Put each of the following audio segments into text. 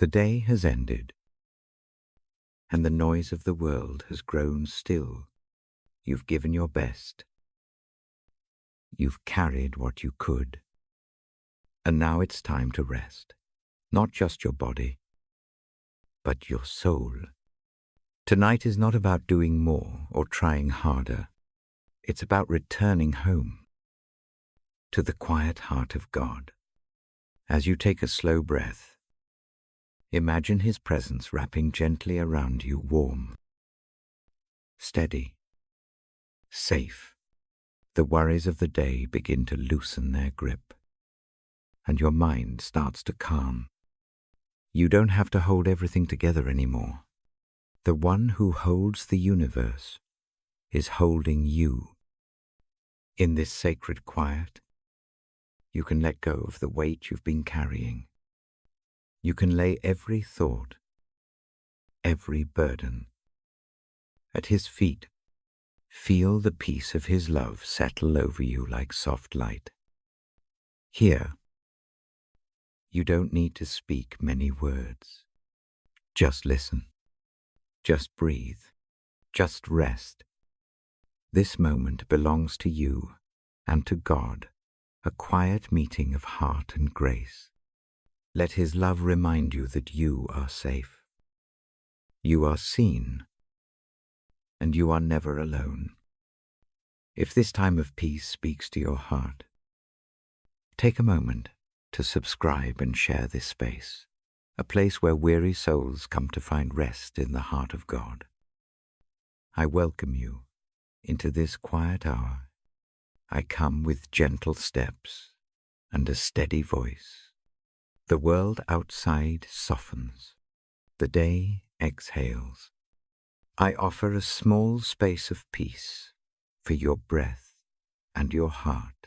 The day has ended, and the noise of the world has grown still. You've given your best. You've carried what you could. And now it's time to rest. Not just your body, but your soul. Tonight is not about doing more or trying harder. It's about returning home to the quiet heart of God. As you take a slow breath, imagine His presence wrapping gently around you, warm, steady, safe. The worries of the day begin to loosen their grip, and your mind starts to calm. You don't have to hold everything together anymore. The one who holds the universe is holding you. In this sacred quiet, you can let go of the weight you've been carrying. You can lay every thought, every burden at His feet. Feel the peace of His love settle over you like soft light. Here, you don't need to speak many words. Just listen. Just breathe. Just rest. This moment belongs to you and to God, a quiet meeting of heart and grace. Let His love remind you that you are safe. You are seen, and you are never alone. If this time of peace speaks to your heart, take a moment to subscribe and share this space, a place where weary souls come to find rest in the heart of God. I welcome you into this quiet hour. I come with gentle steps and a steady voice. The world outside softens. The day exhales. I offer a small space of peace for your breath and your heart.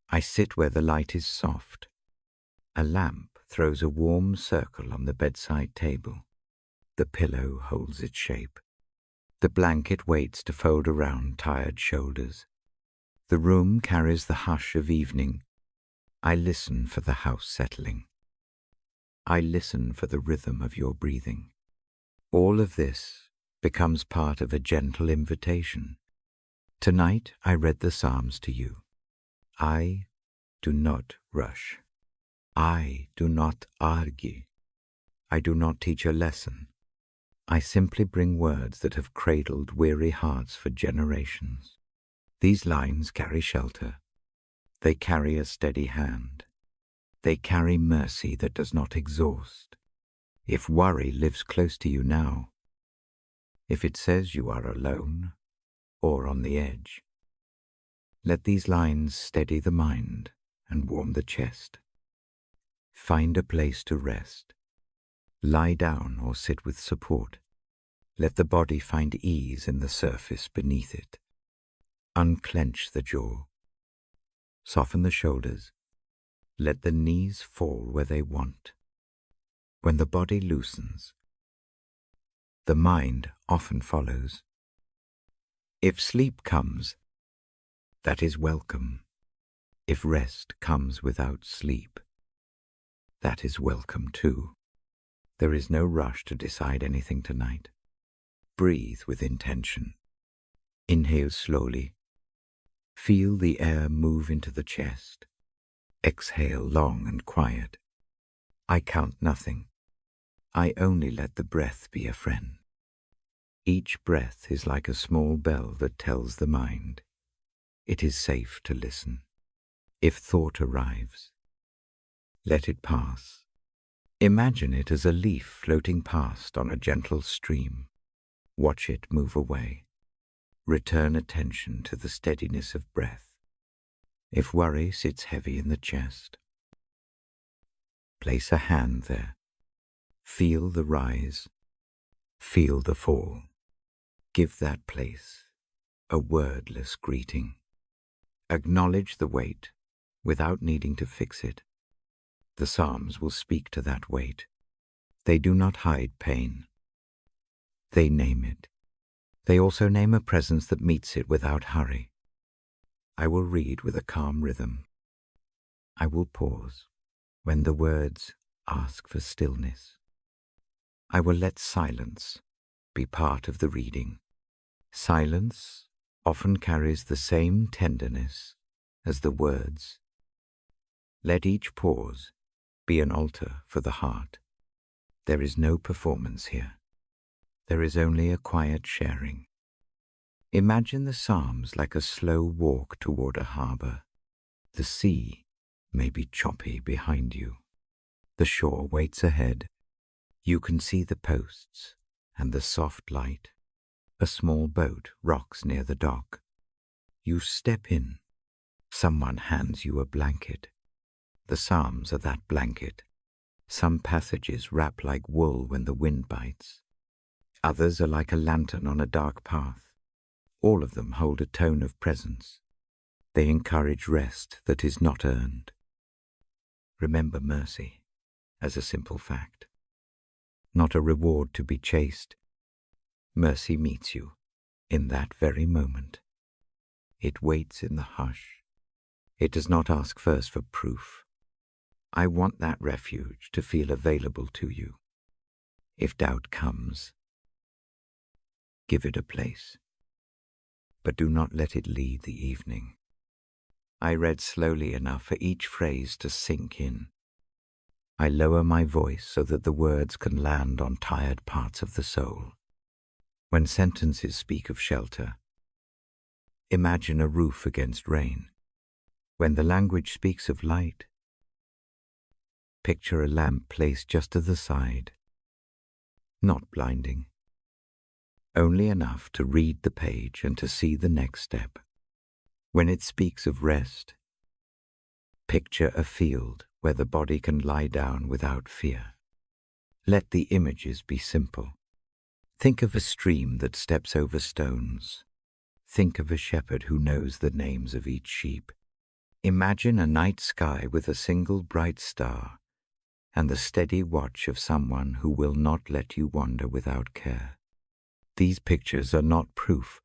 I sit where the light is soft. A lamp throws a warm circle on the bedside table. The pillow holds its shape. The blanket waits to fold around tired shoulders. The room carries the hush of evening. I listen for the house settling. I listen for the rhythm of your breathing. All of this becomes part of a gentle invitation. Tonight I read the Psalms to you. I do not rush. I do not argue. I do not teach a lesson. I simply bring words that have cradled weary hearts for generations. These lines carry shelter. They carry a steady hand. They carry mercy that does not exhaust. If worry lives close to you now, if it says you are alone or on the edge, let these lines steady the mind and warm the chest. Find a place to rest. Lie down or sit with support. Let the body find ease in the surface beneath it. Unclench the jaw. Soften the shoulders. Let the knees fall where they want. When the body loosens, the mind often follows. If sleep comes, that is welcome. If rest comes without sleep, that is welcome too. There is no rush to decide anything tonight. Breathe with intention. Inhale slowly. Feel the air move into the chest. Exhale long and quiet. I count nothing. I only let the breath be a friend. Each breath is like a small bell that tells the mind it is safe to listen. If thought arrives, let it pass. Imagine it as a leaf floating past on a gentle stream. Watch it move away. Return attention to the steadiness of breath. If worry sits heavy in the chest, place a hand there. Feel the rise. Feel the fall. Give that place a wordless greeting. Acknowledge the weight without needing to fix it. The Psalms will speak to that weight. They do not hide pain. They name it. They also name a presence that meets it without hurry. I will read with a calm rhythm. I will pause when the words ask for stillness. I will let silence be part of the reading. Silence often carries the same tenderness as the words. Let each pause be an altar for the heart. There is no performance here. There is only a quiet sharing. Imagine the Psalms like a slow walk toward a harbor. The sea may be choppy behind you. The shore waits ahead. You can see the posts and the soft light. A small boat rocks near the dock. You step in. Someone hands you a blanket. The Psalms are that blanket. Some passages wrap like wool when the wind bites. Others are like a lantern on a dark path. All of them hold a tone of presence. They encourage rest that is not earned. Remember mercy as a simple fact, not a reward to be chased. Mercy meets you in that very moment. It waits in the hush. It does not ask first for proof. I want that refuge to feel available to you. If doubt comes, give it a place, but do not let it lead the evening. I read slowly enough for each phrase to sink in. I lower my voice so that the words can land on tired parts of the soul. When sentences speak of shelter, imagine a roof against rain. When the language speaks of light, picture a lamp placed just to the side, not blinding, only enough to read the page and to see the next step. When it speaks of rest, picture a field where the body can lie down without fear. Let the images be simple. Think of a stream that steps over stones. Think of a shepherd who knows the names of each sheep. Imagine a night sky with a single bright star and the steady watch of someone who will not let you wander without care. These pictures are not proof.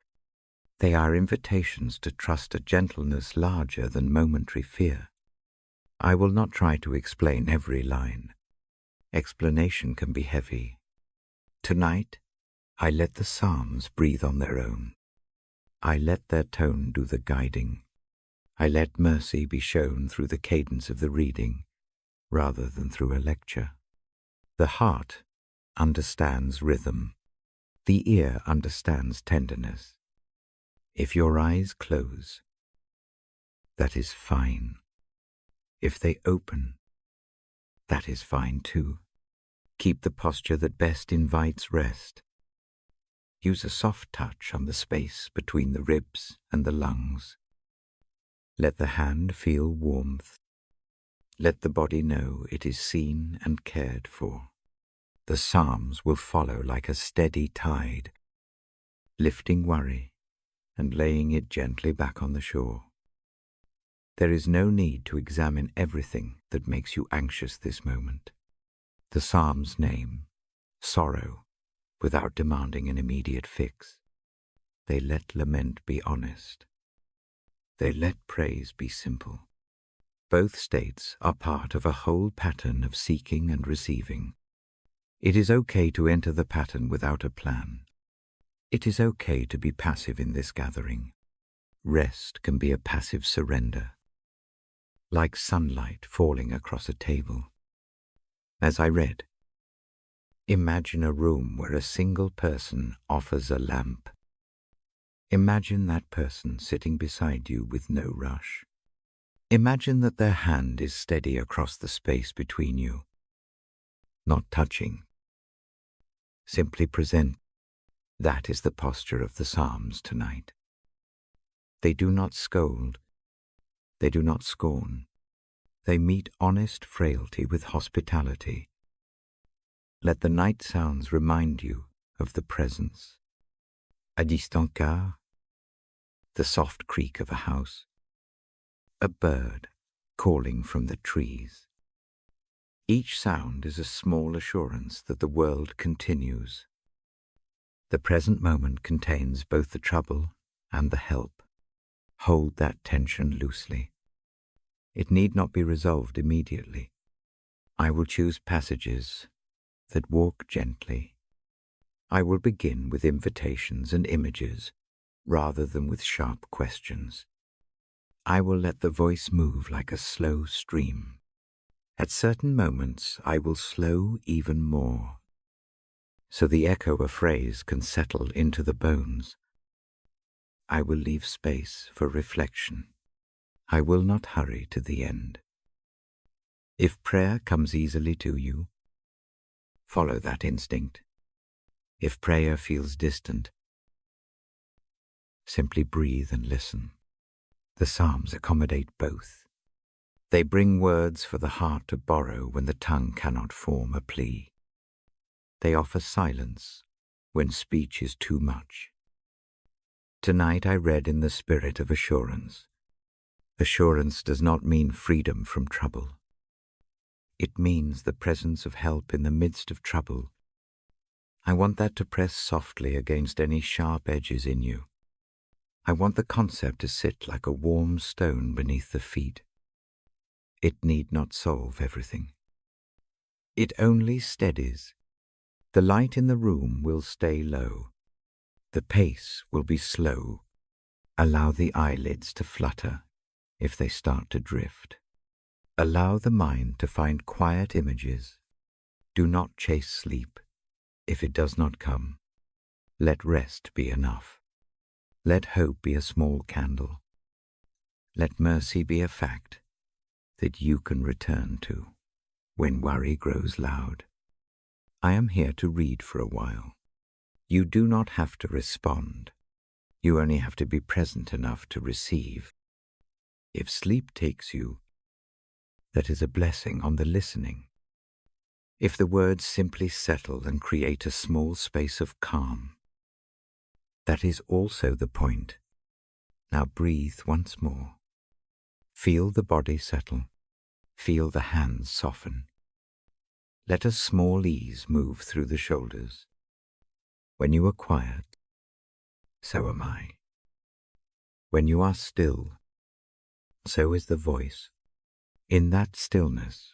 They are invitations to trust a gentleness larger than momentary fear. I will not try to explain every line. Explanation can be heavy. Tonight, I let the Psalms breathe on their own. I let their tone do the guiding. I let mercy be shown through the cadence of the reading, rather than through a lecture. The heart understands rhythm. The ear understands tenderness. If your eyes close, that is fine. If they open, that is fine too. Keep the posture that best invites rest. Use a soft touch on the space between the ribs and the lungs. Let the hand feel warmth. Let the body know it is seen and cared for. The Psalms will follow like a steady tide, lifting worry and laying it gently back on the shore. There is no need to examine everything that makes you anxious this moment. The Psalms name sorrow without demanding an immediate fix. They let lament be honest. They let praise be simple. Both states are part of a whole pattern of seeking and receiving. It is okay to enter the pattern without a plan. It is okay to be passive in this gathering. Rest can be a passive surrender, like sunlight falling across a table. As I read, imagine a room where a single person offers a lamp. Imagine that person sitting beside you with no rush. Imagine that their hand is steady across the space between you, not touching. Simply present. That is the posture of the Psalms tonight. They do not scold. They do not scorn. They meet honest frailty with hospitality. Let the night sounds remind you of the presence. A distant car, the soft creak of a house, a bird calling from the trees. Each sound is a small assurance that the world continues. The present moment contains both the trouble and the help. Hold that tension loosely. It need not be resolved immediately. I will choose passages that walk gently. I will begin with invitations and images rather than with sharp questions. I will let the voice move like a slow stream. At certain moments, I will slow even more, so the echo of a phrase can settle into the bones. I will leave space for reflection. I will not hurry to the end. If prayer comes easily to you, follow that instinct. If prayer feels distant, simply breathe and listen. The Psalms accommodate both. They bring words for the heart to borrow when the tongue cannot form a plea. They offer silence when speech is too much. Tonight I read in the spirit of assurance. Assurance does not mean freedom from trouble. It means the presence of help in the midst of trouble. I want that to press softly against any sharp edges in you. I want the concept to sit like a warm stone beneath the feet. It need not solve everything. It only steadies. The light in the room will stay low. The pace will be slow. Allow the eyelids to flutter if they start to drift. Allow the mind to find quiet images. Do not chase sleep. If it does not come, let rest be enough. Let hope be a small candle. Let mercy be a fact that you can return to when worry grows loud. I am here to read for a while. You do not have to respond. You only have to be present enough to receive. If sleep takes you, that is a blessing on the listening. If the words simply settle and create a small space of calm, that is also the point. Now breathe once more. Feel the body settle. Feel the hands soften. Let a small ease move through the shoulders. When you are quiet, so am I. When you are still, so is the voice. In that stillness,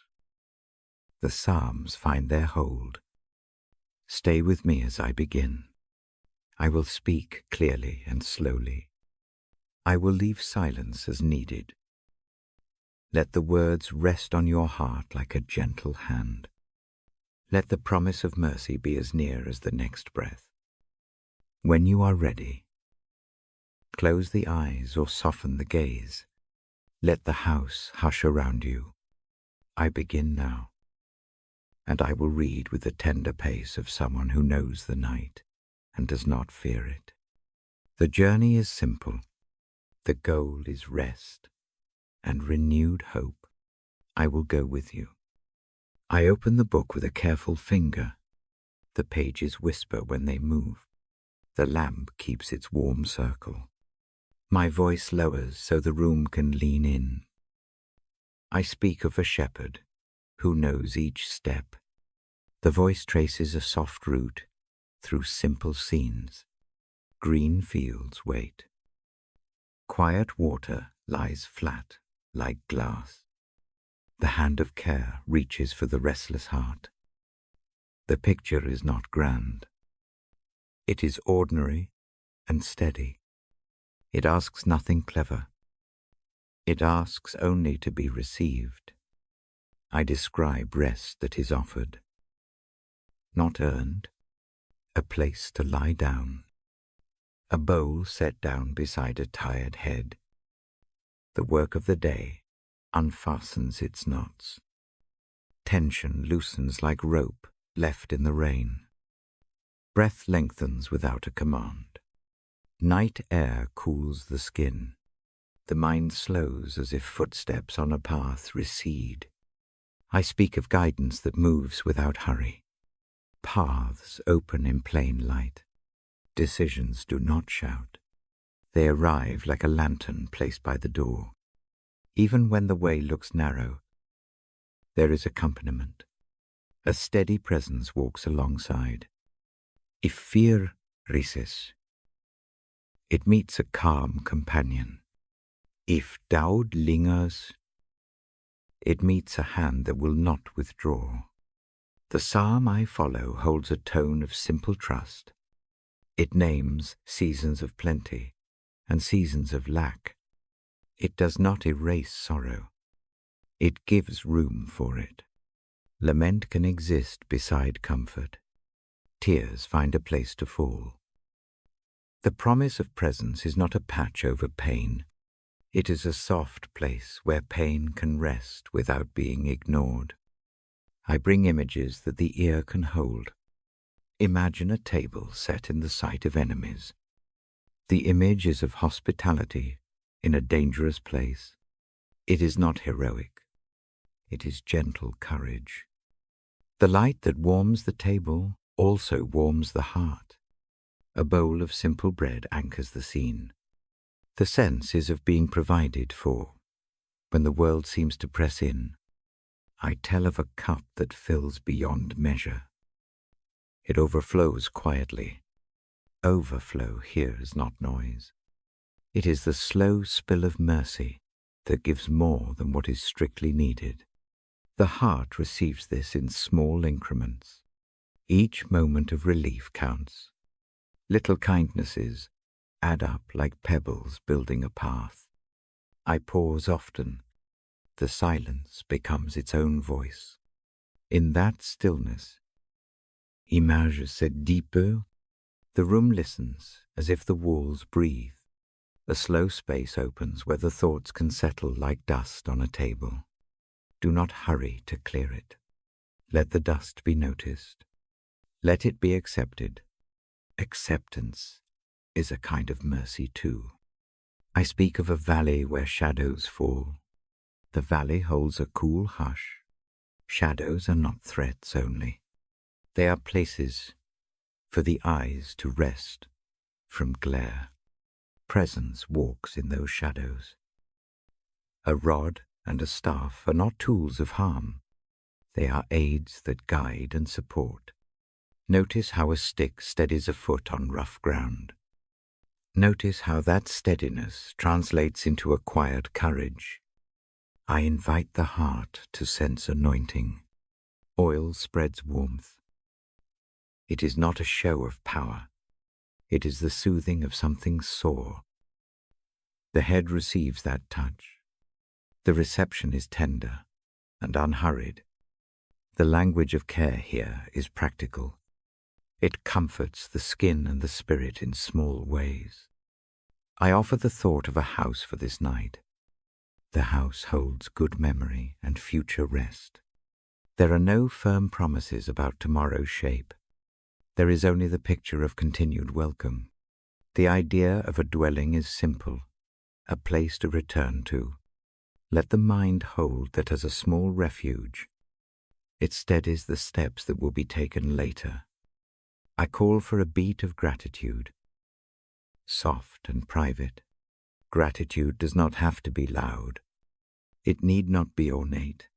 the Psalms find their hold. Stay with me as I begin. I will speak clearly and slowly. I will leave silence as needed. Let the words rest on your heart like a gentle hand. Let the promise of mercy be as near as the next breath. When you are ready, close the eyes or soften the gaze. Let the house hush around you. I begin now, and I will read with the tender pace of someone who knows the night and does not fear it. The journey is simple. The goal is rest and renewed hope. I will go with you. I open the book with a careful finger. The pages whisper when they move. The lamp keeps its warm circle. My voice lowers so the room can lean in. I speak of a shepherd who knows each step. The voice traces a soft route through simple scenes. Green fields wait. Quiet water lies flat like glass. The hand of care reaches for the restless heart. The picture is not grand. It is ordinary and steady. It asks nothing clever. It asks only to be received. I describe rest that is offered, not earned, a place to lie down, a bowl set down beside a tired head. The work of the day unfastens its knots. Tension loosens like rope left in the rain. Breath lengthens without a command. Night air cools the skin. The mind slows as if footsteps on a path recede. I speak of guidance that moves without hurry. Paths open in plain light. Decisions do not shout. They arrive like a lantern placed by the door. Even when the way looks narrow, there is accompaniment. A steady presence walks alongside. If fear rises, it meets a calm companion. If doubt lingers, it meets a hand that will not withdraw. The psalm I follow holds a tone of simple trust. It names seasons of plenty and seasons of lack. It does not erase sorrow. It gives room for it. Lament can exist beside comfort. Tears find a place to fall. The promise of presence is not a patch over pain. It is a soft place where pain can rest without being ignored. I bring images that the ear can hold. Imagine a table set in the sight of enemies. The image is of hospitality in a dangerous place. It is not heroic. It is gentle courage. The light that warms the table also warms the heart. A bowl of simple bread anchors the scene. The sense is of being provided for. When the world seems to press in, I tell of a cup that fills beyond measure. It overflows quietly. Overflow here is not noise. It is the slow spill of mercy that gives more than what is strictly needed. The heart receives this in small increments. Each moment of relief counts. Little kindnesses add up like pebbles building a path. I pause often. The silence becomes its own voice. In that stillness, image cette dit peu, the room listens as if the walls breathe. A slow space opens where the thoughts can settle like dust on a table. Do not hurry to clear it. Let the dust be noticed. Let it be accepted. Acceptance is a kind of mercy too. I speak of a valley where shadows fall. The valley holds a cool hush. Shadows are not threats only. They are places for the eyes to rest from glare. Presence walks in those shadows. A rod and a staff are not tools of harm. They are aids that guide and support. Notice how a stick steadies a foot on rough ground. Notice how that steadiness translates into a quiet courage. I invite the heart to sense anointing. Oil spreads warmth. It is not a show of power. It is the soothing of something sore. The head receives that touch. The reception is tender and unhurried. The language of care here is practical. It comforts the skin and the spirit in small ways. I offer the thought of a house for this night. The house holds good memory and future rest. There are no firm promises about tomorrow's shape. There is only the picture of continued welcome. The idea of a dwelling is simple, a place to return to. Let the mind hold that as a small refuge. It steadies the steps that will be taken later. I call for a beat of gratitude. Soft and private. Gratitude does not have to be loud. It need not be ornate.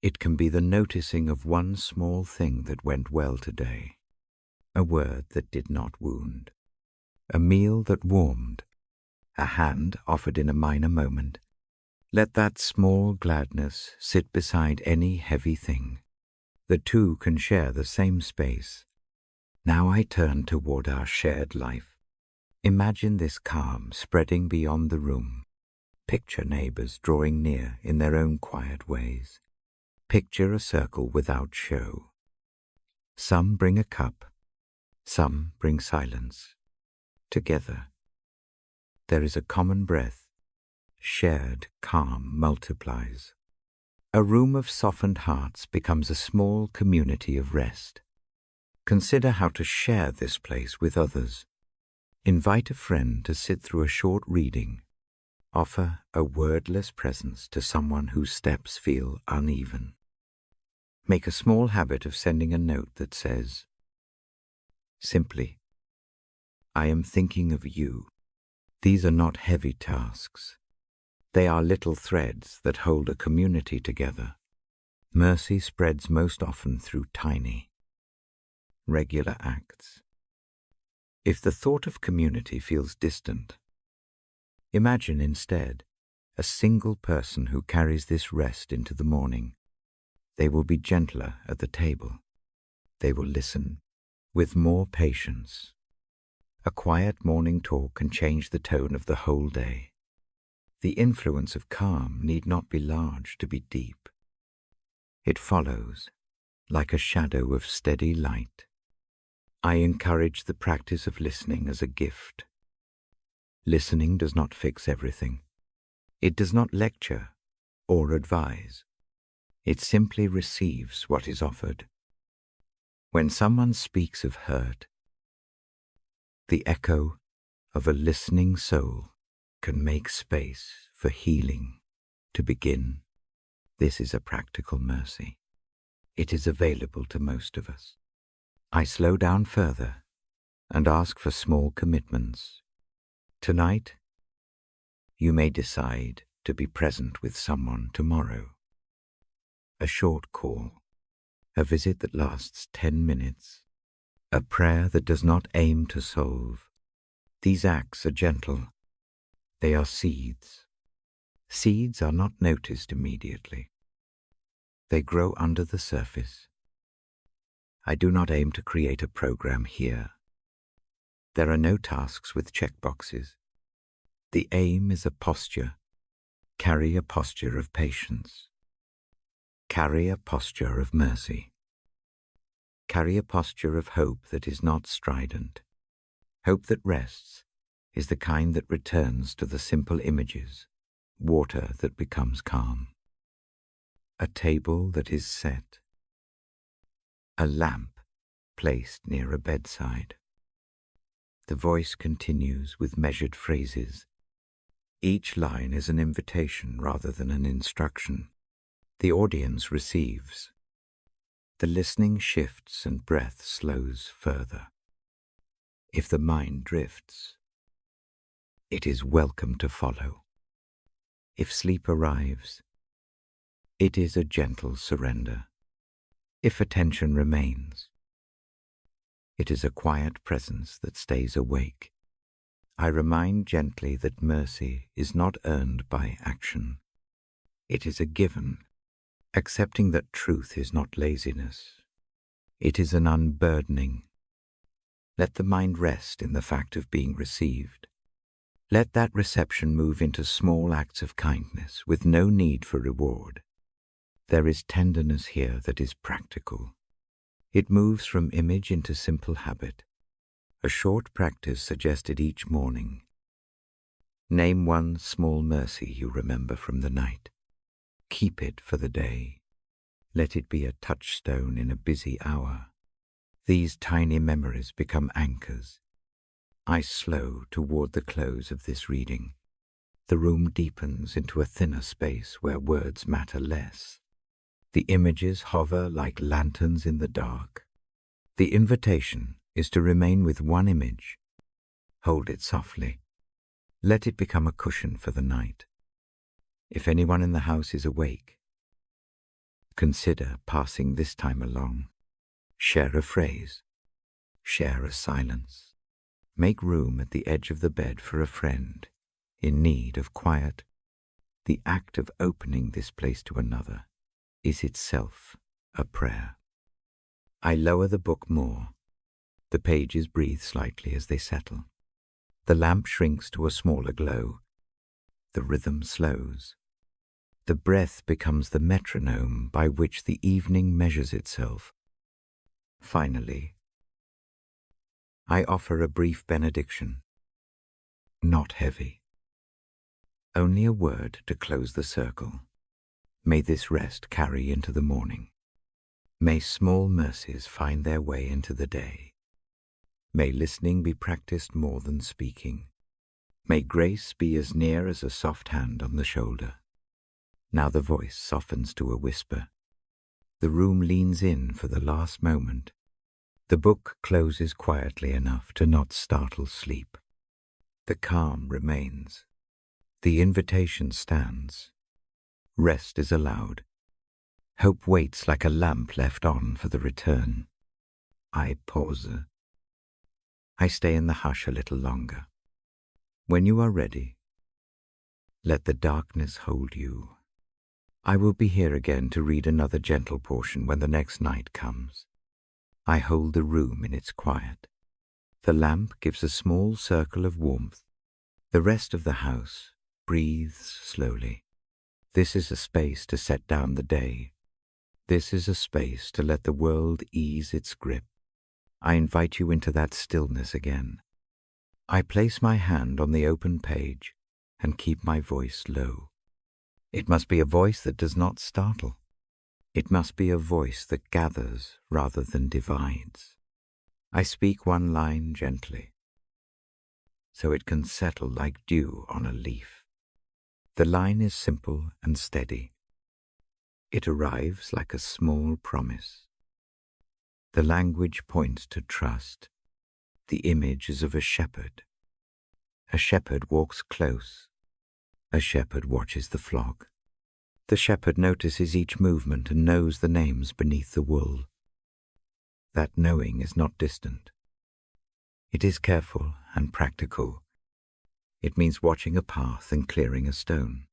It can be the noticing of one small thing that went well today. A word that did not wound. A meal that warmed. A hand offered in a minor moment. Let that small gladness sit beside any heavy thing. The two can share the same space. Now I turn toward our shared life. Imagine this calm spreading beyond the room. Picture neighbors drawing near in their own quiet ways. Picture a circle without show. Some bring a cup. Some bring silence. Together, there is a common breath. Shared calm multiplies. A room of softened hearts becomes a small community of rest. Consider how to share this place with others. Invite a friend to sit through a short reading. Offer a wordless presence to someone whose steps feel uneven. Make a small habit of sending a note that says, simply, I am thinking of you. These are not heavy tasks. They are little threads that hold a community together. Mercy spreads most often through tiny, regular acts. If the thought of community feels distant, imagine instead a single person who carries this rest into the morning. They will be gentler at the table. They will listen with more patience. A quiet morning talk can change the tone of the whole day. The influence of calm need not be large to be deep. It follows like a shadow of steady light. I encourage the practice of listening as a gift. Listening does not fix everything. It does not lecture or advise. It simply receives what is offered. When someone speaks of hurt, the echo of a listening soul can make space for healing to begin. This is a practical mercy. It is available to most of us. I slow down further and ask for small commitments. Tonight, you may decide to be present with someone tomorrow. A short call, a visit that lasts 10 minutes, a prayer that does not aim to solve. These acts are gentle. They are seeds. Seeds are not noticed immediately. They grow under the surface. I do not aim to create a program here. There are no tasks with checkboxes. The aim is a posture. Carry a posture of patience. Carry a posture of mercy. Carry a posture of hope that is not strident. Hope that rests is the kind that returns to the simple images, water that becomes calm. A table that is set. A lamp placed near a bedside. The voice continues with measured phrases. Each line is an invitation rather than an instruction. The audience receives. The listening shifts and breath slows further. If the mind drifts, it is welcome to follow. If sleep arrives, it is a gentle surrender. If attention remains, it is a quiet presence that stays awake. I remind gently that mercy is not earned by action. It is a given, accepting that truth is not laziness. It is an unburdening. Let the mind rest in the fact of being received. Let that reception move into small acts of kindness with no need for reward. There is tenderness here that is practical. It moves from image into simple habit. A short practice suggested each morning. Name one small mercy you remember from the night. Keep it for the day. Let it be a touchstone in a busy hour. These tiny memories become anchors. I slow toward the close of this reading. The room deepens into a thinner space where words matter less. The images hover like lanterns in the dark. The invitation is to remain with one image. Hold it softly. Let it become a cushion for the night. If anyone in the house is awake, consider passing this time along. Share a phrase. Share a silence. Make room at the edge of the bed for a friend in need of quiet. The act of opening this place to another is itself a prayer. I lower the book more. The pages breathe slightly as they settle. The lamp shrinks to a smaller glow. The rhythm slows. The breath becomes the metronome by which the evening measures itself. Finally, I offer a brief benediction. Not heavy. Only a word to close the circle. May this rest carry into the morning. May small mercies find their way into the day. May listening be practiced more than speaking. May grace be as near as a soft hand on the shoulder. Now the voice softens to a whisper. The room leans in for the last moment. The book closes quietly enough to not startle sleep. The calm remains. The invitation stands. Rest is allowed. Hope waits like a lamp left on for the return. I pause. I stay in the hush a little longer. When you are ready, let the darkness hold you. I will be here again to read another gentle portion when the next night comes. I hold the room in its quiet. The lamp gives a small circle of warmth. The rest of the house breathes slowly. This is a space to set down the day. This is a space to let the world ease its grip. I invite you into that stillness again. I place my hand on the open page and keep my voice low. It must be a voice that does not startle. It must be a voice that gathers rather than divides. I speak one line gently, so it can settle like dew on a leaf. The line is simple and steady. It arrives like a small promise. The language points to trust. The image is of a shepherd. A shepherd walks close. A shepherd watches the flock. The shepherd notices each movement and knows the names beneath the wool. That knowing is not distant. It is careful and practical. It means watching a path and clearing a stone.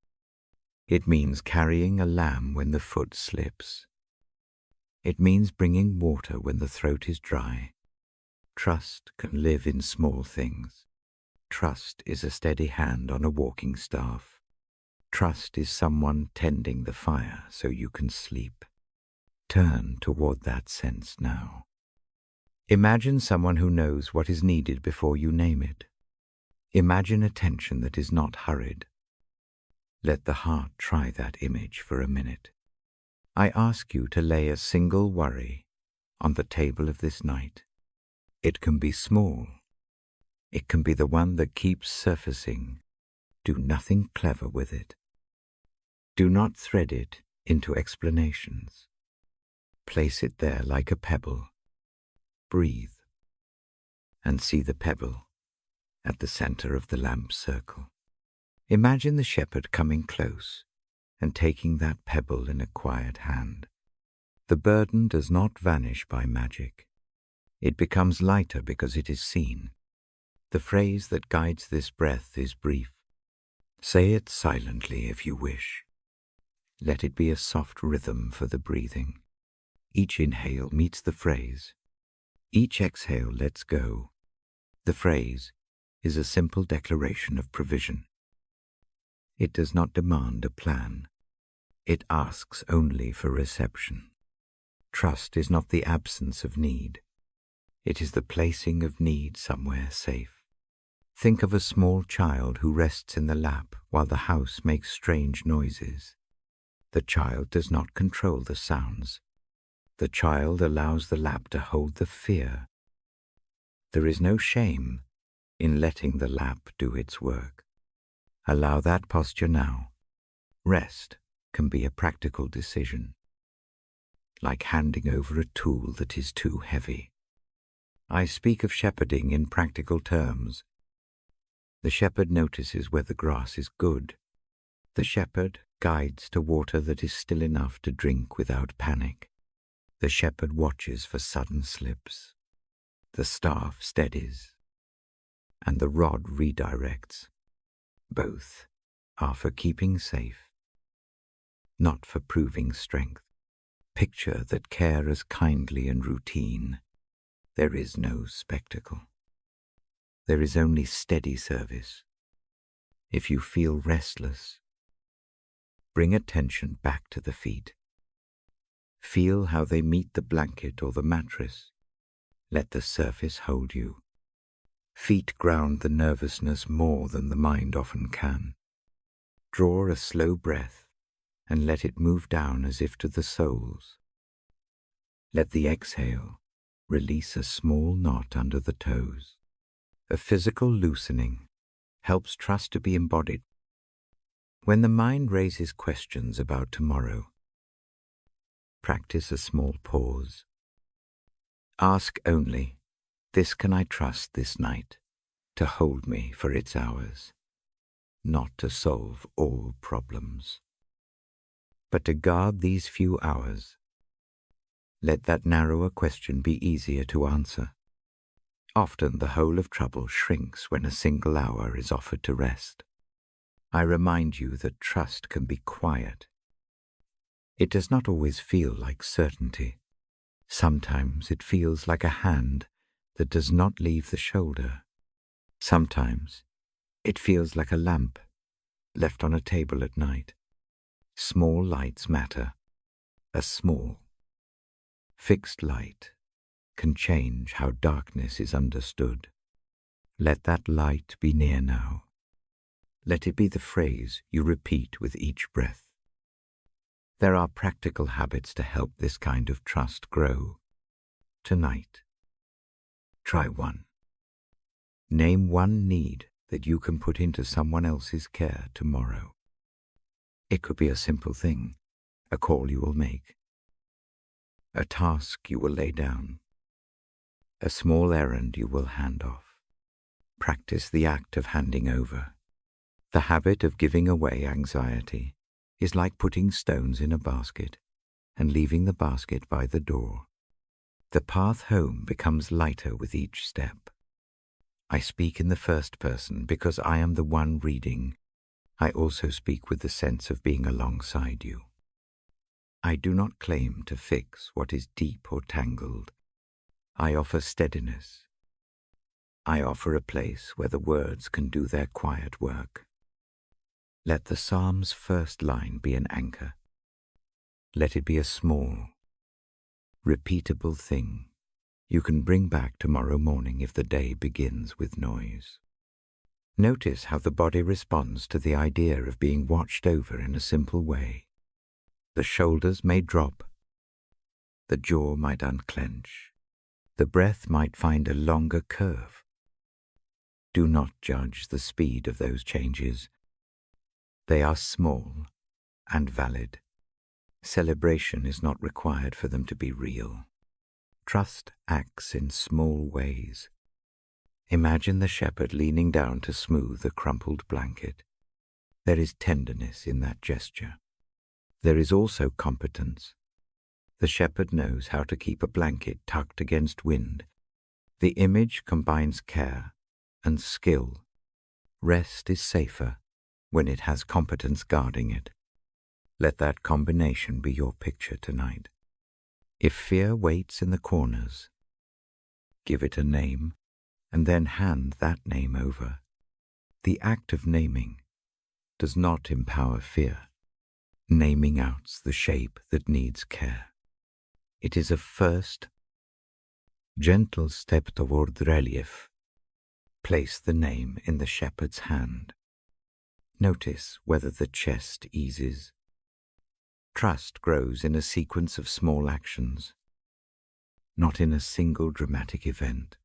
It means carrying a lamb when the foot slips. It means bringing water when the throat is dry. Trust can live in small things. Trust is a steady hand on a walking staff. Trust is someone tending the fire so you can sleep. Turn toward that sense now. Imagine someone who knows what is needed before you name it. Imagine attention that is not hurried. Let the heart try that image for a minute. I ask you to lay a single worry on the table of this night. It can be small. It can be the one that keeps surfacing. Do nothing clever with it. Do not thread it into explanations. Place it there like a pebble. Breathe and see the pebble at the center of the lamp's circle. Imagine the shepherd coming close and taking that pebble in a quiet hand. The burden does not vanish by magic. It becomes lighter because it is seen. The phrase that guides this breath is brief. Say it silently if you wish. Let it be a soft rhythm for the breathing. Each inhale meets the phrase. Each exhale lets go. The phrase is a simple declaration of provision. It does not demand a plan. It asks only for reception. Trust is not the absence of need. It is the placing of need somewhere safe. Think of a small child who rests in the lap while the house makes strange noises. The child does not control the sounds. The child allows the lap to hold the fear. There is no shame in letting the lap do its work. Allow that posture now. Rest can be a practical decision, like handing over a tool that is too heavy. I speak of shepherding in practical terms. The shepherd notices where the grass is good. The shepherd guides to water that is still enough to drink without panic. The shepherd watches for sudden slips. The staff steadies, and the rod redirects. Both are for keeping safe, not for proving strength. Picture that care is kindly and routine. There is no spectacle. There is only steady service. If you feel restless, bring attention back to the feet. Feel how they meet the blanket or the mattress. Let the surface hold you. Feet ground the nervousness more than the mind often can. Draw a slow breath and let it move down as if to the soles. Let the exhale release a small knot under the toes. A physical loosening helps trust to be embodied. When the mind raises questions about tomorrow, practice a small pause. Ask only, this can I trust this night to hold me for its hours, not to solve all problems, but to guard these few hours. Let that narrower question be easier to answer. Often the whole of trouble shrinks when a single hour is offered to rest. I remind you that trust can be quiet. It does not always feel like certainty. Sometimes it feels like a hand that does not leave the shoulder. Sometimes it feels like a lamp left on a table at night. Small lights matter. A small, fixed light can change how darkness is understood. Let that light be near now. Let it be the phrase you repeat with each breath. There are practical habits to help this kind of trust grow. Tonight, try one. Name one need that you can put into someone else's care tomorrow. It could be a simple thing, a call you will make, a task you will lay down, a small errand you will hand off. Practice the act of handing over. The habit of giving away anxiety is like putting stones in a basket and leaving the basket by the door. The path home becomes lighter with each step. I speak in the first person because I am the one reading. I also speak with the sense of being alongside you. I do not claim to fix what is deep or tangled. I offer steadiness. I offer a place where the words can do their quiet work. Let the psalm's first line be an anchor. Let it be a small, repeatable thing you can bring back tomorrow morning if the day begins with noise. Notice how the body responds to the idea of being watched over in a simple way. The shoulders may drop. The jaw might unclench. The breath might find a longer curve. Do not judge the speed of those changes. They are small and valid. Celebration is not required for them to be real. Trust acts in small ways. Imagine the shepherd leaning down to smooth a crumpled blanket. There is tenderness in that gesture. There is also competence. The shepherd knows how to keep a blanket tucked against wind. The image combines care and skill. Rest is safer when it has competence guarding it. Let that combination be your picture tonight. If fear waits in the corners, give it a name and then hand that name over. The act of naming does not empower fear. Naming out's the shape that needs care. It is a first, gentle step toward relief. Place the name in the shepherd's hand. Notice whether the chest eases. Trust grows in a sequence of small actions, not in a single dramatic event.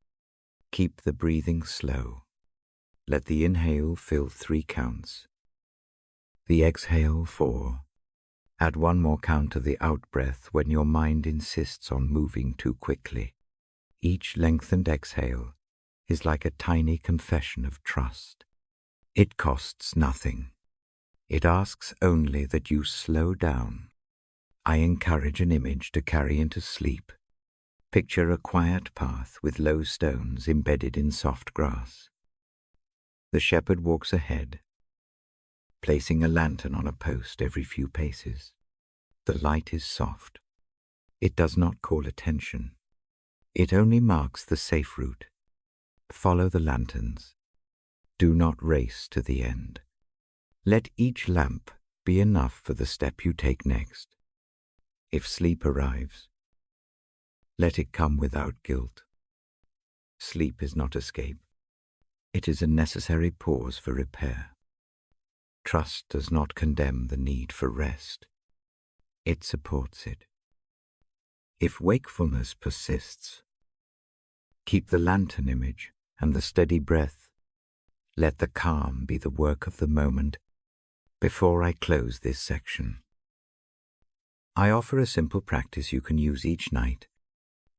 Keep the breathing slow. Let the inhale fill 3 counts. The exhale 4. Add 1 more count to the out-breath when your mind insists on moving too quickly. Each lengthened exhale is like a tiny confession of trust. It costs nothing. It asks only that you slow down. I encourage an image to carry into sleep. Picture a quiet path with low stones embedded in soft grass. The shepherd walks ahead, placing a lantern on a post every few paces. The light is soft. It does not call attention. It only marks the safe route. Follow the lanterns. Do not race to the end. Let each lamp be enough for the step you take next. If sleep arrives, let it come without guilt. Sleep is not escape. It is a necessary pause for repair. Trust does not condemn the need for rest. It supports it. If wakefulness persists, keep the lantern image and the steady breath. Let the calm be the work of the moment. Before I close this section, I offer a simple practice you can use each night.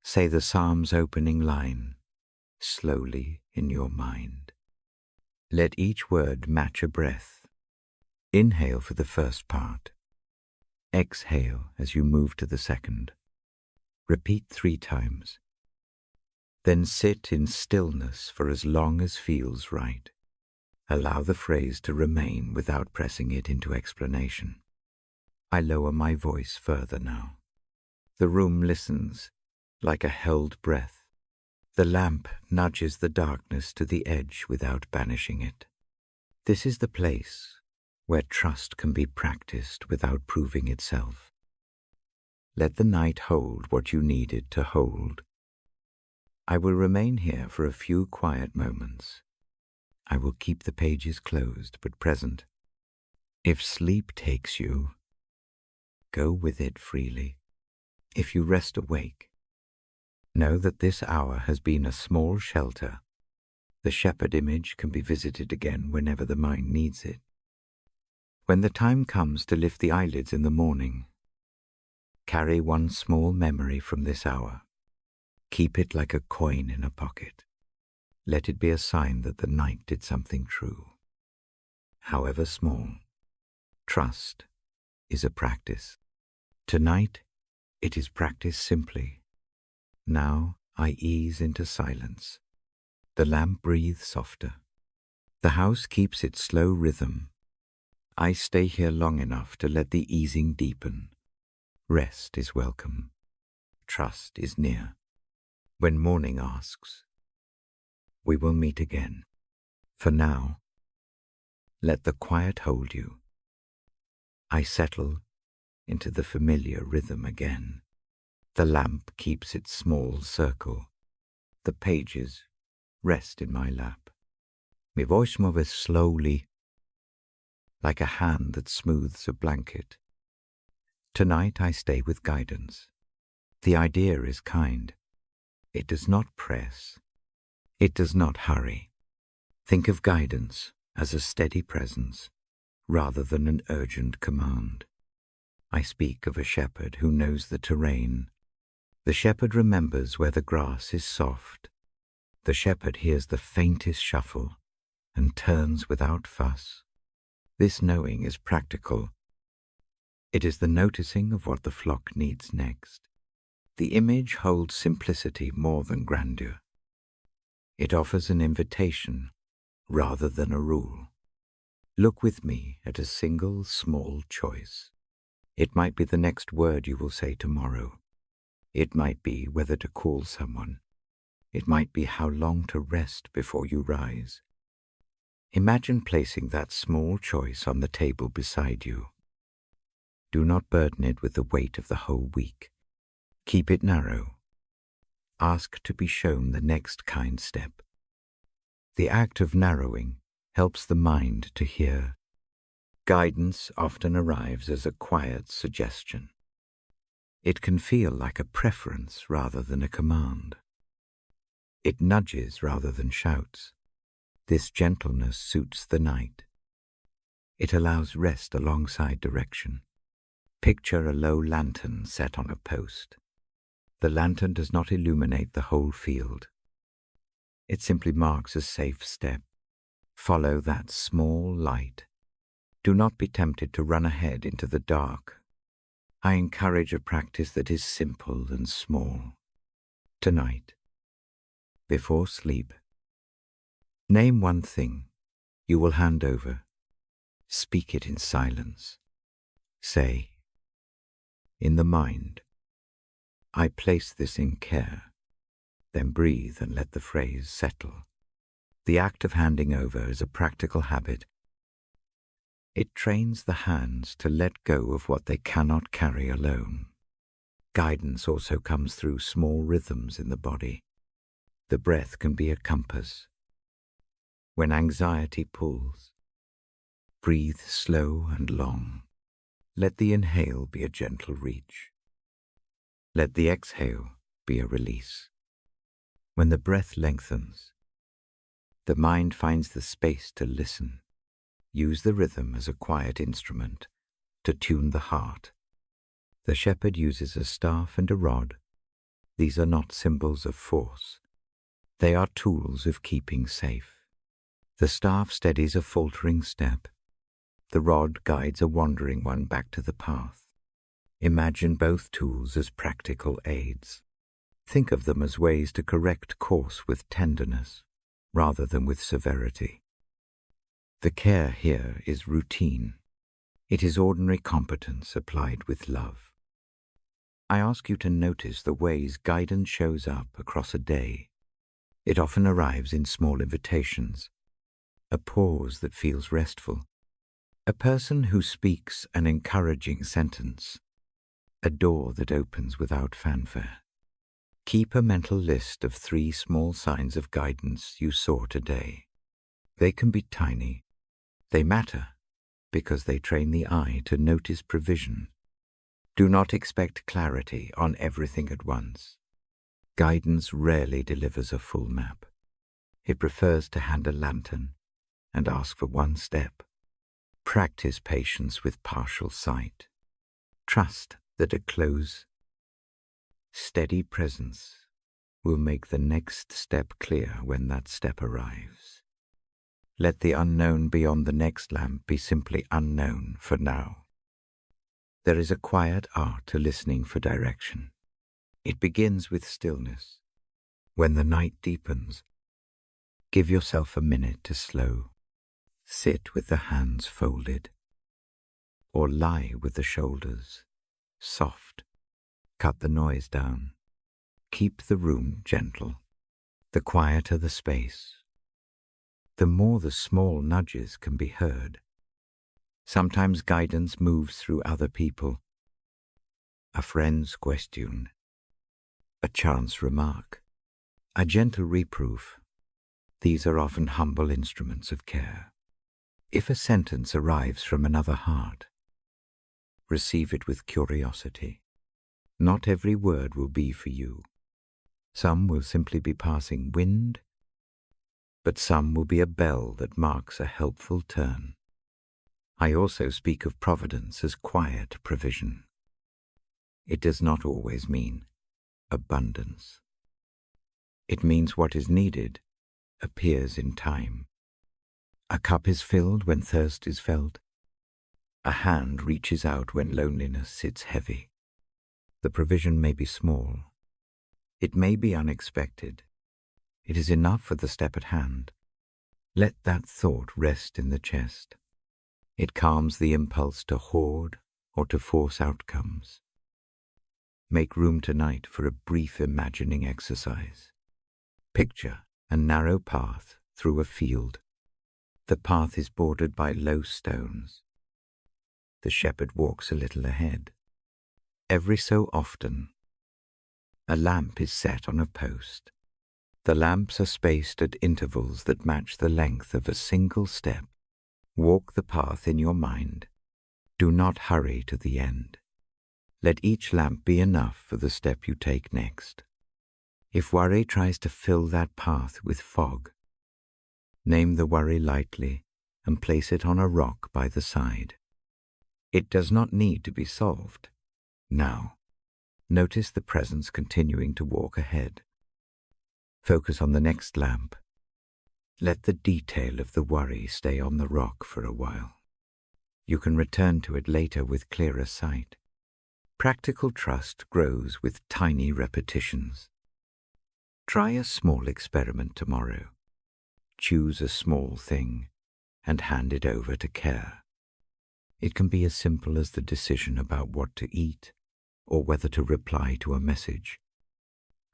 Say the Psalm's opening line slowly in your mind. Let each word match a breath. Inhale for the first part. Exhale as you move to the second. Repeat 3 times. Then sit in stillness for as long as feels right. Allow the phrase to remain without pressing it into explanation. I lower my voice further now. The room listens, like a held breath. The lamp nudges the darkness to the edge without banishing it. This is the place where trust can be practiced without proving itself. Let the night hold what you need it to hold. I will remain here for a few quiet moments. I will keep the pages closed but present. If sleep takes you, go with it freely. If you rest awake, know that this hour has been a small shelter. The shepherd image can be visited again whenever the mind needs it. When the time comes to lift the eyelids in the morning, carry one small memory from this hour. Keep it like a coin in a pocket. Let it be a sign that the night did something true. However small, trust is a practice. Tonight, it is practiced simply. Now I ease into silence. The lamp breathes softer. The house keeps its slow rhythm. I stay here long enough to let the easing deepen. Rest is welcome. Trust is near. When morning asks, we will meet again. For now, let the quiet hold you. I settle into the familiar rhythm again. The lamp keeps its small circle. The pages rest in my lap. My voice moves slowly, like a hand that smooths a blanket. Tonight I stay with guidance. The idea is kind. It does not press. It does not hurry. Think of guidance as a steady presence, rather than an urgent command. I speak of a shepherd who knows the terrain. The shepherd remembers where the grass is soft. The shepherd hears the faintest shuffle and turns without fuss. This knowing is practical. It is the noticing of what the flock needs next. The image holds simplicity more than grandeur. It offers an invitation rather than a rule. Look with me at a single small choice. It might be the next word you will say tomorrow. It might be whether to call someone. It might be how long to rest before you rise. Imagine placing that small choice on the table beside you. Do not burden it with the weight of the whole week. Keep it narrow. Ask to be shown the next kind step. The act of narrowing helps the mind to hear. Guidance often arrives as a quiet suggestion. It can feel like a preference rather than a command. It nudges rather than shouts. This gentleness suits the night. It allows rest alongside direction. Picture a low lantern set on a post. The lantern does not illuminate the whole field. It simply marks a safe step. Follow that small light. Do not be tempted to run ahead into the dark. I encourage a practice that is simple and small. Tonight, before sleep, name one thing you will hand over. Speak it in silence. Say, in the mind, I place this in care. Then breathe and let the phrase settle. The act of handing over is a practical habit. It trains the hands to let go of what they cannot carry alone. Guidance also comes through small rhythms in the body. The breath can be a compass. When anxiety pulls, breathe slow and long. Let the inhale be a gentle reach. Let the exhale be a release. When the breath lengthens, the mind finds the space to listen. Use the rhythm as a quiet instrument to tune the heart. The shepherd uses a staff and a rod. These are not symbols of force. They are tools of keeping safe. The staff steadies a faltering step. The rod guides a wandering one back to the path. Imagine both tools as practical aids. Think of them as ways to correct course with tenderness rather than with severity. The care here is routine. It is ordinary competence applied with love. I ask you to notice the ways guidance shows up across a day. It often arrives in small invitations, a pause that feels restful, a person who speaks an encouraging sentence, a door that opens without fanfare. Keep a mental list of 3 small signs of guidance you saw today. They can be tiny. They matter because they train the eye to notice provision. Do not expect clarity on everything at once. Guidance rarely delivers a full map. It prefers to hand a lantern and ask for one step. Practice patience with partial sight. Trust that a close, steady presence will make the next step clear when that step arrives. Let the unknown beyond the next lamp be simply unknown for now. There is a quiet art to listening for direction. It begins with stillness. When the night deepens, give yourself a minute to slow. Sit with the hands folded, or lie with the shoulders soft. Cut the noise down. Keep the room gentle. The quieter the space, the more the small nudges can be heard. Sometimes guidance moves through other people. A friend's question, a chance remark, a gentle reproof. These are often humble instruments of care. If a sentence arrives from another heart, receive it with curiosity. Not every word will be for you. Some will simply be passing wind, but some will be a bell that marks a helpful turn. I also speak of providence as quiet provision. It does not always mean abundance. It means what is needed appears in time. A cup is filled when thirst is felt. A hand reaches out when loneliness sits heavy. The provision may be small. It may be unexpected. It is enough for the step at hand. Let that thought rest in the chest. It calms the impulse to hoard or to force outcomes. Make room tonight for a brief imagining exercise. Picture a narrow path through a field. The path is bordered by low stones. The shepherd walks a little ahead. Every so often, a lamp is set on a post. The lamps are spaced at intervals that match the length of a single step. Walk the path in your mind. Do not hurry to the end. Let each lamp be enough for the step you take next. If worry tries to fill that path with fog, name the worry lightly and place it on a rock by the side. It does not need to be solved. Now, notice the presence continuing to walk ahead. Focus on the next lamp. Let the detail of the worry stay on the rock for a while. You can return to it later with clearer sight. Practical trust grows with tiny repetitions. Try a small experiment tomorrow. Choose a small thing and hand it over to care. It can be as simple as the decision about what to eat or whether to reply to a message.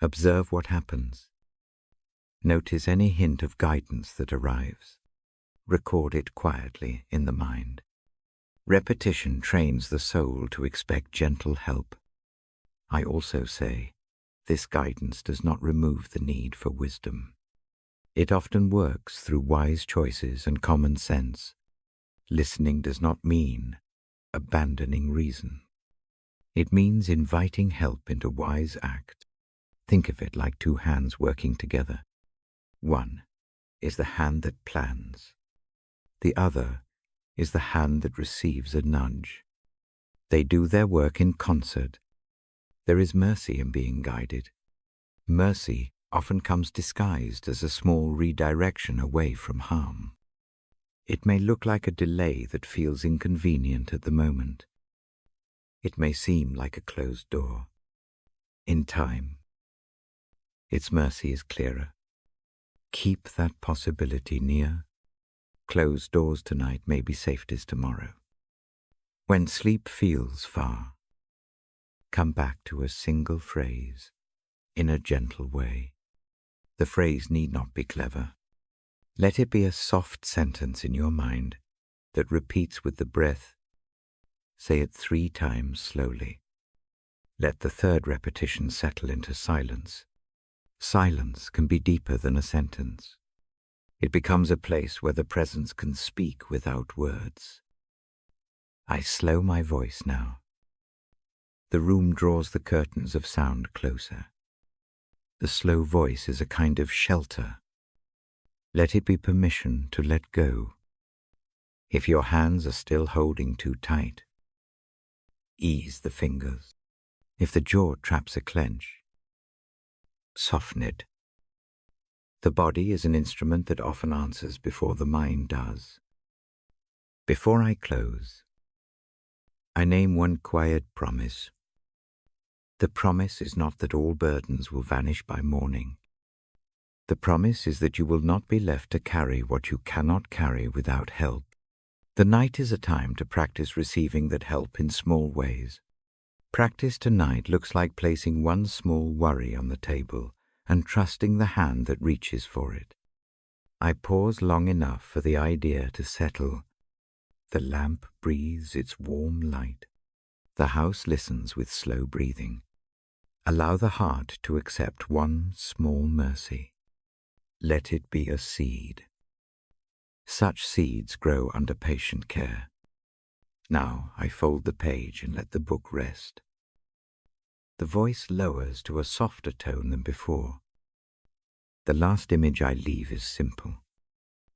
Observe what happens. Notice any hint of guidance that arrives. Record it quietly in the mind. Repetition trains the soul to expect gentle help. I also say, this guidance does not remove the need for wisdom. It often works through wise choices and common sense. Listening does not mean abandoning reason. It means inviting help into wise act. Think of it like 2 hands working together. One is the hand that plans. The other is the hand that receives a nudge. They do their work in concert. There is mercy in being guided. Mercy often comes disguised as a small redirection away from harm. It may look like a delay that feels inconvenient at the moment. It may seem like a closed door. In time, its mercy is clearer. Keep that possibility near. Closed doors tonight may be safeties tomorrow. When sleep feels far, come back to a single phrase in a gentle way. The phrase need not be clever. Let it be a soft sentence in your mind that repeats with the breath. Say it 3 times slowly. Let the third repetition settle into silence. Silence can be deeper than a sentence. It becomes a place where the presence can speak without words. I slow my voice now. The room draws the curtains of sound closer. The slow voice is a kind of shelter. Let it be permission to let go. If your hands are still holding too tight, ease the fingers. If the jaw traps a clench, soften it. The body is an instrument that often answers before the mind does. Before I close, I name one quiet promise. The promise is not that all burdens will vanish by morning. The promise is that you will not be left to carry what you cannot carry without help. The night is a time to practice receiving that help in small ways. Practice tonight looks like placing one small worry on the table and trusting the hand that reaches for it. I pause long enough for the idea to settle. The lamp breathes its warm light. The house listens with slow breathing. Allow the heart to accept one small mercy. Let it be a seed. Such seeds grow under patient care. Now I fold the page and let the book rest. The voice lowers to a softer tone than before. The last image I leave is simple.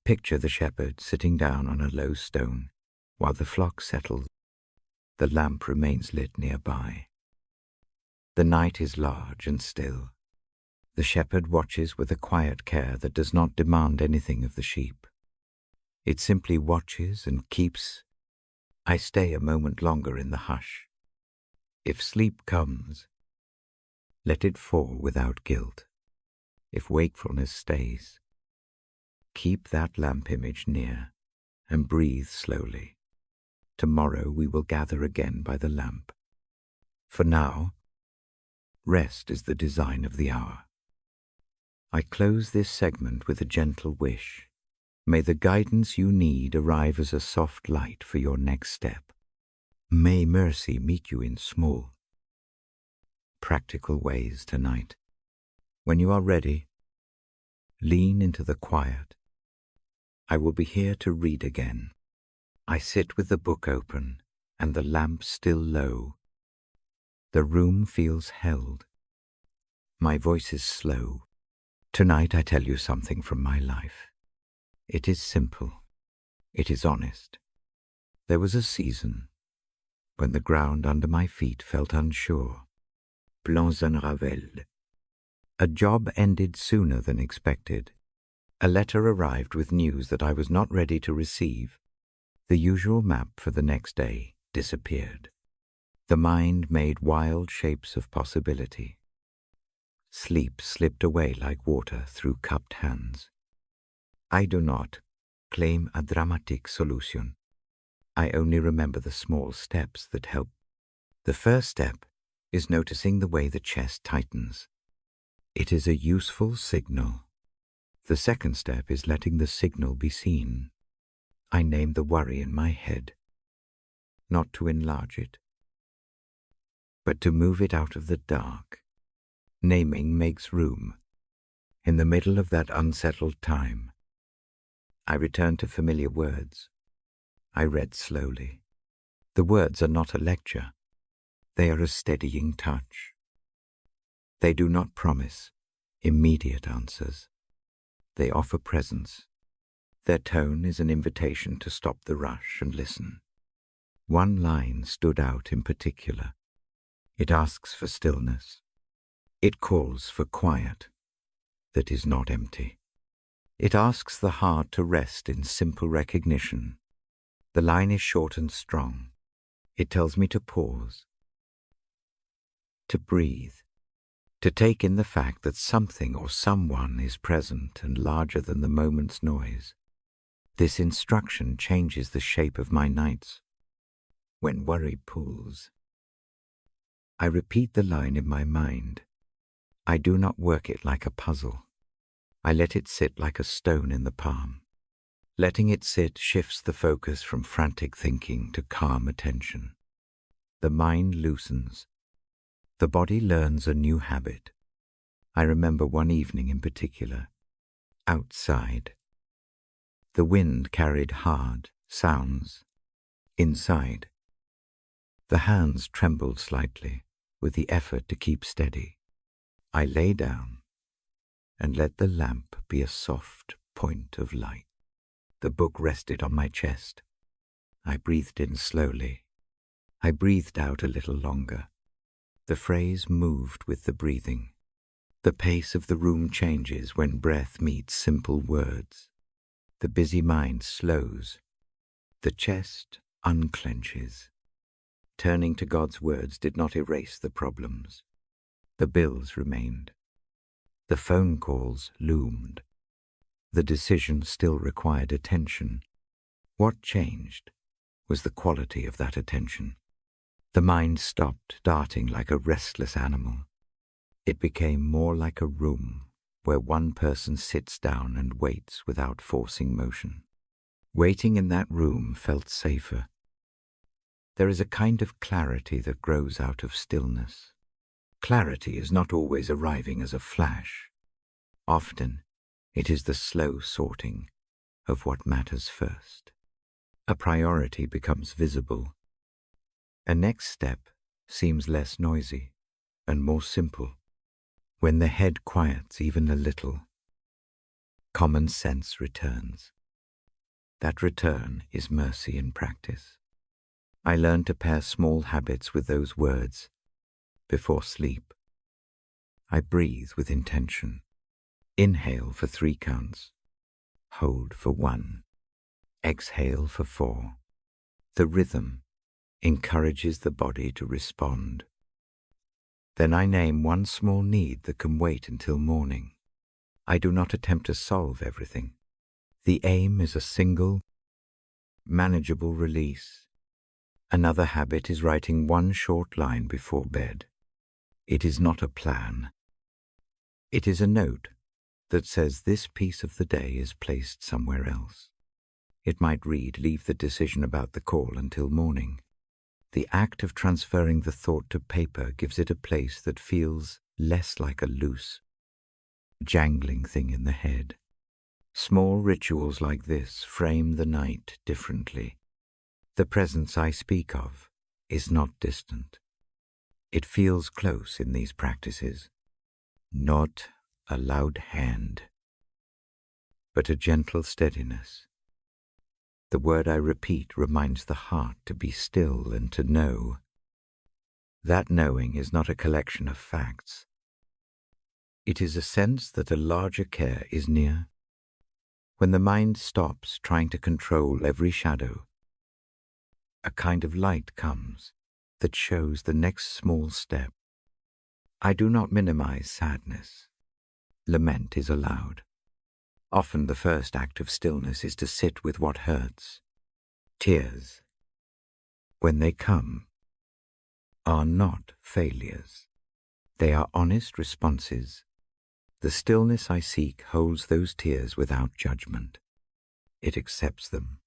Picture the shepherd sitting down on a low stone while the flock settles. The lamp remains lit nearby. The night is large and still. The shepherd watches with a quiet care that does not demand anything of the sheep. It simply watches and keeps. I stay a moment longer in the hush. If sleep comes, let it fall without guilt. If wakefulness stays, keep that lamp image near and breathe slowly. Tomorrow we will gather again by the lamp. For now, rest is the design of the hour. I close this segment with a gentle wish. May the guidance you need arrive as a soft light for your next step. May mercy meet you in small, practical ways tonight. When you are ready, lean into the quiet. I will be here to read again. I sit with the book open and the lamp still low. The room feels held. My voice is slow. Tonight I tell you something from my life. It is simple. It is honest. There was a season when the ground under my feet felt unsure. Plans unravelled. A job ended sooner than expected. A letter arrived with news that I was not ready to receive. The usual map for the next day disappeared. The mind made wild shapes of possibility. Sleep slipped away like water through cupped hands. I do not claim a dramatic solution. I only remember the small steps that help. The first step is noticing the way the chest tightens. It is a useful signal. The second step is letting the signal be seen. I name the worry in my head, not to enlarge it, but to move it out of the dark. Naming makes room. In the middle of that unsettled time, I return to familiar words. I read slowly. The words are not a lecture. They are a steadying touch. They do not promise immediate answers. They offer presence. Their tone is an invitation to stop the rush and listen. One line stood out in particular. It asks for stillness. It calls for quiet that is not empty. It asks the heart to rest in simple recognition. The line is short and strong. It tells me to pause, to breathe, to take in the fact that something or someone is present and larger than the moment's noise. This instruction changes the shape of my nights. When worry pulls, I repeat the line in my mind. I do not work it like a puzzle. I let it sit like a stone in the palm. Letting it sit shifts the focus from frantic thinking to calm attention. The mind loosens. The body learns a new habit. I remember one evening in particular. Outside. The wind carried hard sounds. Inside. The hands trembled slightly with the effort to keep steady. I lay down and let the lamp be a soft point of light. The book rested on my chest. I breathed in slowly. I breathed out a little longer. The phrase moved with the breathing. The pace of the room changes when breath meets simple words. The busy mind slows. The chest unclenches. Turning to God's words did not erase the problems. The bills remained. The phone calls loomed. The decision still required attention. What changed was the quality of that attention. The mind stopped darting like a restless animal. It became more like a room where one person sits down and waits without forcing motion. Waiting in that room felt safer. There is a kind of clarity that grows out of stillness. Clarity is not always arriving as a flash. Often, it is the slow sorting of what matters first. A priority becomes visible. A next step seems less noisy and more simple. When the head quiets even a little, common sense returns. That return is mercy in practice. I learned to pair small habits with those words. Before sleep, I breathe with intention. Inhale for 3 counts. Hold for 1. Exhale for 4. The rhythm encourages the body to respond. Then I name one small need that can wait until morning. I do not attempt to solve everything. The aim is a single, manageable release. Another habit is writing one short line before bed. It is not a plan. It is a note that says this piece of the day is placed somewhere else. It might read, leave the decision about the call until morning. The act of transferring the thought to paper gives it a place that feels less like a loose, jangling thing in the head. Small rituals like this frame the night differently. The presence I speak of is not distant. It feels close in these practices. Not a loud hand, but a gentle steadiness. The word I repeat reminds the heart to be still and to know. That knowing is not a collection of facts. It is a sense that a larger care is near. When the mind stops trying to control every shadow, a kind of light comes that shows the next small step. I do not minimize sadness. Lament is allowed. Often the first act of stillness is to sit with what hurts. Tears, when they come, are not failures. They are honest responses. The stillness I seek holds those tears without judgment. It accepts them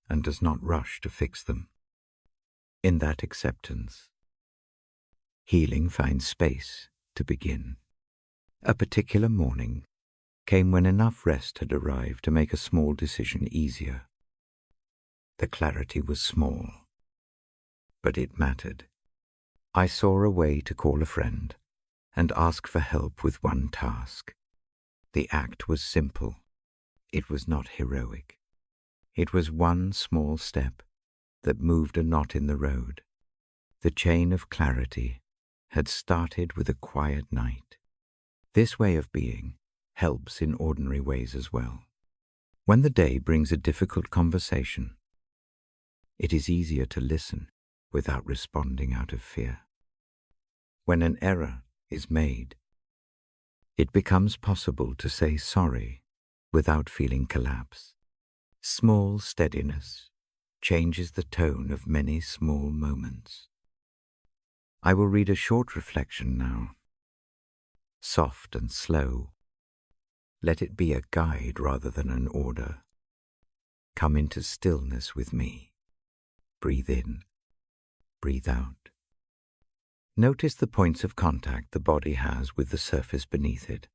and does not rush to fix them. In that acceptance, healing finds space to begin. A particular morning came when enough rest had arrived to make a small decision easier. The clarity was small, but it mattered. I saw a way to call a friend and ask for help with one task. The act was simple. It was not heroic. It was one small step that moved a knot in the road. The chain of clarity had started with a quiet night. This way of being helps in ordinary ways as well. When the day brings a difficult conversation, it is easier to listen without responding out of fear. When an error is made, it becomes possible to say sorry without feeling collapse. Small steadiness changes the tone of many small moments. I will read a short reflection now, soft and slow. Let it be a guide rather than an order. Come into stillness with me. Breathe in, breathe out. Notice the points of contact the body has with the surface beneath it.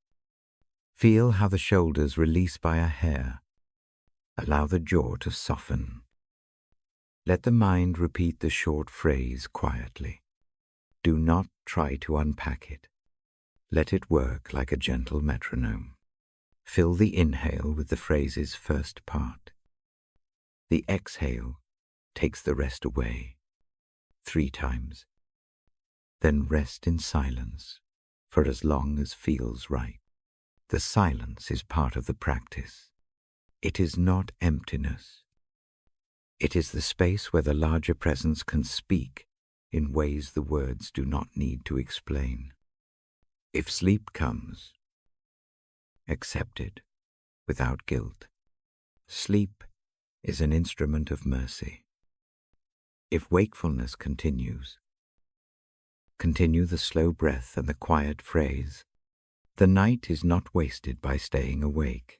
Feel how the shoulders release by a hair. Allow the jaw to soften. Let the mind repeat the short phrase quietly. Do not try to unpack it. Let it work like a gentle metronome. Fill the inhale with the phrase's first part. The exhale takes the rest away 3 times. Then rest in silence for as long as feels right. The silence is part of the practice. It is not emptiness. It is the space where the larger presence can speak in ways the words do not need to explain. If sleep comes, accept it without guilt. Sleep is an instrument of mercy. If wakefulness continues, continue the slow breath and the quiet phrase. The night is not wasted by staying awake.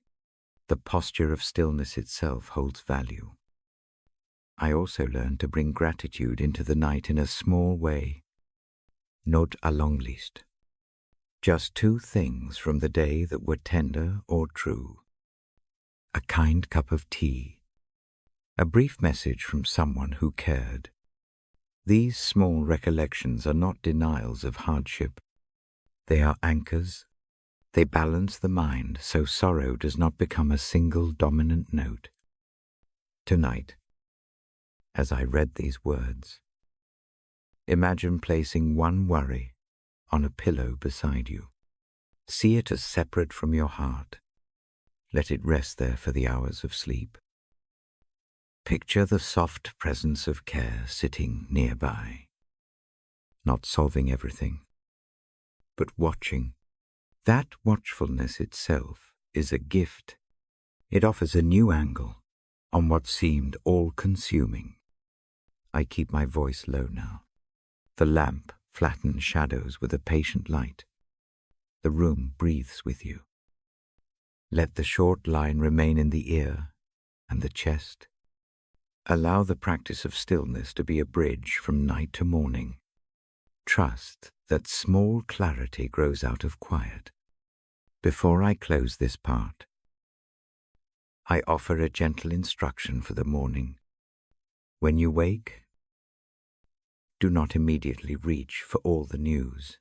The posture of stillness itself holds value. I also learned to bring gratitude into the night in a small way. Not a long list. Just 2 things from the day that were tender or true. A kind cup of tea. A brief message from someone who cared. These small recollections are not denials of hardship. They are anchors. They balance the mind so sorrow does not become a single dominant note. Tonight, as I read these words, imagine placing one worry on a pillow beside you. See it as separate from your heart. Let it rest there for the hours of sleep. Picture the soft presence of care sitting nearby, not solving everything, but watching. That watchfulness itself is a gift. It offers a new angle on what seemed all-consuming. I keep my voice low now. The lamp flattens shadows with a patient light. The room breathes with you. Let the short line remain in the ear and the chest. Allow the practice of stillness to be a bridge from night to morning. Trust that small clarity grows out of quiet. Before I close this part, I offer a gentle instruction for the morning. When you wake, do not immediately reach for all the news.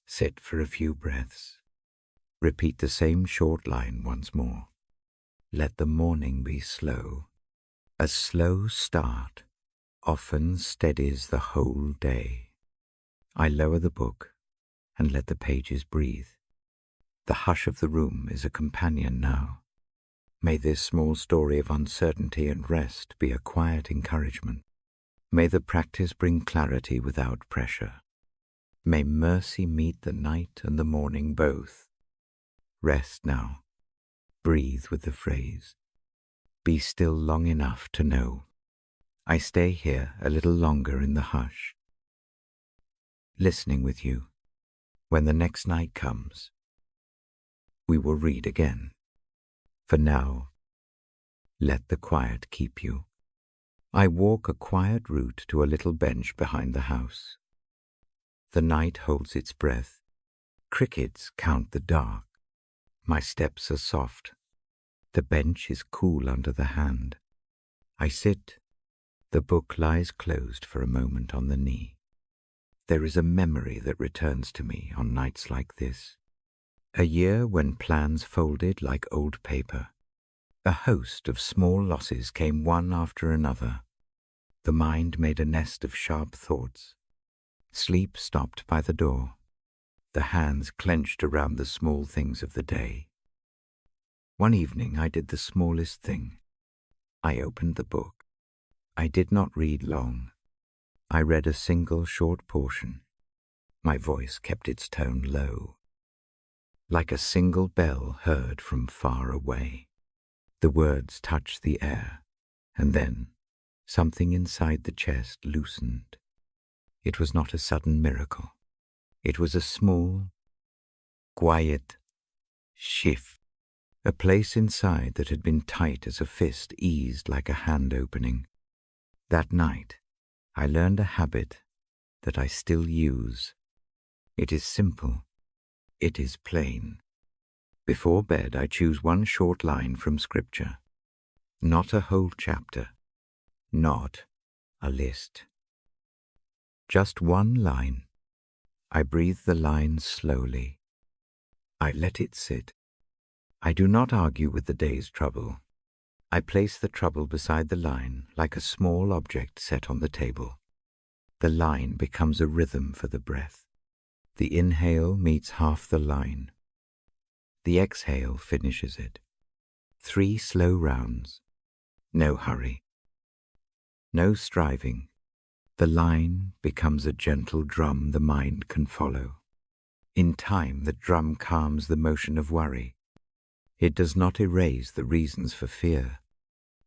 Sit for a few breaths. Repeat the same short line once more. Let the morning be slow. A slow start often steadies the whole day. I lower the book and let the pages breathe. The hush of the room is a companion now. May this small story of uncertainty and rest be a quiet encouragement. May the practice bring clarity without pressure. May mercy meet the night and the morning both. Rest now. Breathe with the phrase. Be still long enough to know. I stay here a little longer in the hush, listening with you. When the next night comes, we will read again. For now, let the quiet keep you. I walk a quiet route to a little bench behind the house. The night holds its breath. Crickets count the dark. My steps are soft. The bench is cool under the hand. I sit. The book lies closed for a moment on the knee. There is a memory that returns to me on nights like this. A year when plans folded like old paper. A host of small losses came one after another. The mind made a nest of sharp thoughts. Sleep stopped by the door. The hands clenched around the small things of the day. One evening I did the smallest thing. I opened the book. I did not read long. I read a single short portion. My voice kept its tone low, like a single bell heard from far away. The words touched the air, and then something inside the chest loosened. It was not a sudden miracle. It was a small, quiet shift. A place inside that had been tight as a fist eased like a hand opening. That night, I learned a habit that I still use. It is simple. It is plain. Before bed, I choose one short line from Scripture. Not a whole chapter. Not a list. Just one line. I breathe the line slowly. I let it sit. I do not argue with the day's trouble. I place the trouble beside the line like a small object set on the table. The line becomes a rhythm for the breath. The inhale meets half the line. The exhale finishes it. 3 slow rounds. No hurry. No striving. The line becomes a gentle drum the mind can follow. In time, the drum calms the motion of worry. It does not erase the reasons for fear.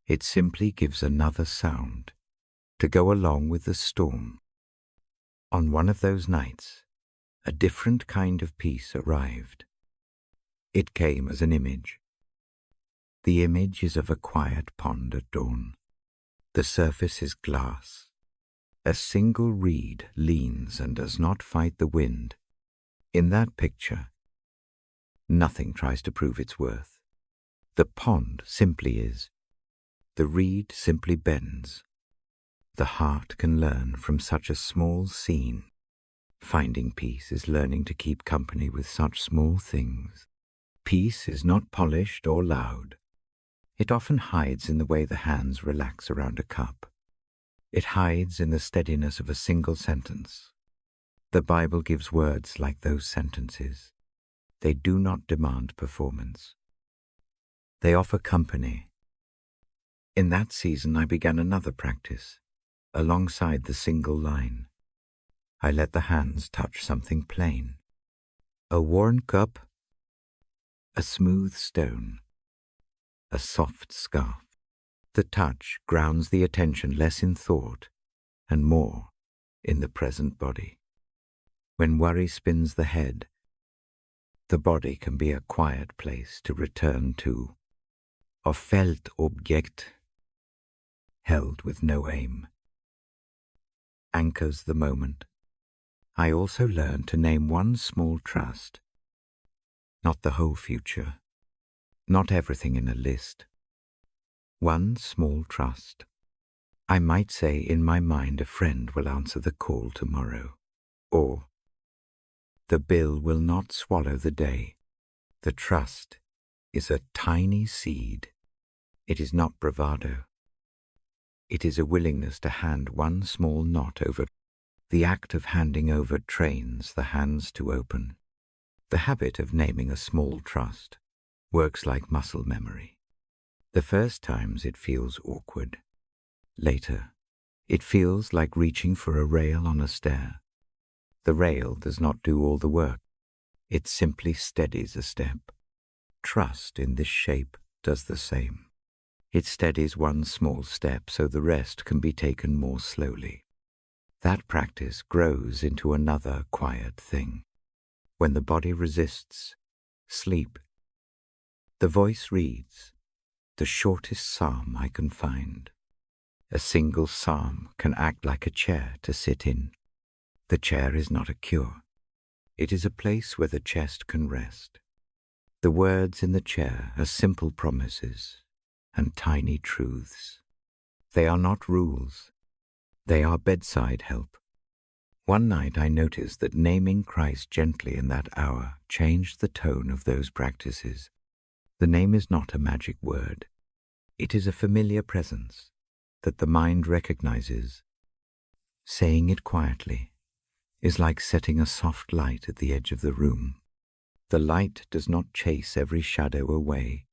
It simply gives another sound to go along with the storm. On one of those nights, a different kind of peace arrived. It came as an image. The image is of a quiet pond at dawn. The surface is glass. A single reed leans and does not fight the wind. In that picture, nothing tries to prove its worth. The pond simply is. The reed simply bends. The heart can learn from such a small scene. Finding peace is learning to keep company with such small things. Peace is not polished or loud. It often hides in the way the hands relax around a cup. It hides in the steadiness of a single sentence. The Bible gives words like those sentences. They do not demand performance. They offer company. In that season, I began another practice, alongside the single line. I let the hands touch something plain. A worn cup, a smooth stone, a soft scarf. The touch grounds the attention less in thought and more in the present body. When worry spins the head, the body can be a quiet place to return to. A felt object, held with no aim, anchors the moment. I also learned to name one small trust, not the whole future, not everything in a list. One small trust. I might say in my mind a friend will answer the call tomorrow, or the bill will not swallow the day. The trust is a tiny seed. It is not bravado. It is a willingness to hand one small knot over. The act of handing over trains the hands to open. The habit of naming a small trust works like muscle memory. The first times it feels awkward. Later, it feels like reaching for a rail on a stair. The rail does not do all the work. It simply steadies a step. Trust in this shape does the same. It steadies one small step so the rest can be taken more slowly. That practice grows into another quiet thing. When the body resists, sleep. The voice reads, the shortest psalm I can find. A single psalm can act like a chair to sit in. The chair is not a cure. It is a place where the chest can rest. The words in the chair are simple promises and tiny truths. They are not rules. They are bedside help. One night I noticed that naming Christ gently in that hour changed the tone of those practices. The name is not a magic word. It is a familiar presence that the mind recognizes. Saying it quietly is like setting a soft light at the edge of the room. The light does not chase every shadow away.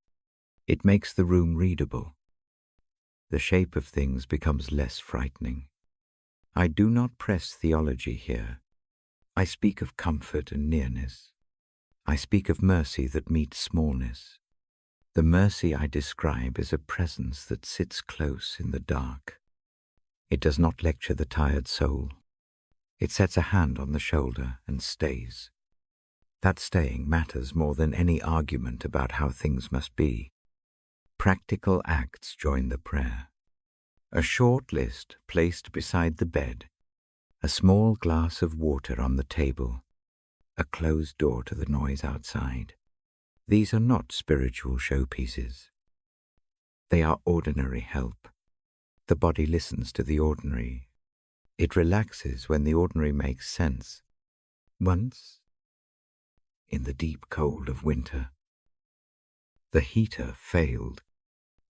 It makes the room readable. The shape of things becomes less frightening. I do not press theology here. I speak of comfort and nearness. I speak of mercy that meets smallness. The mercy I describe is a presence that sits close in the dark. It does not lecture the tired soul. It sets a hand on the shoulder and stays. That staying matters more than any argument about how things must be. Practical acts join the prayer. A short list placed beside the bed, a small glass of water on the table, a closed door to the noise outside. These are not spiritual showpieces. They are ordinary help. The body listens to the ordinary. It relaxes when the ordinary makes sense. Once, in the deep cold of winter, the heater failed.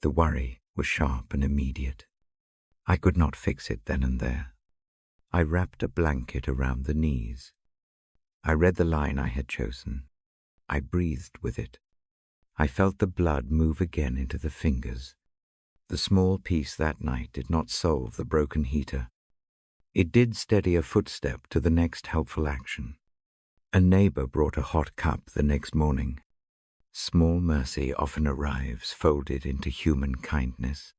The worry was sharp and immediate. I could not fix it then and there. I wrapped a blanket around the knees. I read the line I had chosen. I breathed with it. I felt the blood move again into the fingers. The small piece that night did not solve the broken heater. It did steady a footstep to the next helpful action. A neighbor brought a hot cup the next morning. Small mercy often arrives folded into human kindness.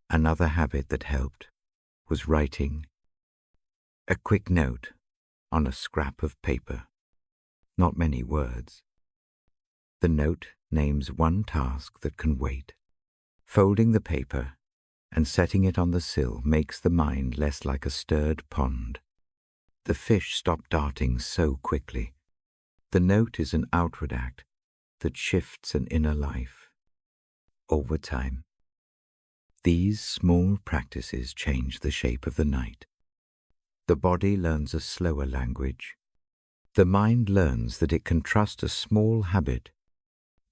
Another habit that helped was writing a quick note on a scrap of paper. Not many words. The note names one task that can wait. Folding the paper and setting it on the sill makes the mind less like a stirred pond. The fish stop darting so quickly. The note is an outward act that shifts an inner life. Over time, these small practices change the shape of the night. The body learns a slower language. The mind learns that it can trust a small habit.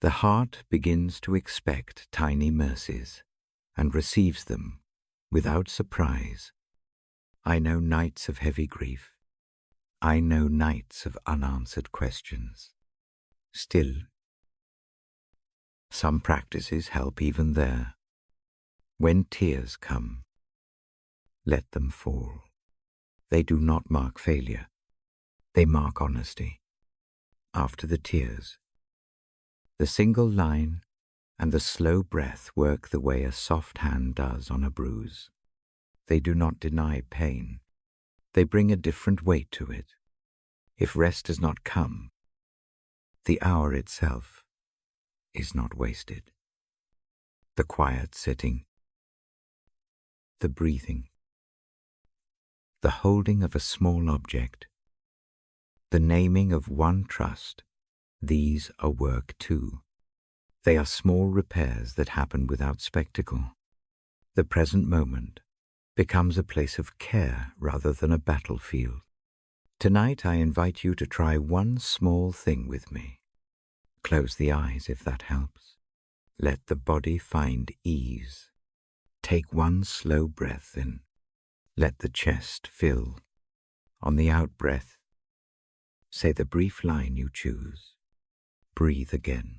The heart begins to expect tiny mercies and receives them without surprise. I know nights of heavy grief. I know nights of unanswered questions. Still, some practices help even there. When tears come, let them fall. They do not mark failure. They mark honesty. After the tears, the single line and the slow breath work the way a soft hand does on a bruise. They do not deny pain. They bring a different weight to it. If rest does not come, the hour itself is not wasted. The quiet sitting, the breathing, the holding of a small object, the naming of one trust, these are work too. They are small repairs that happen without spectacle. The present moment becomes a place of care rather than a battlefield. Tonight I invite you to try one small thing with me. Close the eyes if that helps. Let the body find ease. Take one slow breath in. Let the chest fill. On the out-breath, say the brief line you choose. Breathe again.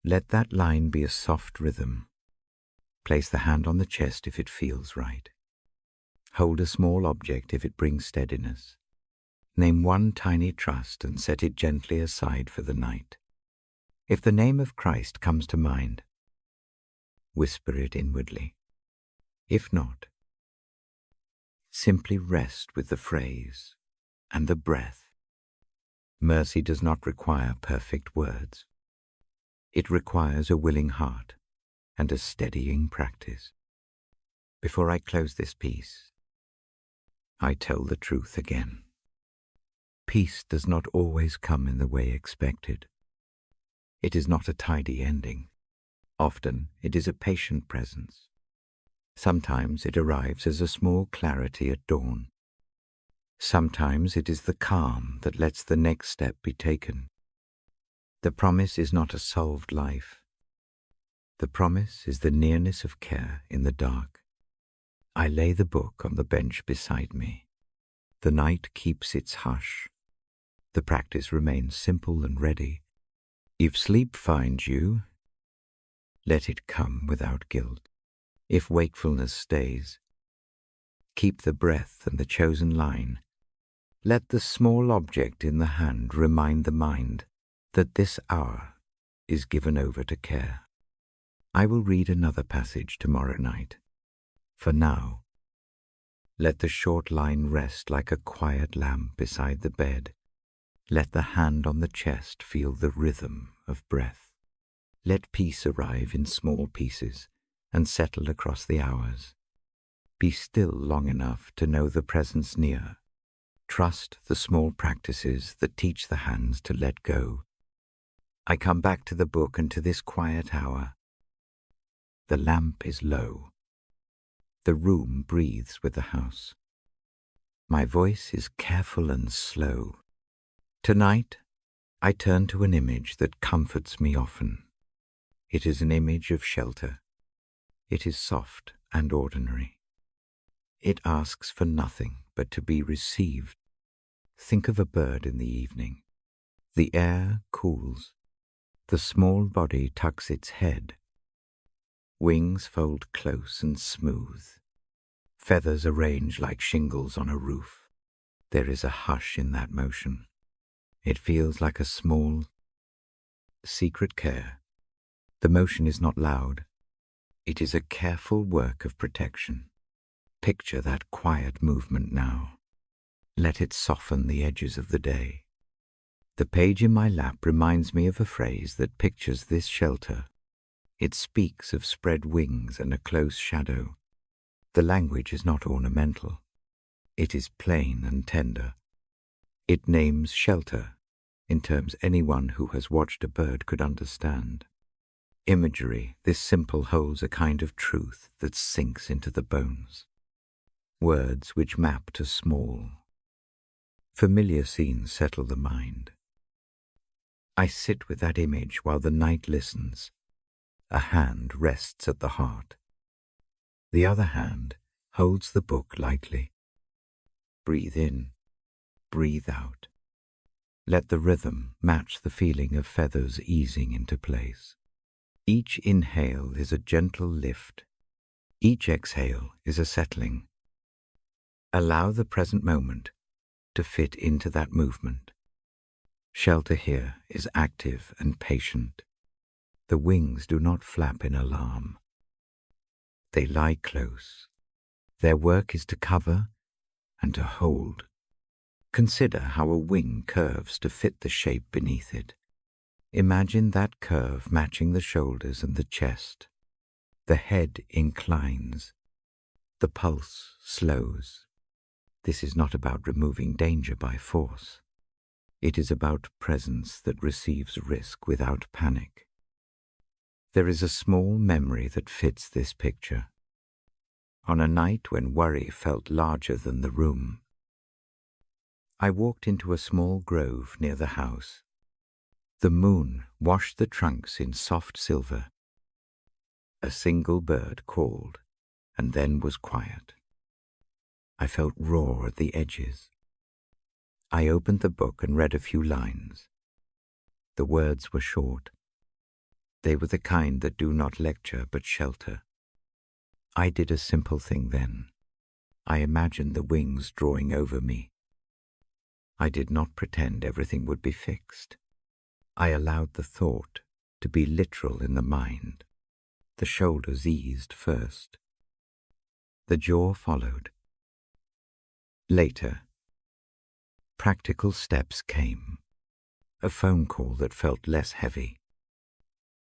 Let that line be a soft rhythm. Place the hand on the chest if it feels right. Hold a small object if it brings steadiness. Name one tiny trust and set it gently aside for the night. If the name of Christ comes to mind, whisper it inwardly. If not, simply rest with the phrase and the breath. Mercy does not require perfect words. It requires a willing heart and a steadying practice. Before I close this piece, I tell the truth again. Peace does not always come in the way expected. It is not a tidy ending. Often it is a patient presence. Sometimes it arrives as a small clarity at dawn. Sometimes it is the calm that lets the next step be taken. The promise is not a solved life. The promise is the nearness of care in the dark. I lay the book on the bench beside me. The night keeps its hush. The practice remains simple and ready. If sleep finds you, let it come without guilt. If wakefulness stays, keep the breath and the chosen line. Let the small object in the hand remind the mind that this hour is given over to care. I will read another passage tomorrow night. For now, Let the short line rest like a quiet lamp beside the bed. Let the hand on the chest feel the rhythm of breath. Let peace arrive in small pieces and settle across the hours. Be still long enough to know the presence near. Trust the small practices that teach the hands to let go. I come back to the book and to this quiet hour. The lamp is low. The room breathes with the house. My voice is careful and slow. Tonight, I turn to an image that comforts me often. It is an image of shelter. It is soft and ordinary. It asks for nothing but to be received. Think of a bird in the evening. The air cools. The small body tucks its head. Wings fold close and smooth. Feathers arrange like shingles on a roof. There is a hush in that motion. It feels like a small, secret care. The motion is not loud. It is a careful work of protection. Picture that quiet movement now. Let it soften the edges of the day. The page in my lap reminds me of a phrase that pictures this shelter. It speaks of spread wings and a close shadow. The language is not ornamental. It is plain and tender. It names shelter in terms anyone who has watched a bird could understand. Imagery, this simple holds a kind of truth that sinks into the bones. Words which map to small, familiar scenes settle the mind. I sit with that image while the night listens. A hand rests at the heart. The other hand holds the book lightly. Breathe in, breathe out. Let the rhythm match the feeling of feathers easing into place. Each inhale is a gentle lift. Each exhale is a settling. Allow the present moment to fit into that movement. Shelter here is active and patient. The wings do not flap in alarm. They lie close. Their work is to cover and to hold. Consider how a wing curves to fit the shape beneath it. Imagine that curve matching the shoulders and the chest. The head inclines. The pulse slows. This is not about removing danger by force. It is about presence that receives risk without panic. There is a small memory that fits this picture. On a night when worry felt larger than the room, I walked into a small grove near the house. The moon washed the trunks in soft silver. A single bird called and then was quiet. I felt raw at the edges. I opened the book and read a few lines. The words were short. They were the kind that do not lecture but shelter. I did a simple thing then. I imagined the wings drawing over me. I did not pretend everything would be fixed. I allowed the thought to be literal in the mind. The shoulders eased first. The jaw followed. Later, practical steps came. A phone call that felt less heavy.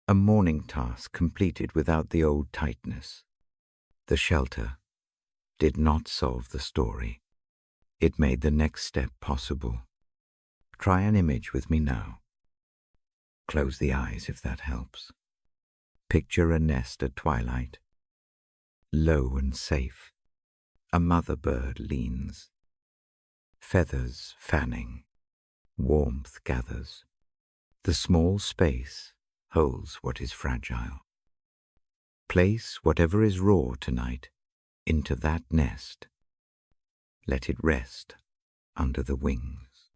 A morning task completed without the old tightness. The shelter did not solve the story. It made the next step possible. Try an image with me now. Close the eyes if that helps. Picture a nest at twilight. Low and safe. A mother bird leans. Feathers fanning. Warmth gathers. The small space holds what is fragile. Place whatever is raw tonight into that nest. Let it rest under the wings.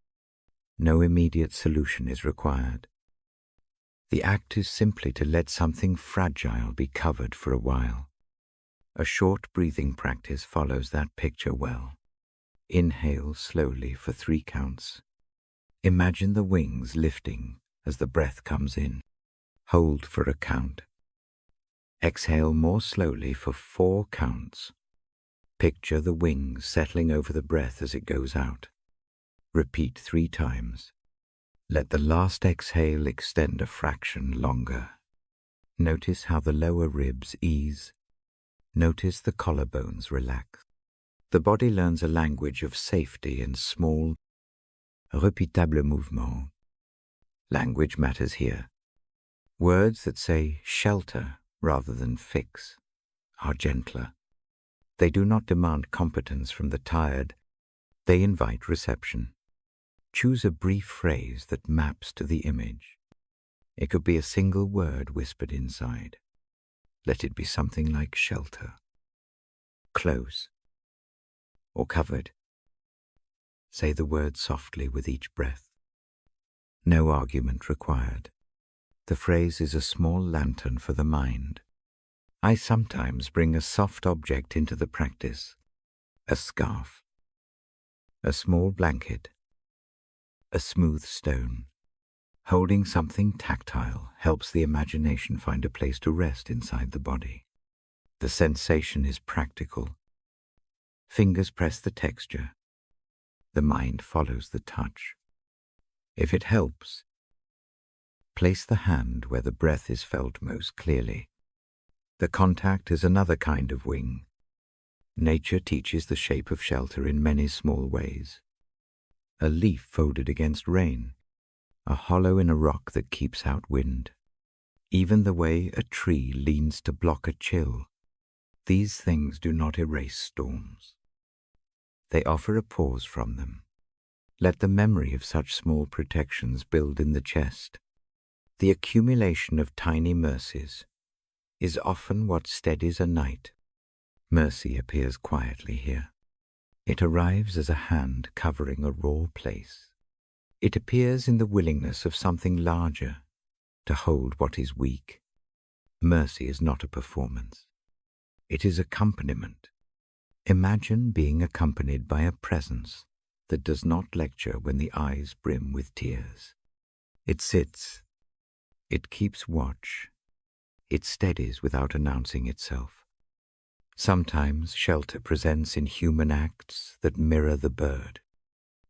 No immediate solution is required. The act is simply to let something fragile be covered for a while. A short breathing practice follows that picture well. Inhale slowly for 3 counts. Imagine the wings lifting as the breath comes in. Hold for a count. Exhale more slowly for 4 counts. Picture the wings settling over the breath as it goes out. Repeat 3 times. Let the last exhale extend a fraction longer. Notice how the lower ribs ease. Notice the collarbones relax. The body learns a language of safety in small, répétables mouvements. Language matters here. Words that say shelter rather than fix are gentler. They do not demand competence from the tired. They invite reception. Choose a brief phrase that maps to the image. It could be a single word whispered inside. Let it be something like shelter, close, or covered. Say the word softly with each breath. No argument required. The phrase is a small lantern for the mind. I sometimes bring a soft object into the practice. A scarf, a small blanket, a smooth stone. Holding something tactile helps the imagination find a place to rest inside the body. The sensation is practical. Fingers press the texture. The mind follows the touch. If it helps, place the hand where the breath is felt most clearly. The contact is another kind of wing. Nature teaches the shape of shelter in many small ways. A leaf folded against rain, a hollow in a rock that keeps out wind. Even the way a tree leans to block a chill. These things do not erase storms. They offer a pause from them. Let the memory of such small protections build in the chest. The accumulation of tiny mercies is often what steadies a night. Mercy appears quietly here. It arrives as a hand covering a raw place. It appears in the willingness of something larger to hold what is weak. Mercy is not a performance. It is accompaniment. Imagine being accompanied by a presence that does not lecture when the eyes brim with tears. It sits. It keeps watch. It steadies without announcing itself. Sometimes shelter presents in human acts that mirror the bird.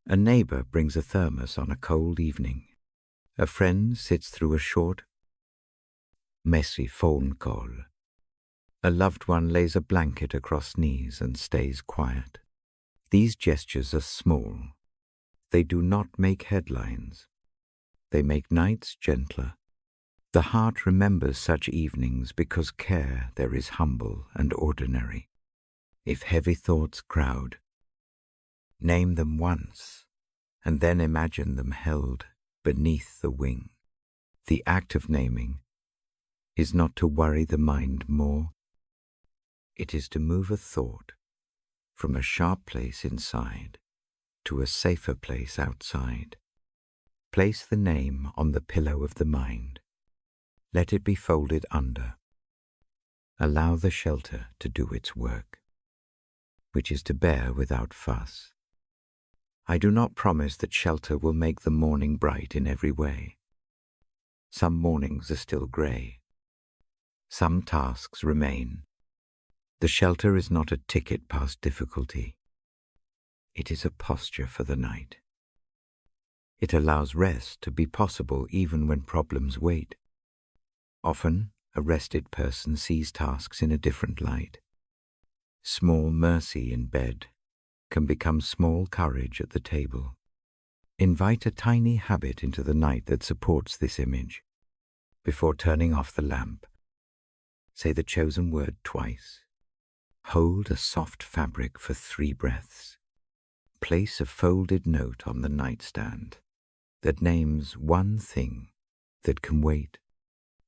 A neighbor brings a thermos on a cold evening. A friend sits through a short, messy phone call. A loved one lays a blanket across knees and stays quiet. These gestures are small. They do not make headlines. They make nights gentler. The heart remembers such evenings because care there is humble and ordinary. If heavy thoughts crowd, name them once, and then imagine them held beneath the wing. The act of naming is not to worry the mind more. It is to move a thought from a sharp place inside to a safer place outside. Place the name on the pillow of the mind. Let it be folded under. Allow the shelter to do its work, which is to bear without fuss. I do not promise that shelter will make the morning bright in every way. Some mornings are still grey. Some tasks remain. The shelter is not a ticket past difficulty. It is a posture for the night. It allows rest to be possible even when problems wait. Often, a rested person sees tasks in a different light. Small mercy in bed can become small courage at the table. Invite a tiny habit into the night that supports this image. Before turning off the lamp, say the chosen word twice. Hold a soft fabric for 3 breaths. Place a folded note on the nightstand that names one thing that can wait.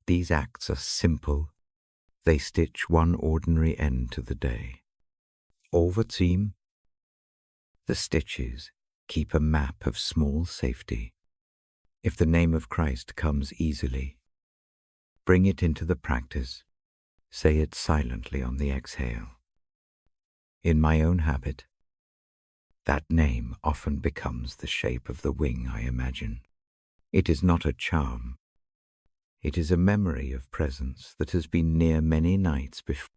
These acts are simple. They stitch one ordinary end to the day. Overteam. The stitches keep a map of small safety. If the name of Christ comes easily, bring it into the practice. Say it silently on the exhale. In my own habit, that name often becomes the shape of the wing I imagine. It is not a charm. It is a memory of presence that has been near many nights before.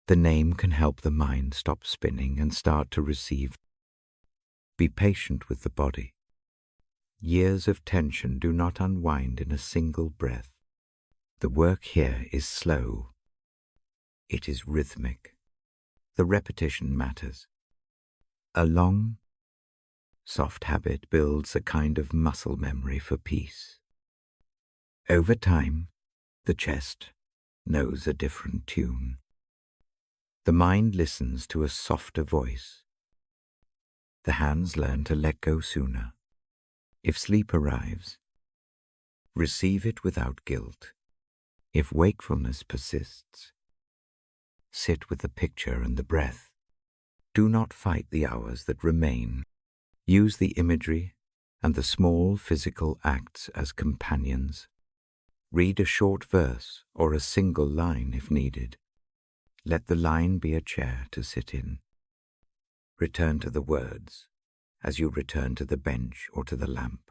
The name can help the mind stop spinning and start to receive. Be patient with the body. Years of tension do not unwind in a single breath. The work here is slow. It is rhythmic. The repetition matters. A long, soft habit builds a kind of muscle memory for peace. Over time, the chest knows a different tune. The mind listens to a softer voice. The hands learn to let go sooner. If sleep arrives, receive it without guilt. If wakefulness persists, sit with the picture and the breath. Do not fight the hours that remain. Use the imagery and the small physical acts as companions. Read a short verse or a single line if needed. Let the line be a chair to sit in. Return to the words as you return to the bench or to the lamp.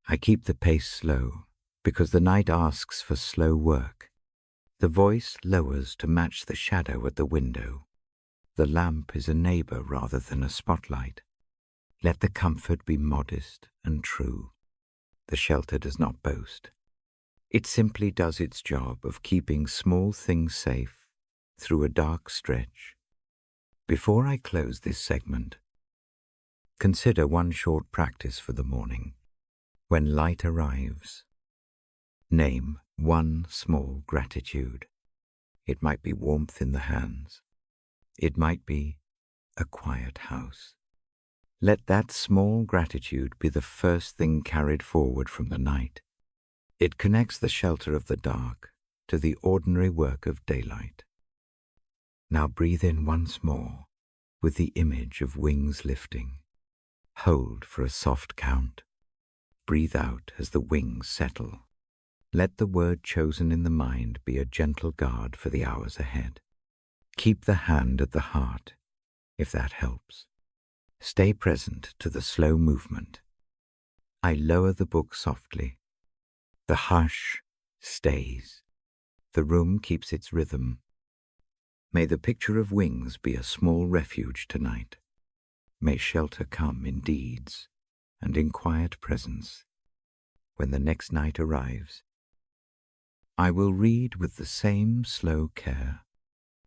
I keep the pace slow because the night asks for slow work. The voice lowers to match the shadow at the window. The lamp is a neighbor rather than a spotlight. Let the comfort be modest and true. The shelter does not boast. It simply does its job of keeping small things safe through a dark stretch. Before I close this segment, consider one short practice for the morning. When light arrives, name one small gratitude. It might be warmth in the hands. It might be a quiet house. Let that small gratitude be the first thing carried forward from the night. It connects the shelter of the dark to the ordinary work of daylight. Now breathe in once more with the image of wings lifting. Hold for a soft count. Breathe out as the wings settle. Let the word chosen in the mind be a gentle guard for the hours ahead. Keep the hand at the heart, if that helps. Stay present to the slow movement. I lower the book softly. The hush stays. The room keeps its rhythm. May the picture of wings be a small refuge tonight. May shelter come in deeds and in quiet presence. When the next night arrives, I will read with the same slow care.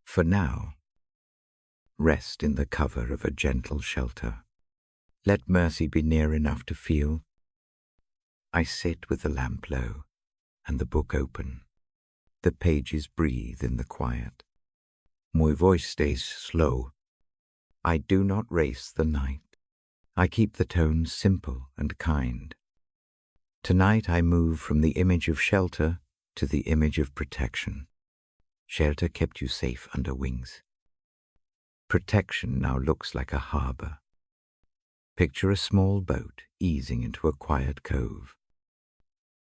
For now, rest in the cover of a gentle shelter. Let mercy be near enough to feel. I sit with the lamp low and the book open. The pages breathe in the quiet. My voice stays slow. I do not race the night. I keep the tone simple and kind. Tonight I move from the image of shelter to the image of protection. Shelter kept you safe under wings. Protection now looks like a harbor. Picture a small boat easing into a quiet cove.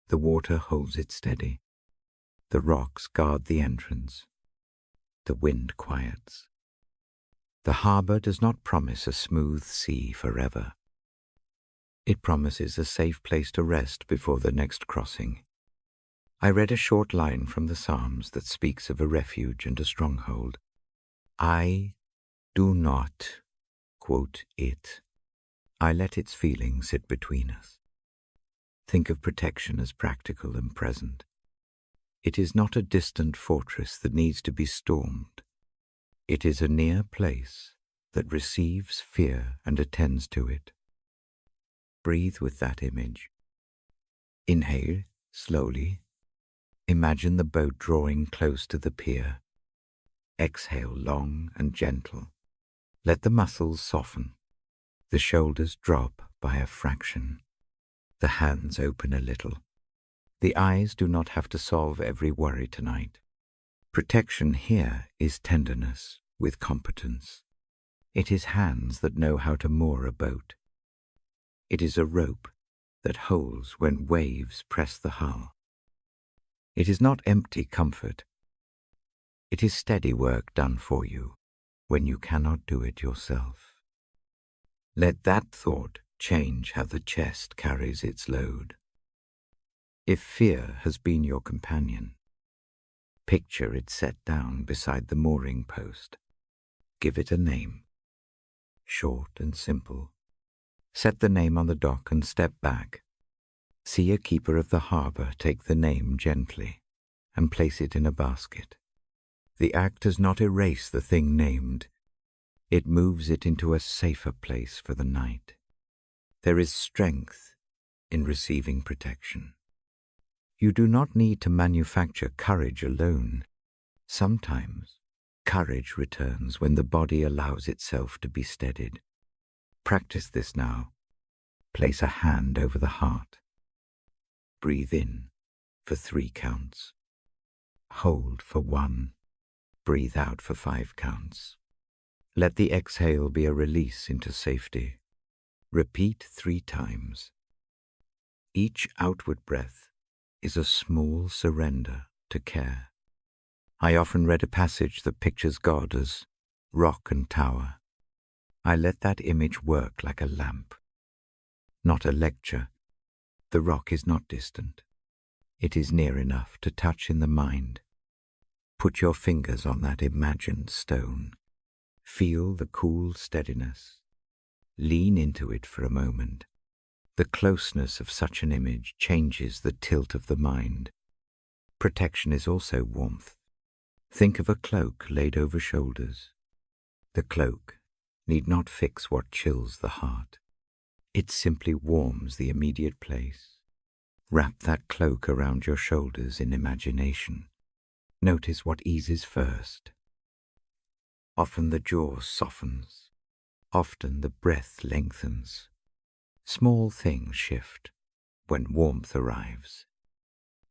The water holds it steady. The rocks guard the entrance. The wind quiets. The harbor does not promise a smooth sea forever. It promises a safe place to rest before the next crossing. I read a short line from the Psalms that speaks of a refuge and a stronghold. I do not quote it. I let its feelings sit between us. Think of protection as practical and present. It is not a distant fortress that needs to be stormed. It is a near place that receives fear and attends to it. Breathe with that image. Inhale slowly. Imagine the boat drawing close to the pier. Exhale long and gentle. Let the muscles soften. The shoulders drop by a fraction. The hands open a little. The eyes do not have to solve every worry tonight. Protection here is tenderness with competence. It is hands that know how to moor a boat. It is a rope that holds when waves press the hull. It is not empty comfort. It is steady work done for you when you cannot do it yourself. Let that thought change how the chest carries its load. If fear has been your companion, Picture it set down beside the mooring post. Give it a name. Short and simple. Set the name on the dock and step back. See a keeper of the harbour take the name gently and place it in a basket. The act does not erase the thing named. It moves it into a safer place for the night. There is strength in receiving protection. You do not need to manufacture courage alone. Sometimes courage returns when the body allows itself to be steadied. Practice this now. Place a hand over the heart. Breathe in for 3 counts. Hold for 1. Breathe out for 5 counts. Let the exhale be a release into safety. Repeat 3 times. Each outward breath is a small surrender to care. I often read a passage that pictures God as rock and tower. I let that image work like a lamp. Not a lecture. The rock is not distant. It is near enough to touch in the mind. Put your fingers on that imagined stone. Feel the cool steadiness. Lean into it for a moment. The closeness of such an image changes the tilt of the mind. Protection is also warmth. Think of a cloak laid over shoulders. The cloak need not fix what chills the heart. It simply warms the immediate place. Wrap that cloak around your shoulders in imagination. Notice what eases first. Often the jaw softens. Often the breath lengthens. Small things shift when warmth arrives.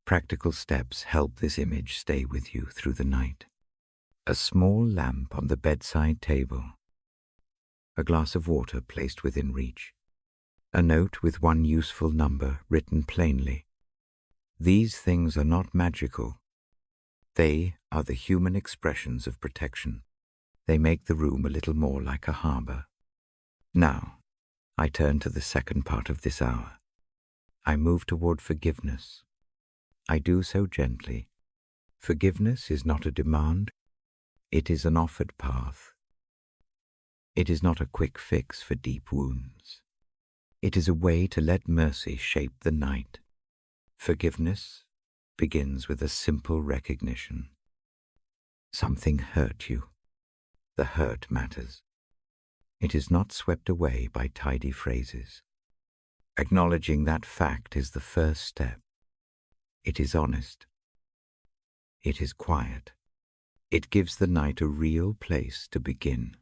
Practical steps help this image stay with you through the night. A small lamp on the bedside table. A glass of water placed within reach. A note with 1 useful number written plainly. These things are not magical. They are the human expressions of protection. They make the room a little more like a harbour. Now, I turn to the second part of this hour. I move toward forgiveness. I do so gently. Forgiveness is not a demand. It is an offered path. It is not a quick fix for deep wounds. It is a way to let mercy shape the night. Forgiveness begins with a simple recognition. Something hurt you. The hurt matters. It is not swept away by tidy phrases. Acknowledging that fact is the first step. It is honest. It is quiet. It gives the night a real place to begin.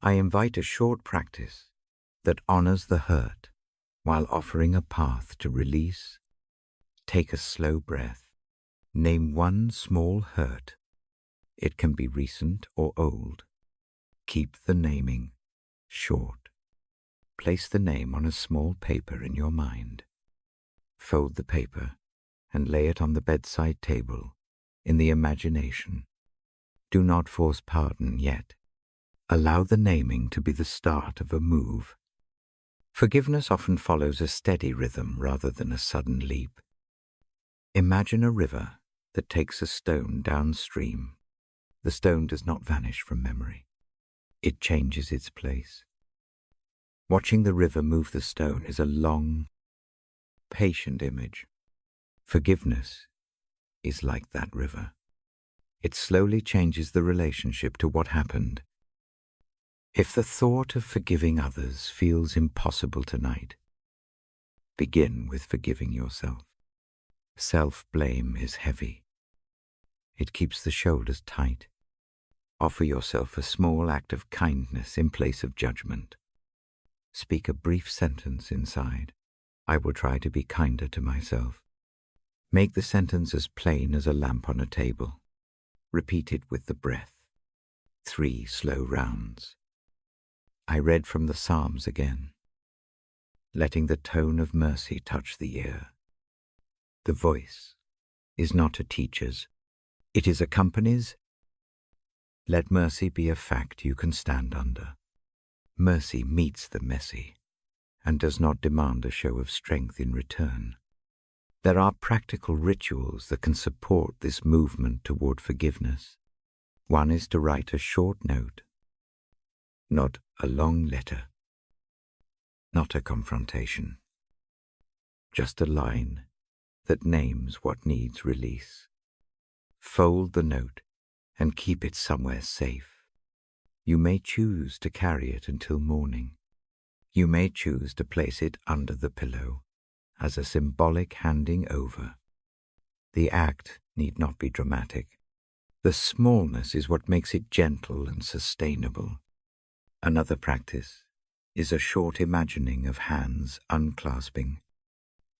I invite a short practice that honors the hurt while offering a path to release. Take a slow breath. Name 1 small hurt. It can be recent or old. Keep the naming short. Place the name on a small paper in your mind. Fold the paper and lay it on the bedside table in the imagination. Do not force pardon yet. Allow the naming to be the start of a move. Forgiveness often follows a steady rhythm rather than a sudden leap. Imagine a river that takes a stone downstream. The stone does not vanish from memory. It changes its place. Watching the river move the stone is a long, patient image. Forgiveness is like that river. It slowly changes the relationship to what happened. If the thought of forgiving others feels impossible tonight, begin with forgiving yourself. Self-blame is heavy. It keeps the shoulders tight. Offer yourself a small act of kindness in place of judgment. Speak a brief sentence inside. I will try to be kinder to myself. Make the sentence as plain as a lamp on a table. Repeat it with the breath. 3 slow rounds. I read from the Psalms again, letting the tone of mercy touch the ear. The voice is not a teacher's. It is a company's. Let mercy be a fact you can stand under. Mercy meets the messy and does not demand a show of strength in return. There are practical rituals that can support this movement toward forgiveness. One is to write a short note, not a long letter, not a confrontation, just a line that names what needs release. Fold the note and keep it somewhere safe. You may choose to carry it until morning. You may choose to place it under the pillow as a symbolic handing over. The act need not be dramatic. The smallness is what makes it gentle and sustainable. Another practice is a short imagining of hands unclasping.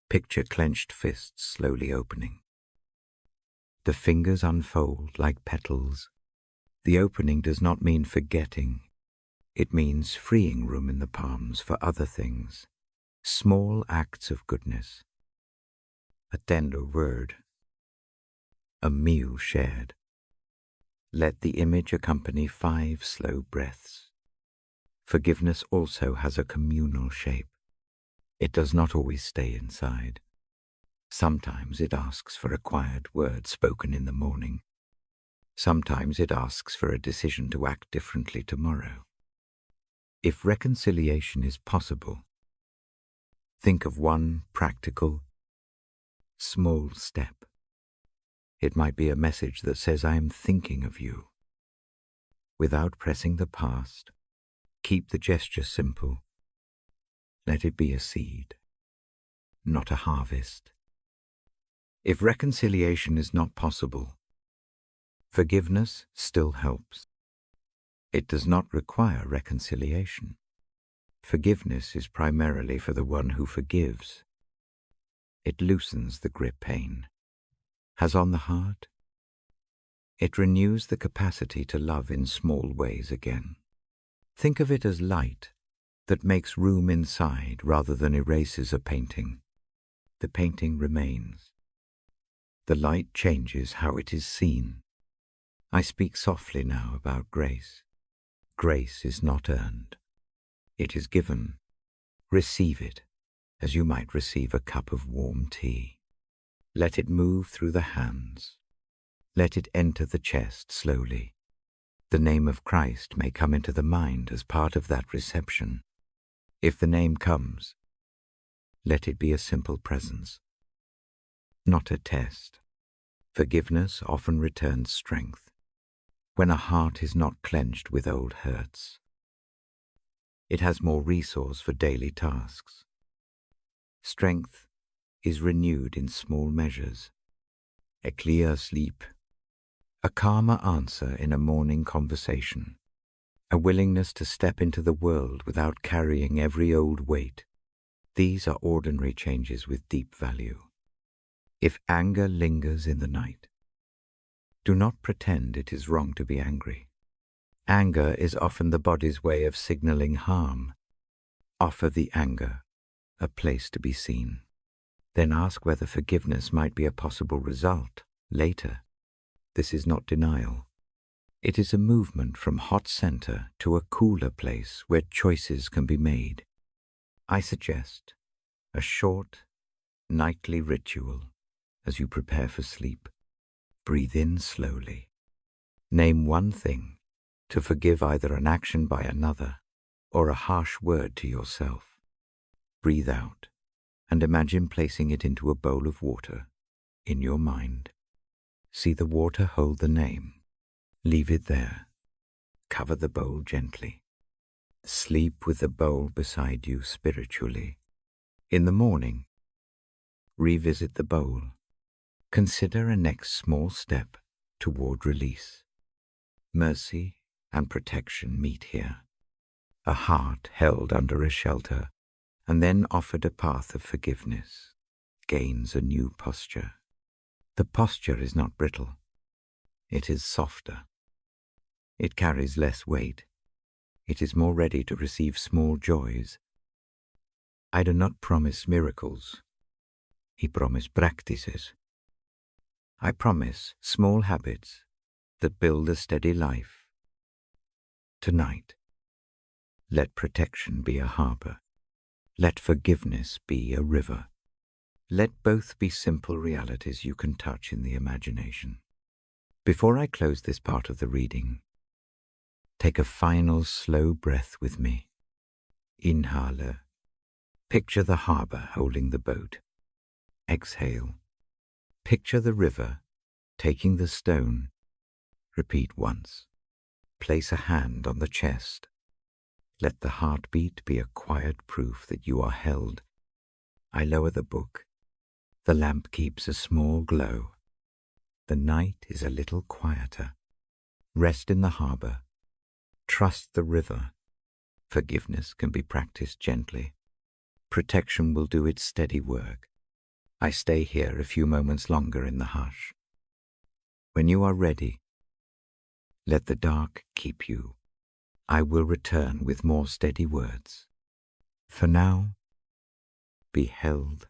Picture clenched fists slowly opening. The fingers unfold like petals. The opening does not mean forgetting. It means freeing room in the palms for other things, small acts of goodness. A tender word, a meal shared. Let the image accompany 5 slow breaths. Forgiveness also has a communal shape. It does not always stay inside. Sometimes it asks for a quiet word spoken in the morning. Sometimes it asks for a decision to act differently tomorrow. If reconciliation is possible, think of one practical, small step. It might be a message that says, "I am thinking of you." Without pressing the past, keep the gesture simple. Let it be a seed, not a harvest. If reconciliation is not possible, forgiveness still helps. It does not require reconciliation. Forgiveness is primarily for the one who forgives. It loosens the grip pain has on the heart. It renews the capacity to love in small ways again. Think of it as light that makes room inside rather than erases a painting. The painting remains. The light changes how it is seen. I speak softly now about grace. Grace is not earned. It is given. Receive it as you might receive a cup of warm tea. Let it move through the hands. Let it enter the chest slowly. The name of Christ may come into the mind as part of that reception. If the name comes, let it be a simple presence, not a test. Forgiveness often returns strength when a heart is not clenched with old hurts. It has more resource for daily tasks. Strength is renewed in small measures. A clear sleep, a calmer answer in a morning conversation, a willingness to step into the world without carrying every old weight. These are ordinary changes with deep value. If anger lingers in the night, do not pretend it is wrong to be angry. Anger is often the body's way of signaling harm. Offer the anger a place to be seen. Then ask whether forgiveness might be a possible result later. This is not denial. It is a movement from hot center to a cooler place where choices can be made. I suggest a short, nightly ritual as you prepare for sleep. Breathe in slowly. Name one thing to forgive, either an action by another or a harsh word to yourself. Breathe out and imagine placing it into a bowl of water in your mind. See the water hold the name. Leave it there. Cover the bowl gently. Sleep with the bowl beside you spiritually. In the morning, revisit the bowl. Consider a next small step toward release. Mercy and protection meet here. A heart held under a shelter and then offered a path of forgiveness gains a new posture. The posture is not brittle. It is softer. It carries less weight. It is more ready to receive small joys. I do not promise miracles. I promise practices. I promise small habits that build a steady life. Tonight, let protection be a harbor. Let forgiveness be a river. Let both be simple realities you can touch in the imagination. Before I close this part of the reading, take a final slow breath with me. Inhale. Picture the harbor holding the boat. Exhale. Picture the river taking the stone. Repeat once. Place a hand on the chest. Let the heartbeat be a quiet proof that you are held. I lower the book. The lamp keeps a small glow. The night is a little quieter. Rest in the harbor. Trust the river. Forgiveness can be practiced gently. Protection will do its steady work. I stay here a few moments longer in the hush. When you are ready, let the dark keep you. I will return with more steady words. For now, be held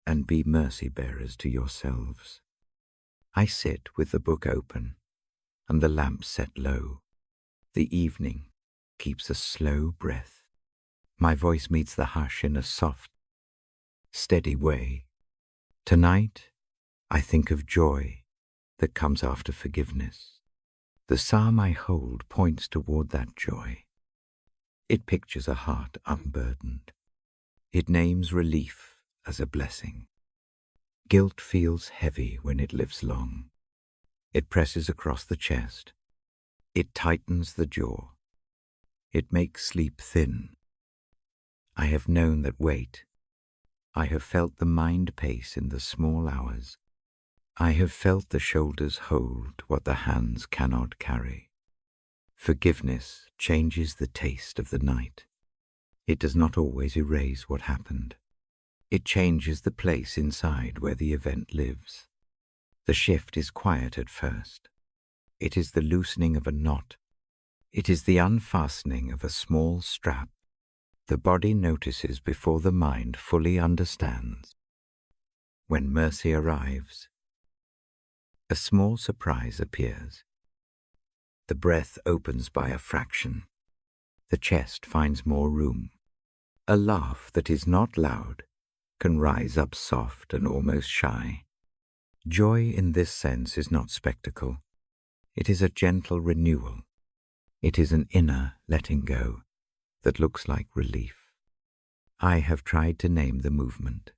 and be mercy bearers to yourselves. I sit with the book open and the lamp set low. The evening keeps a slow breath. My voice meets the hush in a soft, steady way. Tonight, I think of joy that comes after forgiveness. The psalm I hold points toward that joy. It pictures a heart unburdened. It names relief as a blessing. Guilt feels heavy when it lives long. It presses across the chest. It tightens the jaw. It makes sleep thin. I have known that weight. I have felt the mind pace in the small hours. I have felt the shoulders hold what the hands cannot carry. Forgiveness changes the taste of the night. It does not always erase what happened. It changes the place inside where the event lives. The shift is quiet at first. It is the loosening of a knot. It is the unfastening of a small strap. The body notices before the mind fully understands. When mercy arrives, a small surprise appears. The breath opens by a fraction. The chest finds more room. A laugh that is not loud can rise up soft and almost shy. Joy in this sense is not spectacle. It is a gentle renewal. It is an inner letting go that looks like relief. I have tried to name the movement.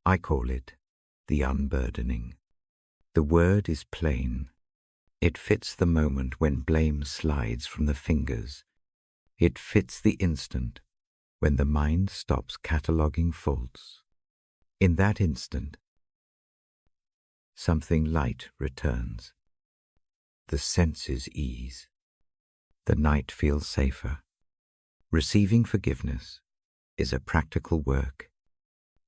I call it the unburdening. The word is plain. It fits the moment when blame slides from the fingers. It fits the instant when the mind stops cataloguing faults. In that instant, something light returns. The senses ease. The night feels safer. Receiving forgiveness is a practical work.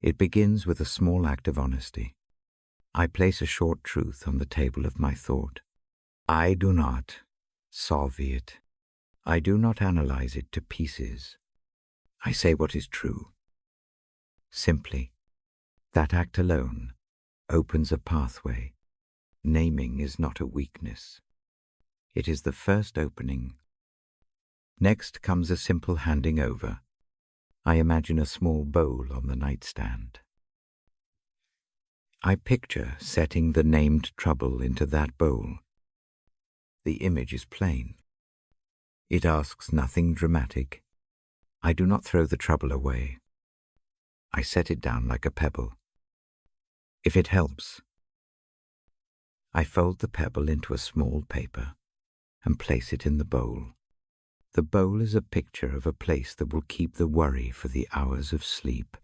It begins with a small act of honesty. I place a short truth on the table of my thought. I do not solve it. I do not analyze it to pieces. I say what is true. Simply, that act alone opens a pathway. Naming is not a weakness. It is the first opening. Next comes a simple handing over. I imagine a small bowl on the nightstand. I picture setting the named trouble into that bowl. The image is plain. It asks nothing dramatic. I do not throw the trouble away. I set it down like a pebble. If it helps, I fold the pebble into a small paper and place it in the bowl. The bowl is a picture of a place that will keep the worry for the hours of sleep.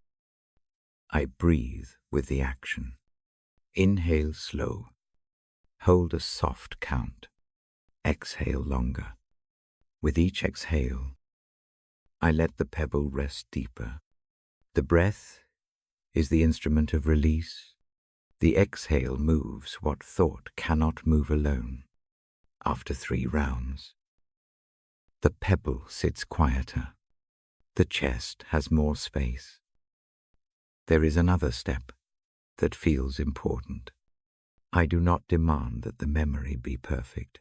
I breathe with the action. Inhale slow. Hold a soft count. Exhale longer. With each exhale, I let the pebble rest deeper. The breath is the instrument of release. The exhale moves what thought cannot move alone. After 3 rounds, the pebble sits quieter. The chest has more space. There is another step that feels important. I do not demand that the memory be perfect.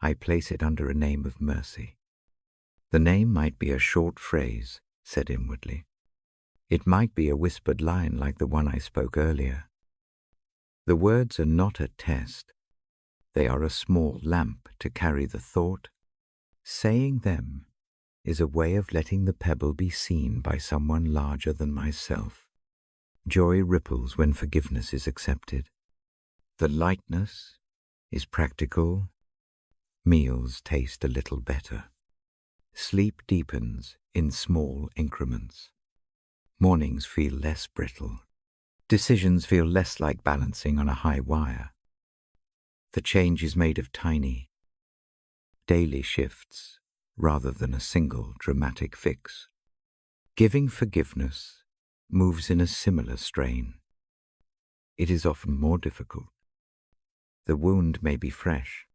I place it under a name of mercy. The name might be a short phrase said inwardly. It might be a whispered line like the one I spoke earlier. The words are not a test. They are a small lamp to carry the thought. Saying them is a way of letting the pebble be seen by someone larger than myself. Joy ripples when forgiveness is accepted. The lightness is practical. Meals taste a little better. Sleep deepens in small increments. Mornings feel less brittle. Decisions feel less like balancing on a high wire. The change is made of tiny, daily shifts rather than a single dramatic fix. Giving forgiveness moves in a similar strain. It is often more difficult. The wound may be fresh.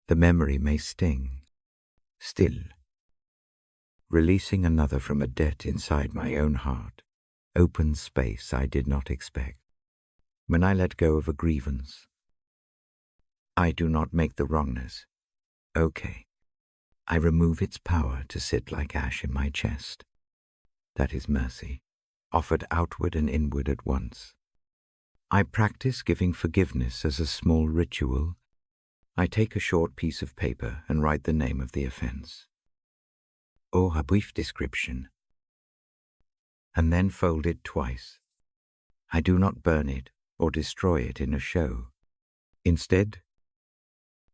The memory may sting. Still, releasing another from a debt inside my own heart opens space I did not expect. When I let go of a grievance, I do not make the wrongness okay. I remove its power to sit like ash in my chest. That is mercy, offered outward and inward at once. I practice giving forgiveness as a small ritual. I take a short piece of paper and write the name of the offense, or a brief description, and then fold it twice. I do not burn it or destroy it in a show. Instead,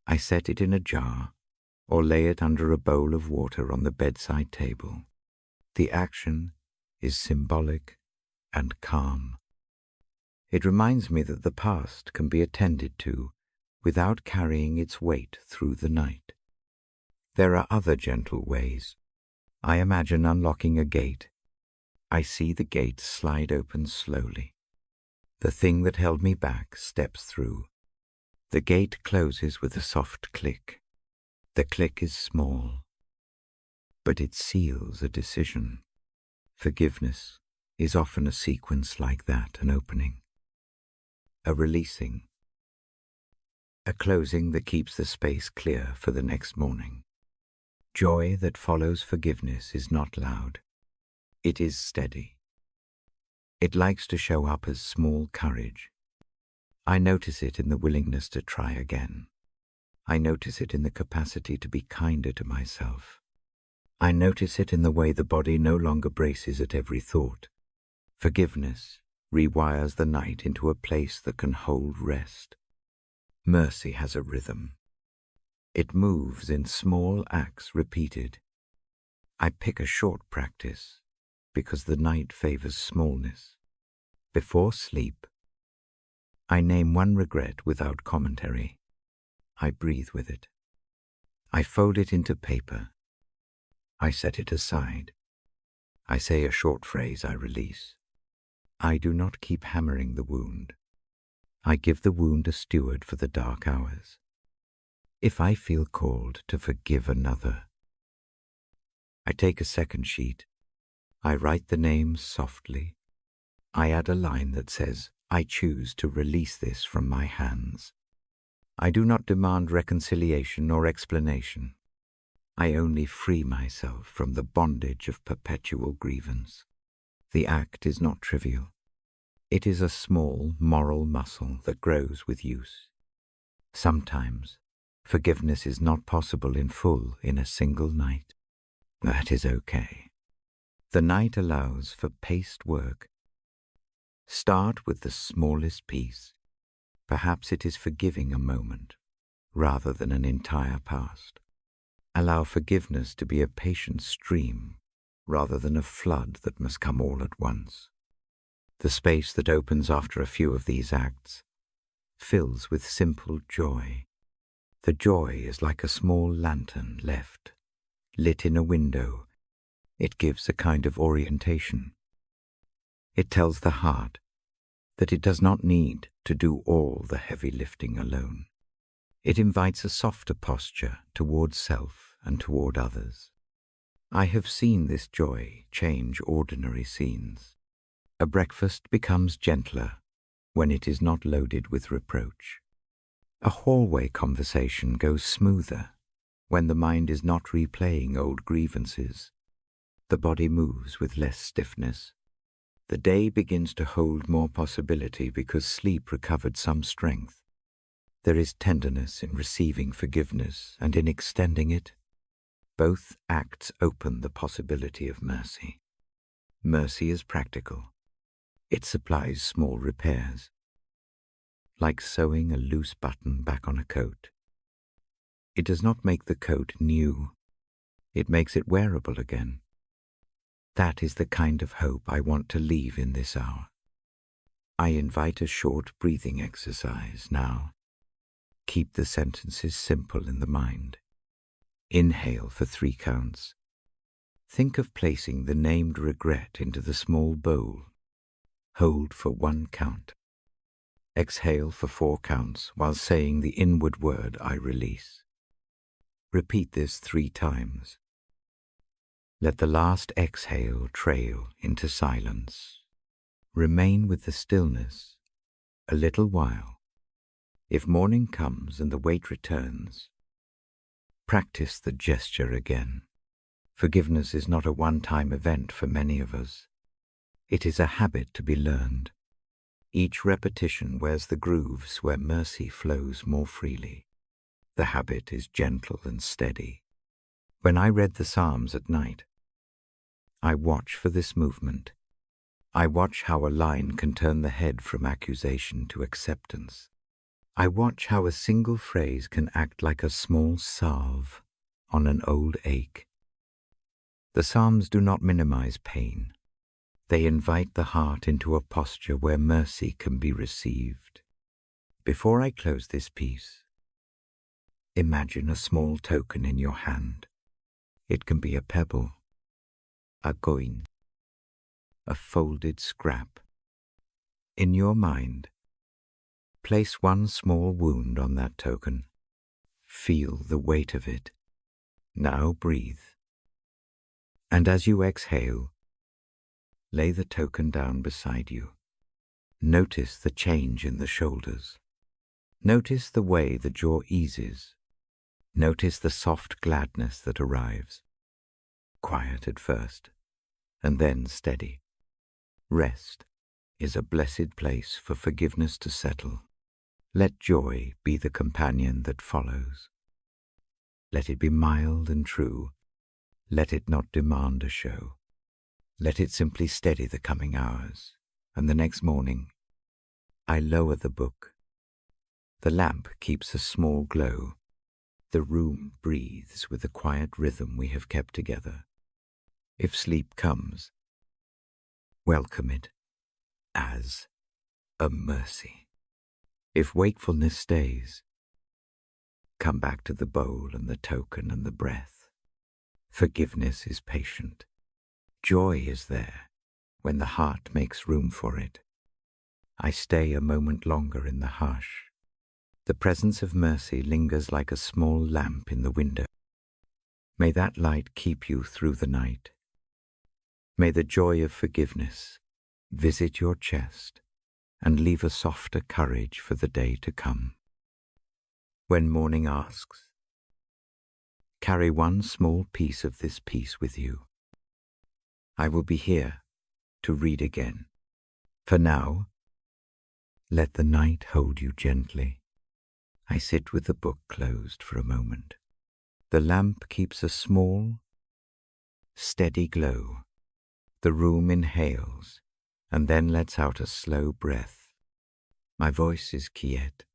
I set it in a jar or lay it under a bowl of water on the bedside table. The action is symbolic and calm. It reminds me that the past can be attended to without carrying its weight through the night. There are other gentle ways. I imagine unlocking a gate. I see the gate slide open slowly. The thing that held me back steps through. The gate closes with a soft click. The click is small, but it seals a decision. Forgiveness is often a sequence like that, an opening, a releasing, a closing that keeps the space clear for the next morning. Joy that follows forgiveness is not loud. It is steady. It likes to show up as small courage. I notice it in the willingness to try again. I notice it in the capacity to be kinder to myself. I notice it in the way the body no longer braces at every thought. Forgiveness rewires the night into a place that can hold rest. Mercy has a rhythm. It moves in small acts repeated. I pick a short practice because the night favors smallness. Before sleep, I name one regret without commentary. I breathe with it. I fold it into paper. I set it aside. I say a short phrase I release. I do not keep hammering the wound. I give the wound a steward for the dark hours. If I feel called to forgive another, I take a second sheet. I write the name softly. I add a line that says, I choose to release this from my hands. I do not demand reconciliation or explanation. I only free myself from the bondage of perpetual grievance. The act is not trivial. It is a small moral muscle that grows with use. Sometimes, forgiveness is not possible in full in a single night. That is okay. The night allows for paced work. Start with the smallest piece. Perhaps it is forgiving a moment rather than an entire past. Allow forgiveness to be a patient stream rather than a flood that must come all at once. The space that opens after a few of these acts fills with simple joy. The joy is like a small lantern left, lit in a window. It gives a kind of orientation. It tells the heart that it does not need to do all the heavy lifting alone. It invites a softer posture toward self and toward others. I have seen this joy change ordinary scenes. A breakfast becomes gentler when it is not loaded with reproach. A hallway conversation goes smoother when the mind is not replaying old grievances. The body moves with less stiffness. The day begins to hold more possibility because sleep recovered some strength. There is tenderness in receiving forgiveness and in extending it. Both acts open the possibility of mercy. Mercy is practical. It supplies small repairs, like sewing a loose button back on a coat. It does not make the coat new. It makes it wearable again. That is the kind of hope I want to leave in this hour. I invite a short breathing exercise now. Keep the sentences simple in the mind. Inhale for 3 counts. Think of placing the named regret into the small bowl. Hold for 1 count. Exhale for 4 counts while saying the inward word I release. Repeat this 3 times. Let the last exhale trail into silence. Remain with the stillness a little while. If morning comes and the weight returns, practice the gesture again. Forgiveness is not a one-time event for many of us. It is a habit to be learned. Each repetition wears the grooves where mercy flows more freely. The habit is gentle and steady. When I read the Psalms at night, I watch for this movement. I watch how a line can turn the head from accusation to acceptance. I watch how a single phrase can act like a small salve on an old ache. The Psalms do not minimize pain. They invite the heart into a posture where mercy can be received. Before I close this piece, imagine a small token in your hand. It can be a pebble, a coin, a folded scrap. In your mind, place one small wound on that token. Feel the weight of it. Now breathe. And as you exhale, lay the token down beside you. Notice the change in the shoulders. Notice the way the jaw eases. Notice the soft gladness that arrives. Quiet at first, and then steady. Rest is a blessed place for forgiveness to settle. Let joy be the companion that follows. Let it be mild and true. Let it not demand a show. Let it simply steady the coming hours, and the next morning, I lower the book. The lamp keeps a small glow. The room breathes with the quiet rhythm we have kept together. If sleep comes, welcome it as a mercy. If wakefulness stays, come back to the bowl and the token and the breath. Forgiveness is patient. Joy is there when the heart makes room for it. I stay a moment longer in the hush. The presence of mercy lingers like a small lamp in the window. May that light keep you through the night. May the joy of forgiveness visit your chest and leave a softer courage for the day to come. When morning asks, carry one small piece of this peace with you. I will be here to read again. For now, let the night hold you gently. I sit with the book closed for a moment. The lamp keeps a small, steady glow. The room inhales and then lets out a slow breath. My voice is quiet.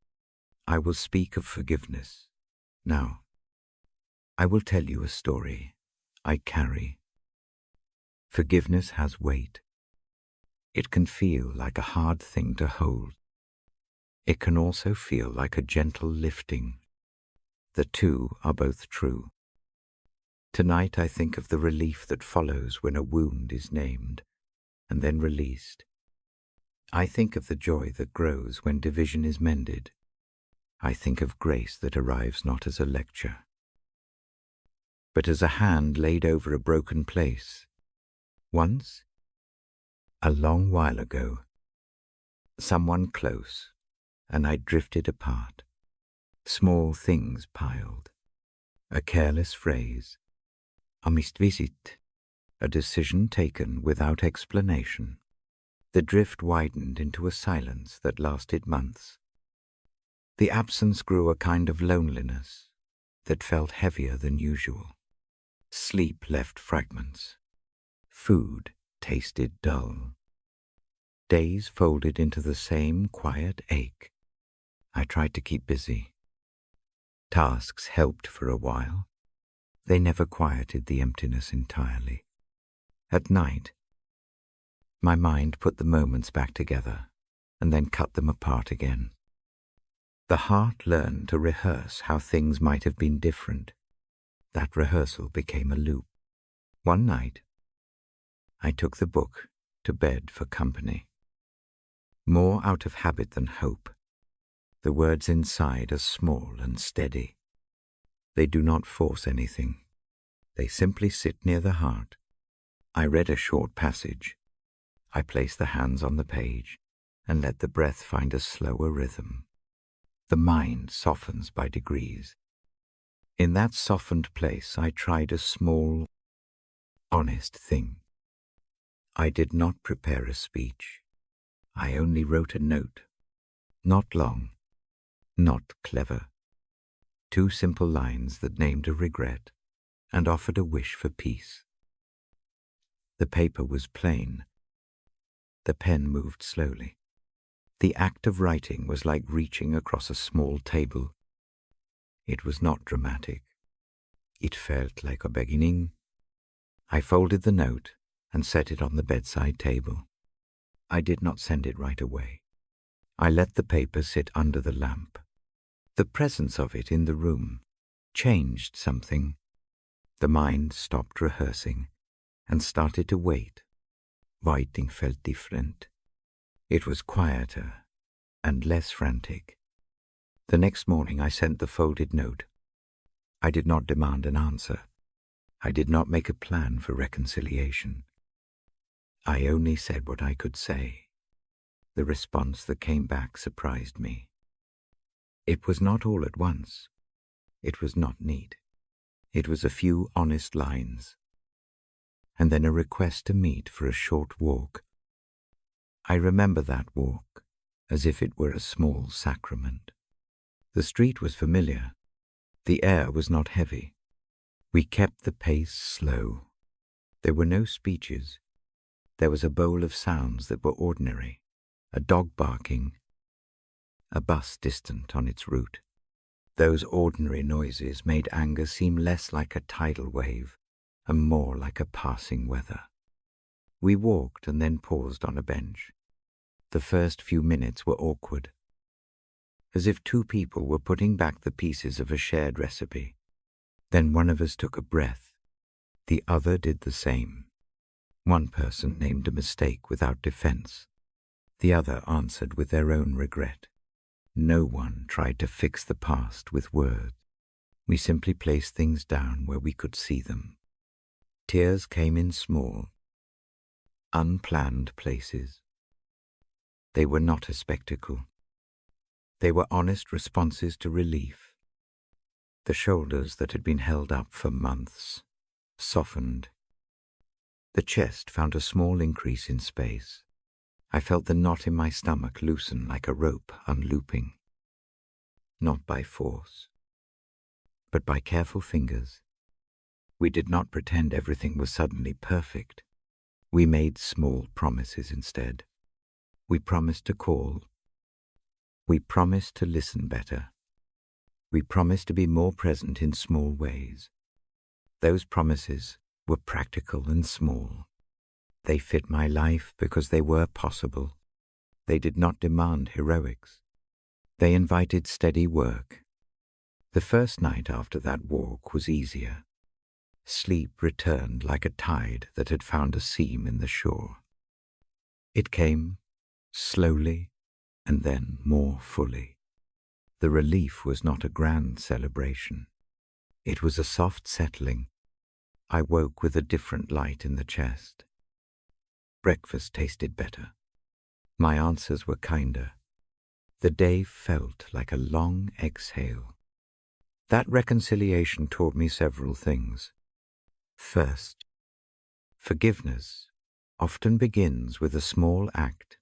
I will speak of forgiveness. Now, I will tell you a story I carry. Forgiveness has weight. It can feel like a hard thing to hold. It can also feel like a gentle lifting. The two are both true. Tonight I think of the relief that follows when a wound is named and then released. I think of the joy that grows when division is mended. I think of grace that arrives not as a lecture, but as a hand laid over a broken place. Once, a long while ago, someone close, and I drifted apart. Small things piled. A careless phrase. A missed visit. A decision taken without explanation. The drift widened into a silence that lasted months. The absence grew a kind of loneliness that felt heavier than usual. Sleep left fragments. Food tasted dull. Days folded into the same quiet ache. I tried to keep busy. Tasks helped for a while. They never quieted the emptiness entirely. At night, my mind put the moments back together and then cut them apart again. The heart learned to rehearse how things might have been different. That rehearsal became a loop. One night, I took the book to bed for company. More out of habit than hope. The words inside are small and steady. They do not force anything. They simply sit near the heart. I read a short passage. I placed the hands on the page and let the breath find a slower rhythm. The mind softens by degrees. In that softened place, I tried a small, honest thing. I did not prepare a speech. I only wrote a note. Not long, not clever. 2 simple lines that named a regret and offered a wish for peace. The paper was plain. The pen moved slowly. The act of writing was like reaching across a small table. It was not dramatic. It felt like a beginning. I folded the note and set it on the bedside table. I did not send it right away. I let the paper sit under the lamp. The presence of it in the room changed something. The mind stopped rehearsing and started to wait. Writing felt different. It was quieter and less frantic. The next morning I sent the folded note. I did not demand an answer. I did not make a plan for reconciliation. I only said what I could say. The response that came back surprised me. It was not all at once. It was not neat. It was a few honest lines, and then a request to meet for a short walk. I remember that walk as if it were a small sacrament. The street was familiar. The air was not heavy. We kept the pace slow. There were no speeches. There was a bowl of sounds that were ordinary, a dog barking, a bus distant on its route. Those ordinary noises made anger seem less like a tidal wave and more like a passing weather. We walked and then paused on a bench. The first few minutes were awkward, as if 2 people were putting back the pieces of a shared recipe. Then one of us took a breath. The other did the same. One person named a mistake without defense. The other answered with their own regret. No one tried to fix the past with words. We simply placed things down where we could see them. Tears came in small, unplanned places. They were not a spectacle. They were honest responses to relief. The shoulders that had been held up for months softened. The chest found a small increase in space. I felt the knot in my stomach loosen like a rope unlooping. Not by force, but by careful fingers. We did not pretend everything was suddenly perfect. We made small promises instead. We promised to call. We promised to listen better. We promised to be more present in small ways. Those promises were practical and small. They fit my life because they were possible. They did not demand heroics. They invited steady work. The first night after that walk was easier. Sleep returned like a tide that had found a seam in the shore. It came slowly and then more fully. The relief was not a grand celebration. It was a soft settling. I woke with a different light in the chest. Breakfast tasted better. My answers were kinder. The day felt like a long exhale. That reconciliation taught me several things. First, forgiveness often begins with a small act.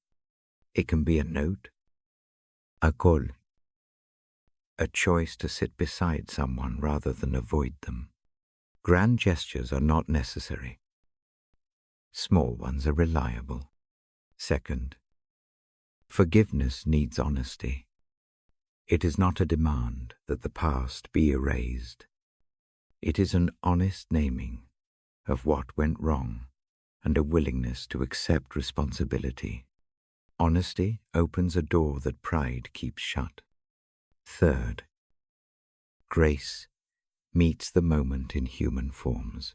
It can be a note, a call, a choice to sit beside someone rather than avoid them. Grand gestures are not necessary. Small ones are reliable. Second, forgiveness needs honesty. It is not a demand that the past be erased. It is an honest naming of what went wrong and a willingness to accept responsibility. Honesty opens a door that pride keeps shut. Third, grace meets the moment in human forms.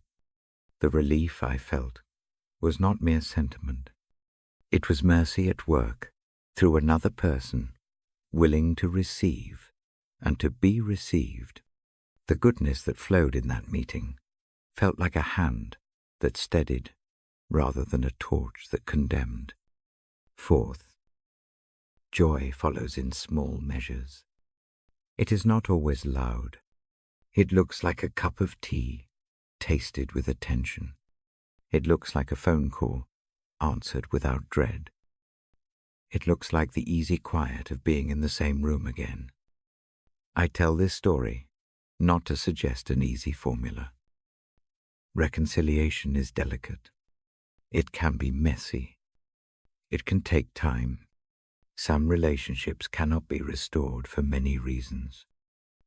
The relief I felt was not mere sentiment. It was mercy at work through another person, willing to receive and to be received. The goodness that flowed in that meeting felt like a hand that steadied rather than a torch that condemned. Fourth, joy follows in small measures. It is not always loud. It looks like a cup of tea, tasted with attention. It looks like a phone call, answered without dread. It looks like the easy quiet of being in the same room again. I tell this story not to suggest an easy formula. Reconciliation is delicate. It can be messy. It can take time. Some relationships cannot be restored for many reasons.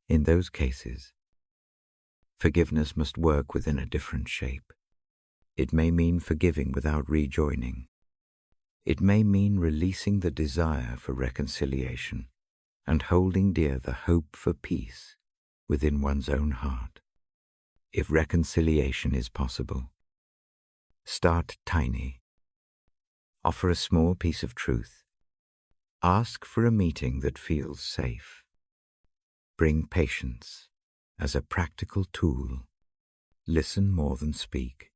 In those cases, forgiveness must work within a different shape. It may mean forgiving without rejoining. It may mean releasing the desire for reconciliation and holding dear the hope for peace within one's own heart. If reconciliation is possible, start tiny. Offer a small piece of truth. Ask for a meeting that feels safe. Bring patience as a practical tool. Listen more than speak.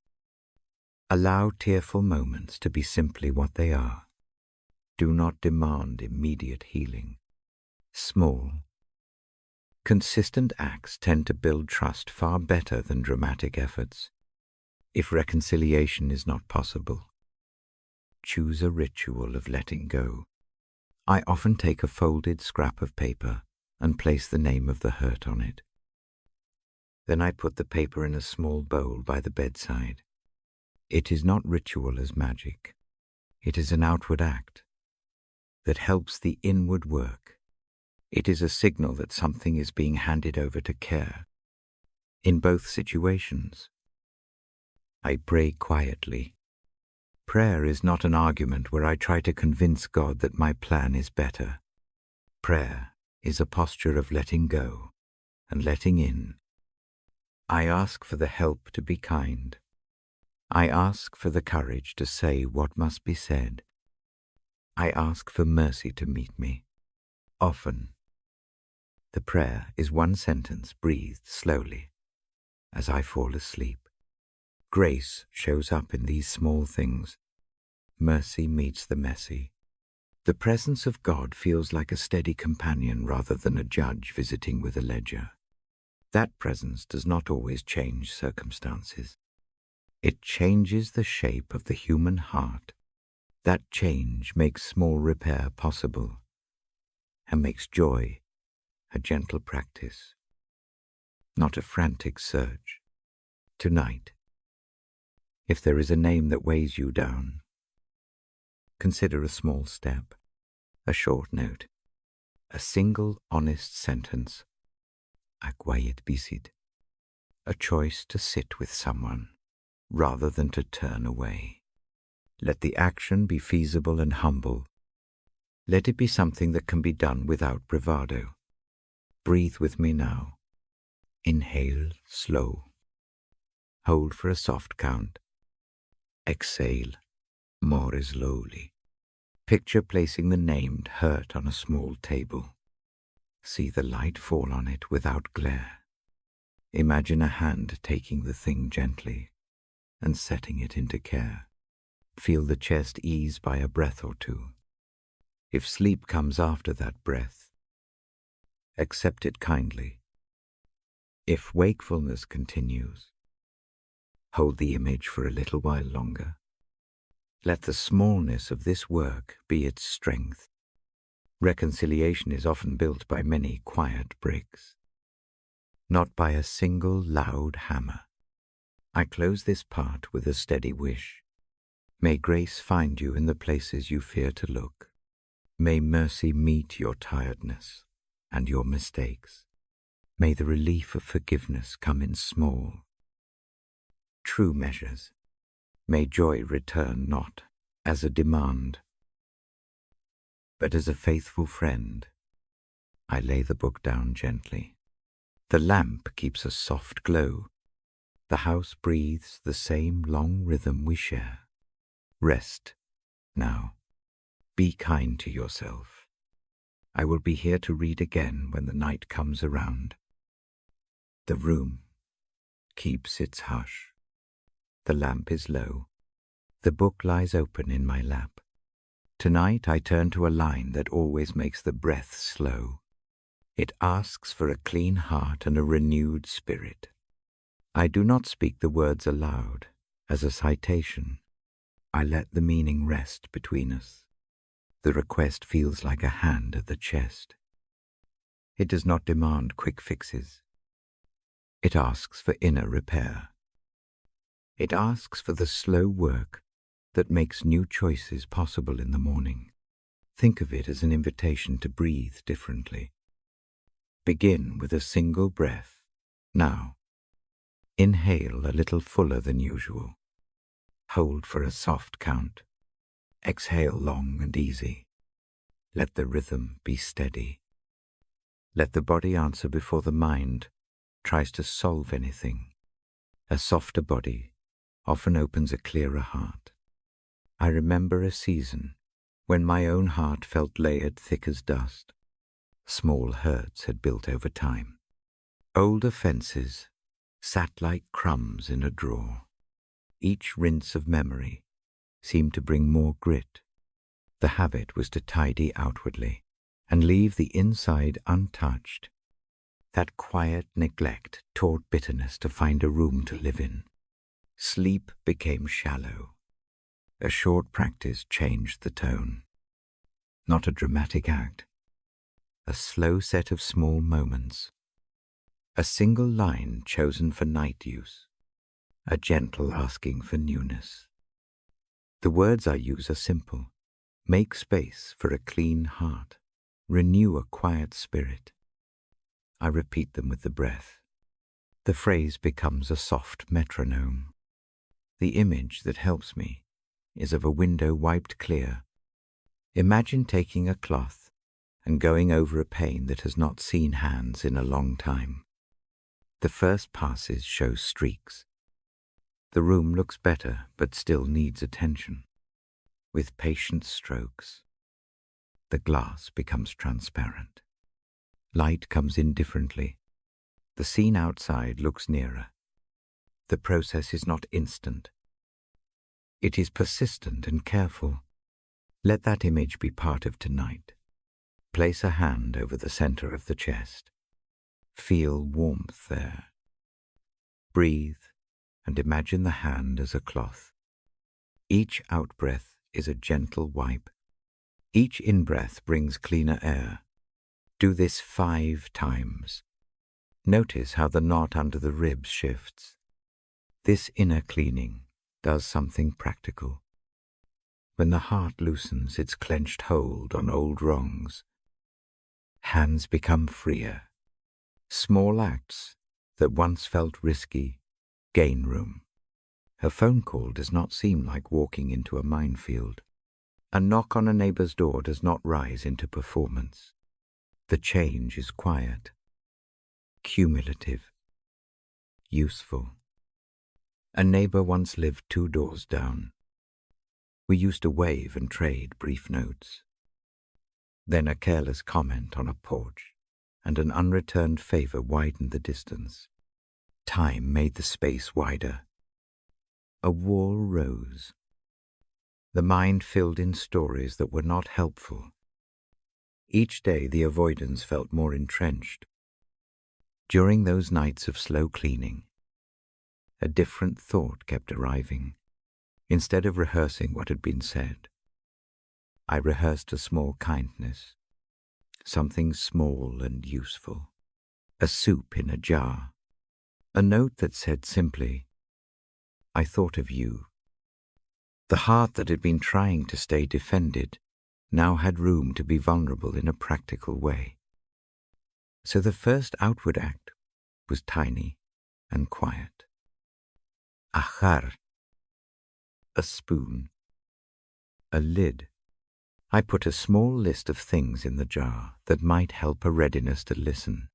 Allow tearful moments to be simply what they are. Do not demand immediate healing. Small, consistent acts tend to build trust far better than dramatic efforts. If reconciliation is not possible, choose a ritual of letting go. I often take a folded scrap of paper and place the name of the hurt on it. Then I put the paper in a small bowl by the bedside. It is not ritual as magic. It is an outward act that helps the inward work. It is a signal that something is being handed over to care. In both situations, I pray quietly. Prayer is not an argument where I try to convince God that my plan is better. Prayer is a posture of letting go and letting in. I ask for the help to be kind. I ask for the courage to say what must be said. I ask for mercy to meet me. Often, the prayer is one sentence breathed slowly as I fall asleep. Grace shows up in these small things. Mercy meets the messy. The presence of God feels like a steady companion rather than a judge visiting with a ledger. That presence does not always change circumstances. It changes the shape of the human heart. That change makes small repair possible and makes joy a gentle practice, not a frantic search. Tonight, if there is a name that weighs you down, consider a small step, a short note, a single honest sentence, a quiet visit, a choice to sit with someone rather than to turn away. Let the action be feasible and humble. Let it be something that can be done without bravado. Breathe with me now. Inhale slow. Hold for a soft count. Exhale more slowly. Picture placing the named hurt on a small table. See the light fall on it without glare. Imagine a hand taking the thing gently and setting it into care. Feel the chest ease by a breath or two. If sleep comes after that breath, accept it kindly. If wakefulness continues, hold the image for a little while longer. Let the smallness of this work be its strength. Reconciliation is often built by many quiet bricks, not by a single loud hammer. I close this part with a steady wish. May grace find you in the places you fear to look. May mercy meet your tiredness and your mistakes. May the relief of forgiveness come in small, true measures. May joy return not as a demand, but as a faithful friend. I lay the book down gently. The lamp keeps a soft glow. The house breathes the same long rhythm we share. Rest now. Be kind to yourself. I will be here to read again when the night comes around. The room keeps its hush. The lamp is low. The book lies open in my lap. Tonight I turn to a line that always makes the breath slow. It asks for a clean heart and a renewed spirit. I do not speak the words aloud as a citation. I let the meaning rest between us. The request feels like a hand at the chest. It does not demand quick fixes. It asks for inner repair. It asks for the slow work that makes new choices possible in the morning. Think of it as an invitation to breathe differently. Begin with a single breath. Now, inhale a little fuller than usual. Hold for a soft count. Exhale long and easy. Let the rhythm be steady. Let the body answer before the mind tries to solve anything. A softer body often opens a clearer heart. I remember a season when my own heart felt layered thick as dust. Small hurts had built over time. Old offenses sat like crumbs in a drawer. Each rinse of memory seemed to bring more grit. The habit was to tidy outwardly and leave the inside untouched. That quiet neglect taught bitterness to find a room to live in. Sleep became shallow. A short practice changed the tone. Not a dramatic act. A slow set of small moments. A single line chosen for night use. A gentle asking for newness. The words I use are simple. Make space for a clean heart. Renew a quiet spirit. I repeat them with the breath. The phrase becomes a soft metronome. The image that helps me is of a window wiped clear. Imagine taking a cloth and going over a pane that has not seen hands in a long time. The first passes show streaks. The room looks better but still needs attention. With patient strokes, the glass becomes transparent. Light comes in differently. The scene outside looks nearer. The process is not instant. It is persistent and careful. Let that image be part of tonight. Place a hand over the center of the chest. Feel warmth there. Breathe and imagine the hand as a cloth. Each out-breath is a gentle wipe. Each in-breath brings cleaner air. Do this 5 times. Notice how the knot under the ribs shifts. This inner cleaning does something practical. When the heart loosens its clenched hold on old wrongs, hands become freer. Small acts that once felt risky gain room. A phone call does not seem like walking into a minefield. A knock on a neighbor's door does not rise into performance. The change is quiet, cumulative, useful. A neighbor once lived 2 doors down. We used to wave and trade brief notes. Then a careless comment on a porch, and an unreturned favor widened the distance. Time made the space wider. A wall rose. The mind filled in stories that were not helpful. Each day the avoidance felt more entrenched. During those nights of slow cleaning, a different thought kept arriving. Instead of rehearsing what had been said, I rehearsed a small kindness, something small and useful, a soup in a jar, a note that said simply, "I thought of you." The heart that had been trying to stay defended now had room to be vulnerable in a practical way. So the first outward act was tiny and quiet. A jar, a spoon, a lid. I put a small list of things in the jar that might help a readiness to listen,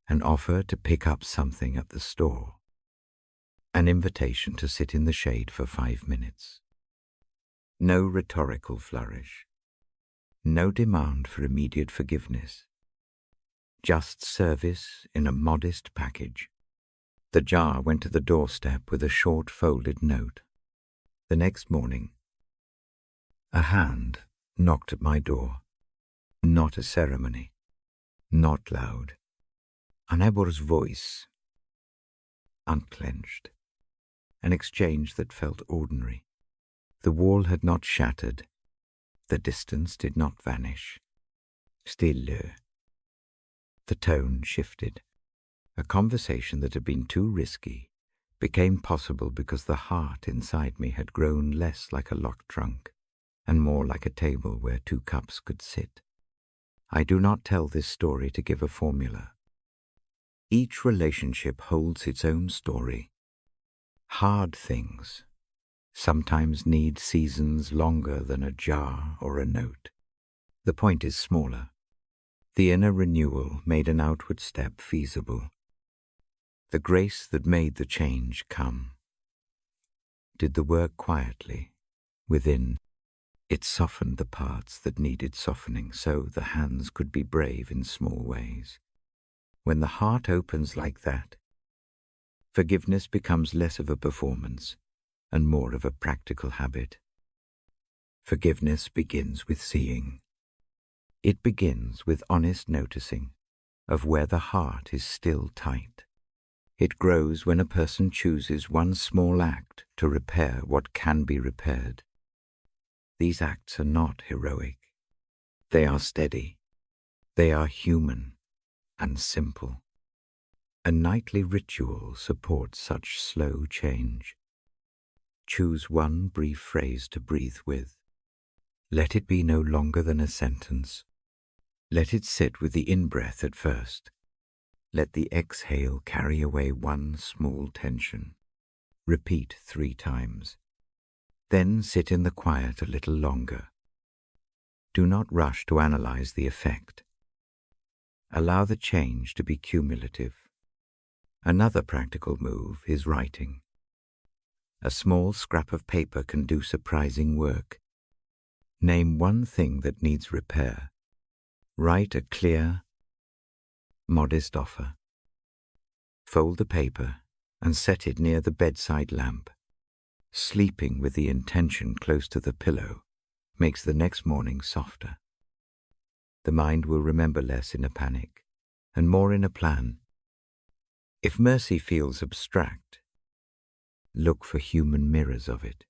an offer to pick up something at the store, an invitation to sit in the shade for 5 minutes. No rhetorical flourish, no demand for immediate forgiveness, just service in a modest package. The jar went to the doorstep with a short folded note. The next morning, a hand knocked at my door. Not a ceremony, not loud. An Ebor's voice, unclenched. An exchange that felt ordinary. The wall had not shattered. The distance did not vanish. Stille. The tone shifted. A conversation that had been too risky became possible because the heart inside me had grown less like a locked trunk and more like a table where 2 cups could sit. I do not tell this story to give a formula. Each relationship holds its own story. Hard things sometimes need seasons longer than a jar or a note. The point is smaller. The inner renewal made an outward step feasible. The grace that made the change come did the work quietly, within. It softened the parts that needed softening so the hands could be brave in small ways. When the heart opens like that, forgiveness becomes less of a performance and more of a practical habit. Forgiveness begins with seeing. It begins with honest noticing of where the heart is still tight. It grows when a person chooses one small act to repair what can be repaired. These acts are not heroic. They are steady. They are human and simple. A nightly ritual supports such slow change. Choose one brief phrase to breathe with. Let it be no longer than a sentence. Let it sit with the in-breath at first. Let the exhale carry away one small tension. Repeat 3 times. Then sit in the quiet a little longer. Do not rush to analyze the effect. Allow the change to be cumulative. Another practical move is writing. A small scrap of paper can do surprising work. Name one thing that needs repair. Write a clear, modest offer. Fold the paper and set it near the bedside lamp. Sleeping with the intention close to the pillow makes the next morning softer. The mind will remember less in a panic and more in a plan. If mercy feels abstract, look for human mirrors of it.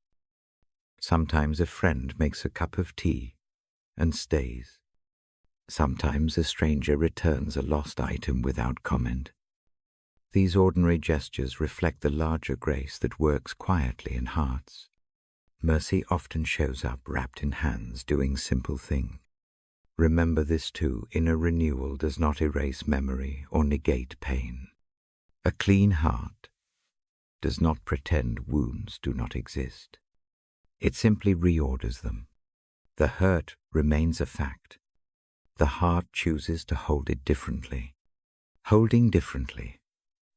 Sometimes a friend makes a cup of tea and stays. Sometimes a stranger returns a lost item without comment. These ordinary gestures reflect the larger grace that works quietly in hearts. Mercy often shows up wrapped in hands doing simple things. Remember this too, inner renewal does not erase memory or negate pain. A clean heart does not pretend wounds do not exist. It simply reorders them. The hurt remains a fact. The heart chooses to hold it differently. Holding differently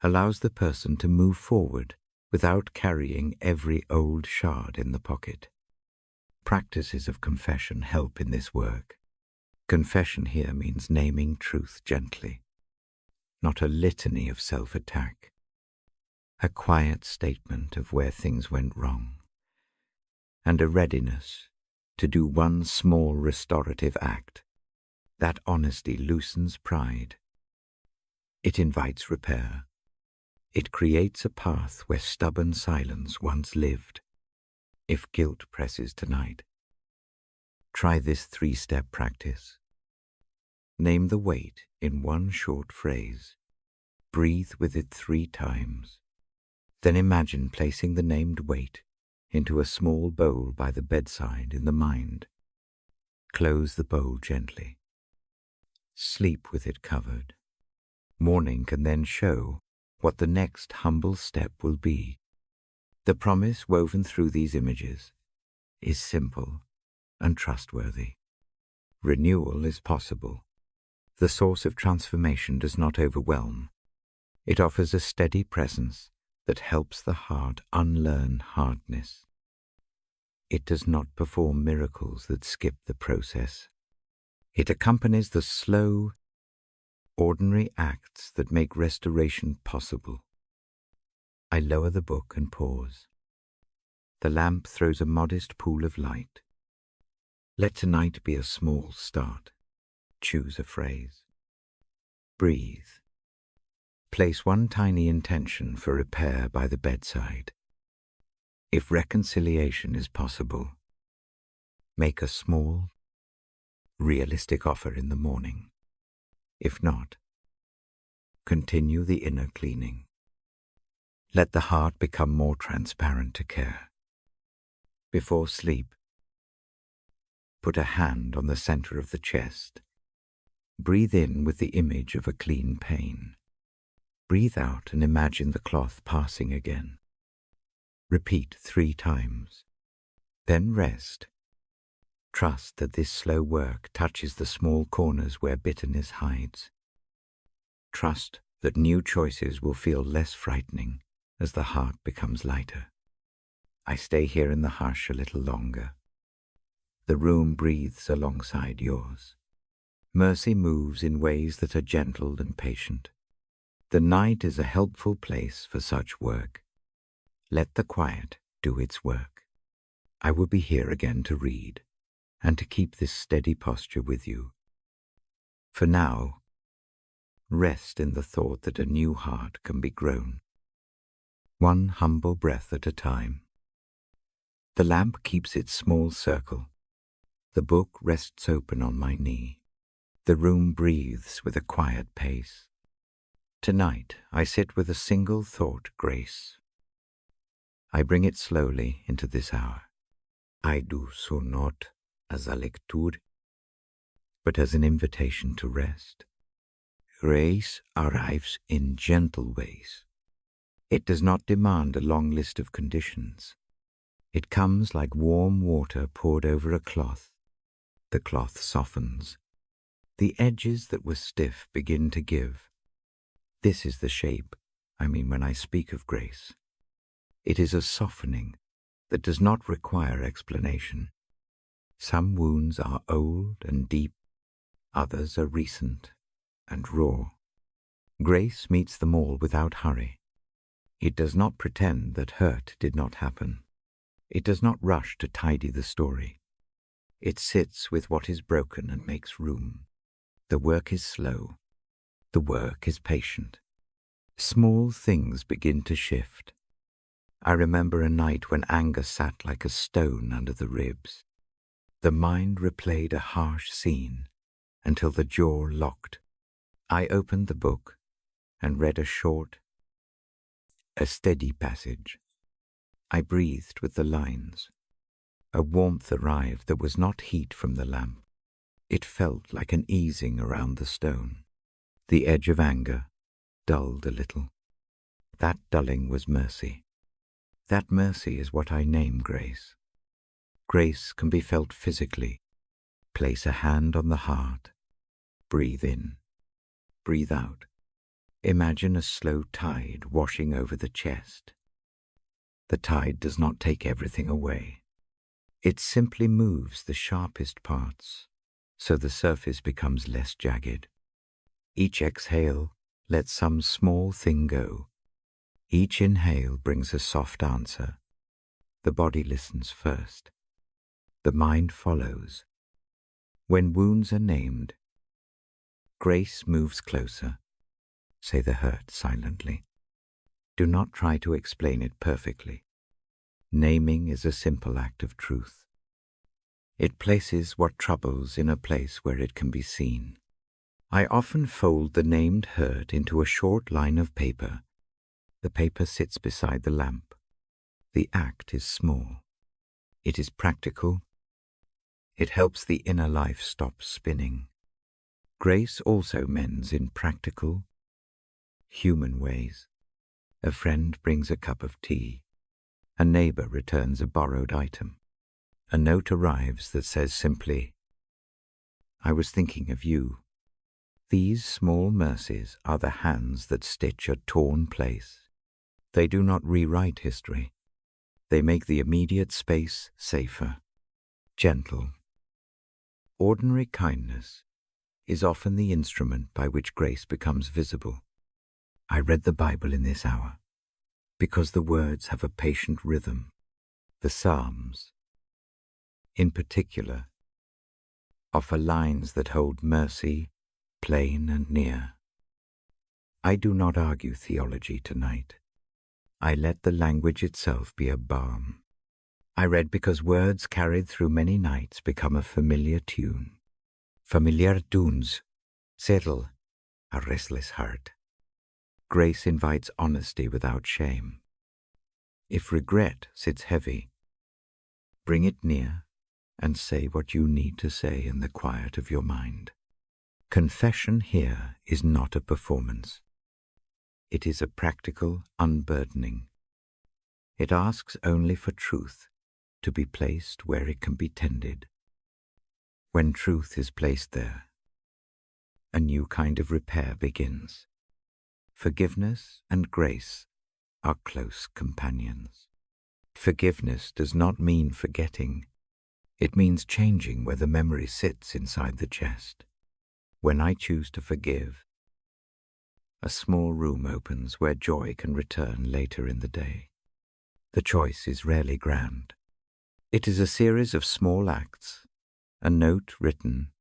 allows the person to move forward without carrying every old shard in the pocket. Practices of confession help in this work. Confession here means naming truth gently, not a litany of self-attack. A quiet statement of where things went wrong, and a readiness to do one small restorative act. That honesty loosens pride. It invites repair. It creates a path where stubborn silence once lived. If guilt presses tonight, try this 3-step practice. Name the weight in one short phrase. Breathe with it 3 times. Then imagine placing the named weight into a small bowl by the bedside in the mind. Close the bowl gently. Sleep with it covered. Morning can then show what the next humble step will be. The promise woven through these images is simple and trustworthy. Renewal is possible. The source of transformation does not overwhelm. It offers a steady presence that helps the heart unlearn hardness. It does not perform miracles that skip the process. It accompanies the slow, ordinary acts that make restoration possible. I lower the book and pause. The lamp throws a modest pool of light. Let tonight be a small start. Choose a phrase. Breathe. Place one tiny intention for repair by the bedside. If reconciliation is possible, make a small, realistic offer in the morning. If not, continue the inner cleaning. Let the heart become more transparent to care. Before sleep, put a hand on the center of the chest. Breathe in with the image of a clean pane. Breathe out and imagine the cloth passing again. Repeat 3 times. Then rest. Trust that this slow work touches the small corners where bitterness hides. Trust that new choices will feel less frightening as the heart becomes lighter. I stay here in the hush a little longer. The room breathes alongside yours. Mercy moves in ways that are gentle and patient. The night is a helpful place for such work. Let the quiet do its work. I will be here again to read and to keep this steady posture with you. For now, rest in the thought that a new heart can be grown, one humble breath at a time. The lamp keeps its small circle. The book rests open on my knee. The room breathes with a quiet pace. Tonight, I sit with a single thought, grace. I bring it slowly into this hour. I do so not as a lecture, but as an invitation to rest. Grace arrives in gentle ways. It does not demand a long list of conditions. It comes like warm water poured over a cloth. The cloth softens. The edges that were stiff begin to give. This is the shape I mean when I speak of grace. It is a softening that does not require explanation. Some wounds are old and deep, others are recent and raw. Grace meets them all without hurry. It does not pretend that hurt did not happen. It does not rush to tidy the story. It sits with what is broken and makes room. The work is slow. The work is patient. Small things begin to shift. I remember a night when anger sat like a stone under the ribs. The mind replayed a harsh scene until the jaw locked. I opened the book and read a steady passage. I breathed with the lines. A warmth arrived that was not heat from the lamp. It felt like an easing around the stone. The edge of anger dulled a little. That dulling was mercy. That mercy is what I name grace. Grace can be felt physically. Place a hand on the heart. Breathe in. Breathe out. Imagine a slow tide washing over the chest. The tide does not take everything away. It simply moves the sharpest parts, so the surface becomes less jagged. Each exhale lets some small thing go. Each inhale brings a soft answer. The body listens first. The mind follows. When wounds are named, grace moves closer. Say the hurt silently. Do not try to explain it perfectly. Naming is a simple act of truth. It places what troubles in a place where it can be seen. I often fold the named hurt into a short line of paper. The paper sits beside the lamp. The act is small. It is practical. It helps the inner life stop spinning. Grace also mends in practical, human ways. A friend brings a cup of tea. A neighbor returns a borrowed item. A note arrives that says simply, "I was thinking of you." These small mercies are the hands that stitch a torn place. They do not rewrite history. They make the immediate space safer, gentle. Ordinary kindness is often the instrument by which grace becomes visible. I read the Bible in this hour because the words have a patient rhythm. The Psalms, in particular, offer lines that hold mercy plain and near. I do not argue theology tonight. I let the language itself be a balm. I read because words carried through many nights become a familiar tune. Familiar tunes settle a restless heart. Grace invites honesty without shame. If regret sits heavy, bring it near and say what you need to say in the quiet of your mind. Confession here is not a performance. It is a practical unburdening. It asks only for truth to be placed where it can be tended. When truth is placed there, a new kind of repair begins. Forgiveness and grace are close companions. Forgiveness does not mean forgetting. It means changing where the memory sits inside the chest. When I choose to forgive, a small room opens where joy can return later in the day. The choice is rarely grand. It is a series of small acts, a note written,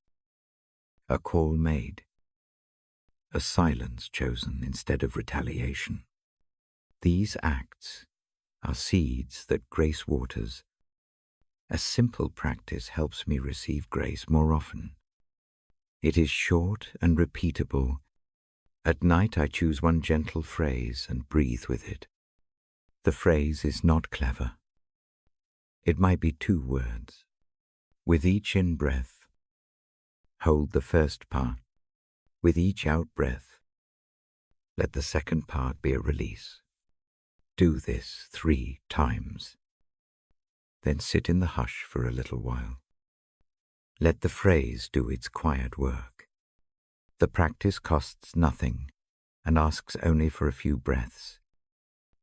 a call made, a silence chosen instead of retaliation. These acts are seeds that grace waters. A simple practice helps me receive grace more often. It is short and repeatable. At night I choose one gentle phrase and breathe with it. The phrase is not clever. It might be 2 words. With each in-breath, hold the first part. With each out-breath, let the second part be a release. Do this 3 times. Then sit in the hush for a little while. Let the phrase do its quiet work. The practice costs nothing and asks only for a few breaths.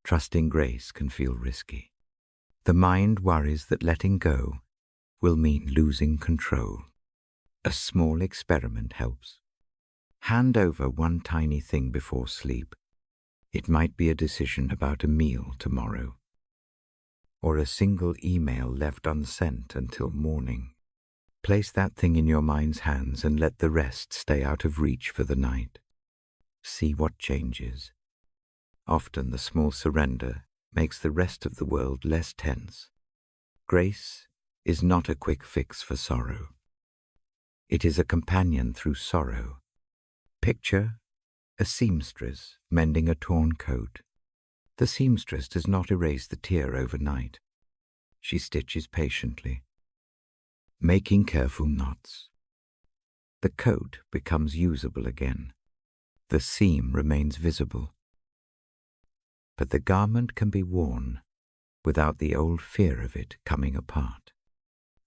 Trusting grace can feel risky. The mind worries that letting go will mean losing control. A small experiment helps. Hand over one tiny thing before sleep. It might be a decision about a meal tomorrow, or a single email left unsent until morning. Place that thing in your mind's hands and let the rest stay out of reach for the night. See what changes. Often the small surrender makes the rest of the world less tense. Grace is not a quick fix for sorrow. It is a companion through sorrow. Picture a seamstress mending a torn coat. The seamstress does not erase the tear overnight. She stitches patiently, making careful knots. The coat becomes usable again. The seam remains visible. But the garment can be worn without the old fear of it coming apart.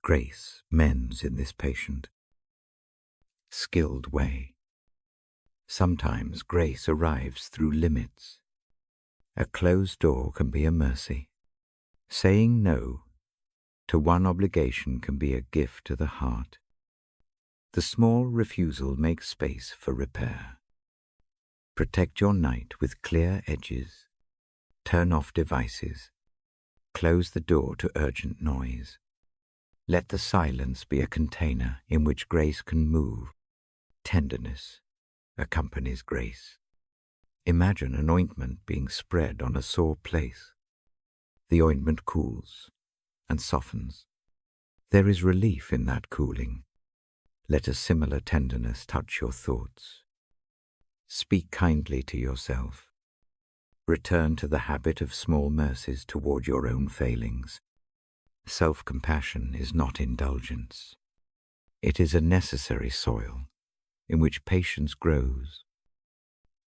Grace mends in this patient, skilled way. Sometimes grace arrives through limits. A closed door can be a mercy. Saying no to one obligation can be a gift to the heart. The small refusal makes space for repair. Protect your night with clear edges. Turn off devices. Close the door to urgent noise. Let the silence be a container in which grace can move. Tenderness accompanies grace. Imagine an ointment being spread on a sore place. The ointment cools and softens. There is relief in that cooling. Let a similar tenderness touch your thoughts. Speak kindly to yourself. Return to the habit of small mercies toward your own failings. Self-compassion is not indulgence. It is a necessary soil in which patience grows.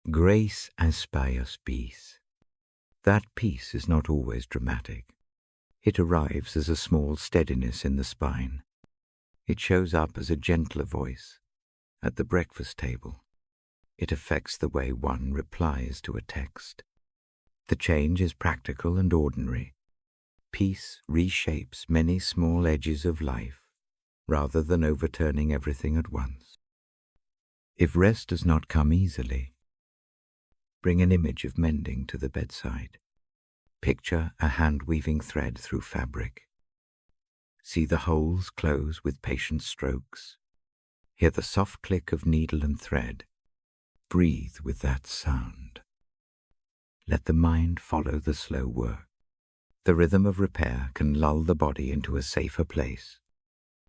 Grace inspires peace. That peace is not always dramatic. It arrives as a small steadiness in the spine. It shows up as a gentler voice at the breakfast table. It affects the way one replies to a text. The change is practical and ordinary. Peace reshapes many small edges of life rather than overturning everything at once. If rest does not come easily, bring an image of mending to the bedside. Picture a hand-weaving thread through fabric. See the holes close with patient strokes. Hear the soft click of needle and thread. Breathe with that sound. Let the mind follow the slow work. The rhythm of repair can lull the body into a safer place.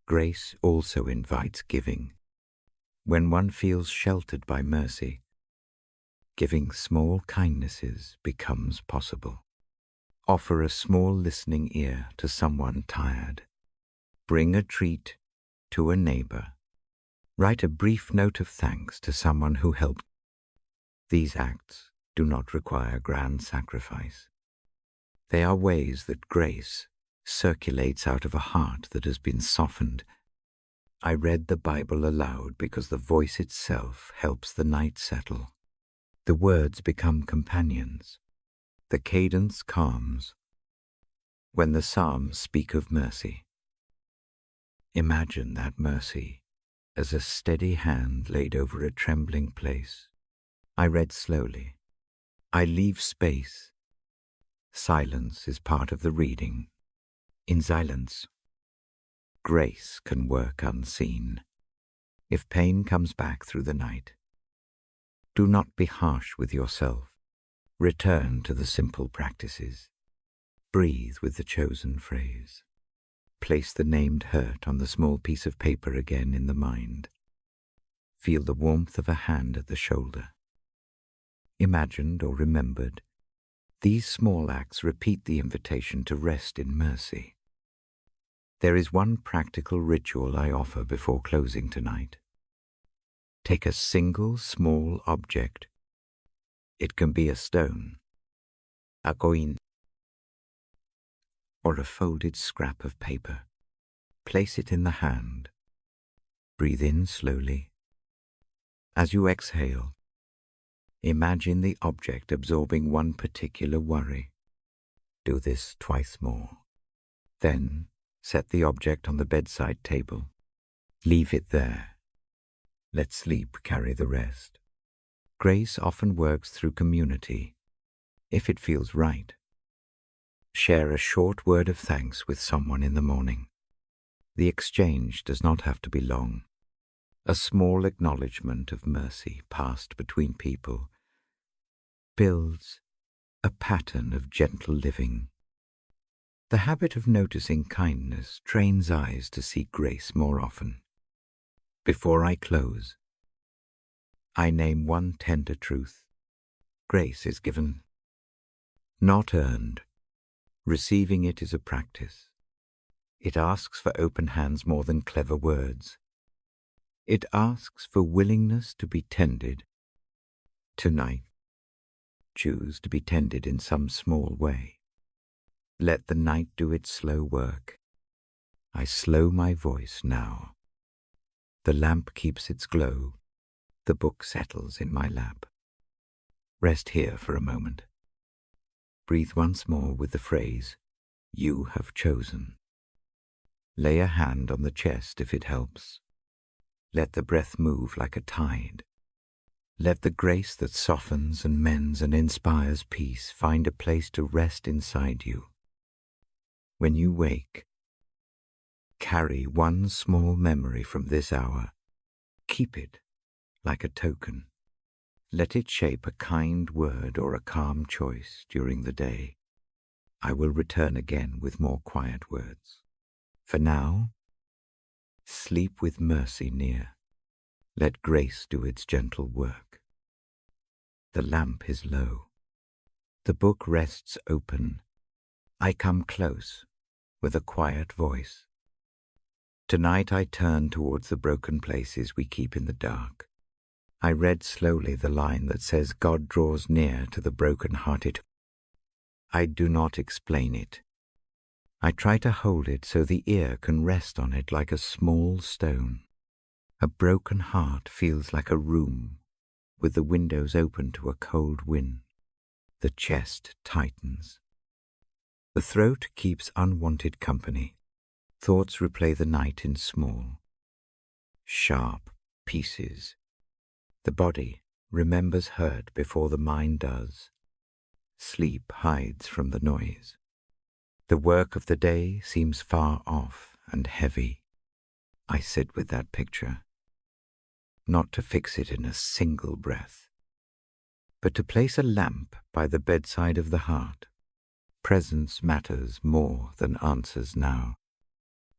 Grace also invites giving. When one feels sheltered by mercy, giving small kindnesses becomes possible. Offer a small listening ear to someone tired. Bring a treat to a neighbor. Write a brief note of thanks to someone who helped. These acts do not require grand sacrifice. They are ways that grace circulates out of a heart that has been softened. I read the Bible aloud because the voice itself helps the night settle. The words become companions. The cadence calms. When the Psalms speak of mercy, imagine that mercy as a steady hand laid over a trembling place. I read slowly. I leave space. Silence is part of the reading. In silence, grace can work unseen. If pain comes back through the night, do not be harsh with yourself. Return to the simple practices. Breathe with the chosen phrase. Place the named hurt on the small piece of paper again in the mind. Feel the warmth of a hand at the shoulder. Imagined or remembered, these small acts repeat the invitation to rest in mercy. There is one practical ritual I offer before closing tonight. Take a single small object. It can be a stone, a coin, or a folded scrap of paper. Place it in the hand. Breathe in slowly. As you exhale, imagine the object absorbing one particular worry. Do this twice more. Then set the object on the bedside table. Leave it there. Let sleep carry the rest. Grace often works through community, if it feels right. Share a short word of thanks with someone in the morning. The exchange does not have to be long. A small acknowledgement of mercy passed between people builds a pattern of gentle living. The habit of noticing kindness trains eyes to see grace more often. Before I close, I name one tender truth. Grace is given, not earned. Receiving it is a practice. It asks for open hands more than clever words. It asks for willingness to be tended. Tonight, choose to be tended in some small way. Let the night do its slow work. I slow my voice now. The lamp keeps its glow. The book settles in my lap. Rest here for a moment. Breathe once more with the phrase, "You have chosen." Lay a hand on the chest if it helps. Let the breath move like a tide. Let the grace that softens and mends and inspires peace find a place to rest inside you. When you wake, carry one small memory from this hour. Keep it like a token. Let it shape a kind word or a calm choice during the day. I will return again with more quiet words. For now, sleep with mercy near. Let grace do its gentle work. The lamp is low. The book rests open. I come close with a quiet voice. Tonight I turn towards the broken places we keep in the dark. I read slowly the line that says God draws near to the broken-hearted. I do not explain it. I try to hold it so the ear can rest on it like a small stone. A broken heart feels like a room with the windows open to a cold wind. The chest tightens. The throat keeps unwanted company. Thoughts replay the night in small, sharp pieces. The body remembers hurt before the mind does. Sleep hides from the noise. The work of the day seems far off and heavy. I sit with that picture, not to fix it in a single breath, but to place a lamp by the bedside of the heart. Presence matters more than answers now.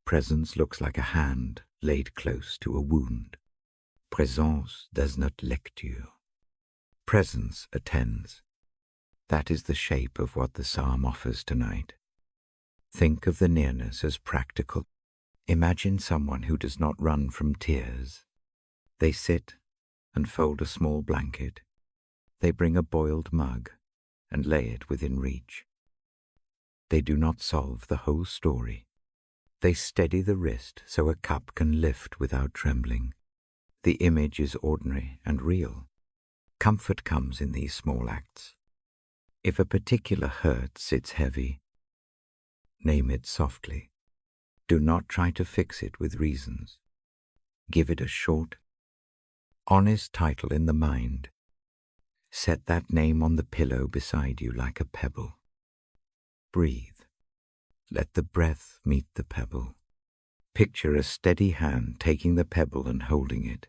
Presence looks like a hand laid close to a wound. Présence does not lecture. Presence attends. That is the shape of what the psalm offers tonight. Think of the nearness as practical. Imagine someone who does not run from tears. They sit and fold a small blanket. They bring a boiled mug and lay it within reach. They do not solve the whole story. They steady the wrist so a cup can lift without trembling. The image is ordinary and real. Comfort comes in these small acts. If a particular hurt sits heavy, name it softly. Do not try to fix it with reasons. Give it a short, honest title in the mind. Set that name on the pillow beside you like a pebble. Breathe. Let the breath meet the pebble. Picture a steady hand taking the pebble and holding it.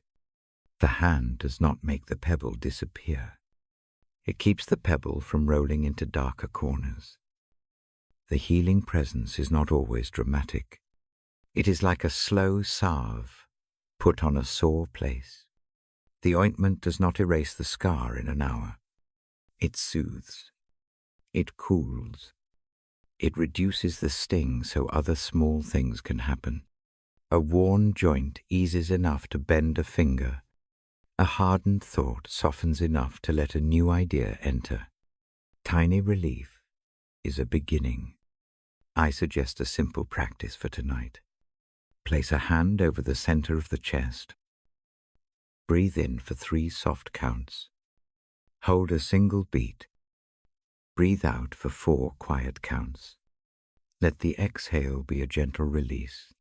The hand does not make the pebble disappear. It keeps the pebble from rolling into darker corners. The healing presence is not always dramatic. It is like a slow salve put on a sore place. The ointment does not erase the scar in an hour. It soothes. It cools. It reduces the sting so other small things can happen. A worn joint eases enough to bend a finger. A hardened thought softens enough to let a new idea enter. Tiny relief is a beginning. I suggest a simple practice for tonight. Place a hand over the center of the chest. Breathe in for 3 soft counts. Hold a single beat. Breathe out for 4 quiet counts. Let the exhale be a gentle release,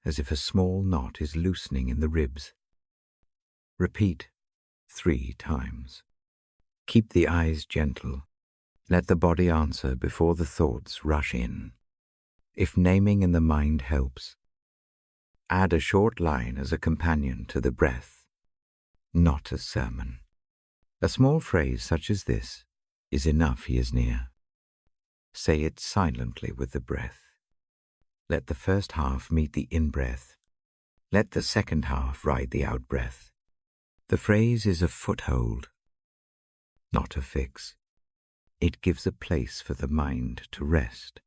as if a small knot is loosening in the ribs. Repeat 3 times. Keep the eyes gentle. Let the body answer before the thoughts rush in. If naming in the mind helps, add a short line as a companion to the breath, not a sermon. A small phrase such as this is enough. He is near. Say it silently with the breath. Let the first half meet the in-breath. Let the second half ride the out-breath. The phrase is a foothold, not a fix. It gives a place for the mind to rest.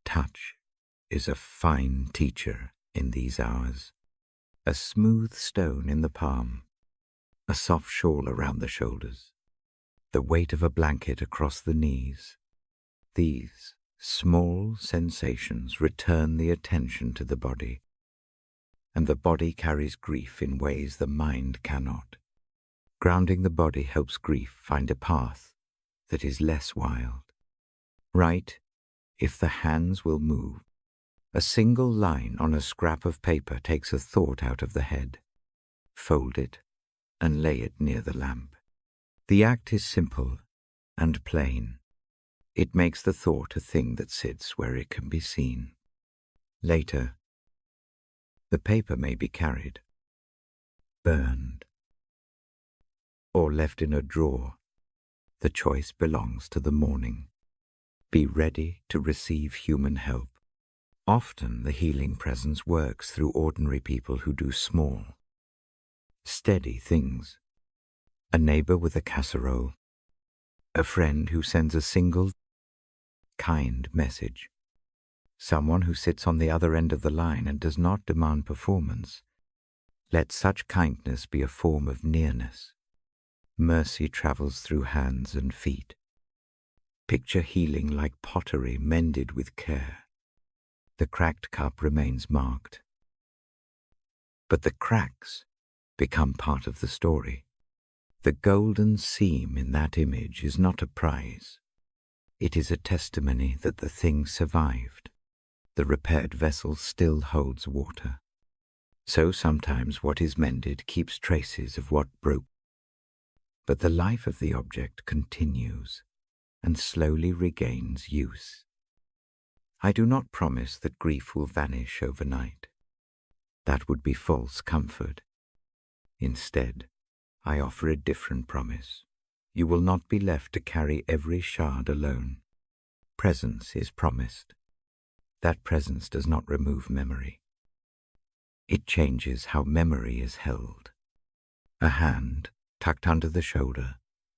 Touch is a fine teacher in these hours. A smooth stone in the palm, a soft shawl around the shoulders, the weight of a blanket across the knees. These small sensations return the attention to the body, and the body carries grief in ways the mind cannot. Grounding the body helps grief find a path that is less wild. Write, if the hands will move. A single line on a scrap of paper takes a thought out of the head. Fold it and lay it near the lamp. The act is simple and plain. It makes the thought a thing that sits where it can be seen. Later, the paper may be carried, burned, or left in a drawer. The choice belongs to the morning. Be ready to receive human help. Often the healing presence works through ordinary people who do small, steady things. A neighbor with a casserole, a friend who sends a single, kind message, someone who sits on the other end of the line and does not demand performance. Let such kindness be a form of nearness. Mercy travels through hands and feet. Picture healing like pottery mended with care. The cracked cup remains marked, but the cracks become part of the story. The golden seam in that image is not a prize. It is a testimony that the thing survived. The repaired vessel still holds water. So sometimes what is mended keeps traces of what broke. But the life of the object continues and slowly regains use. I do not promise that grief will vanish overnight. That would be false comfort. Instead, I offer a different promise. You will not be left to carry every shard alone. Presence is promised. That presence does not remove memory. It changes how memory is held. A hand, tucked under the shoulder,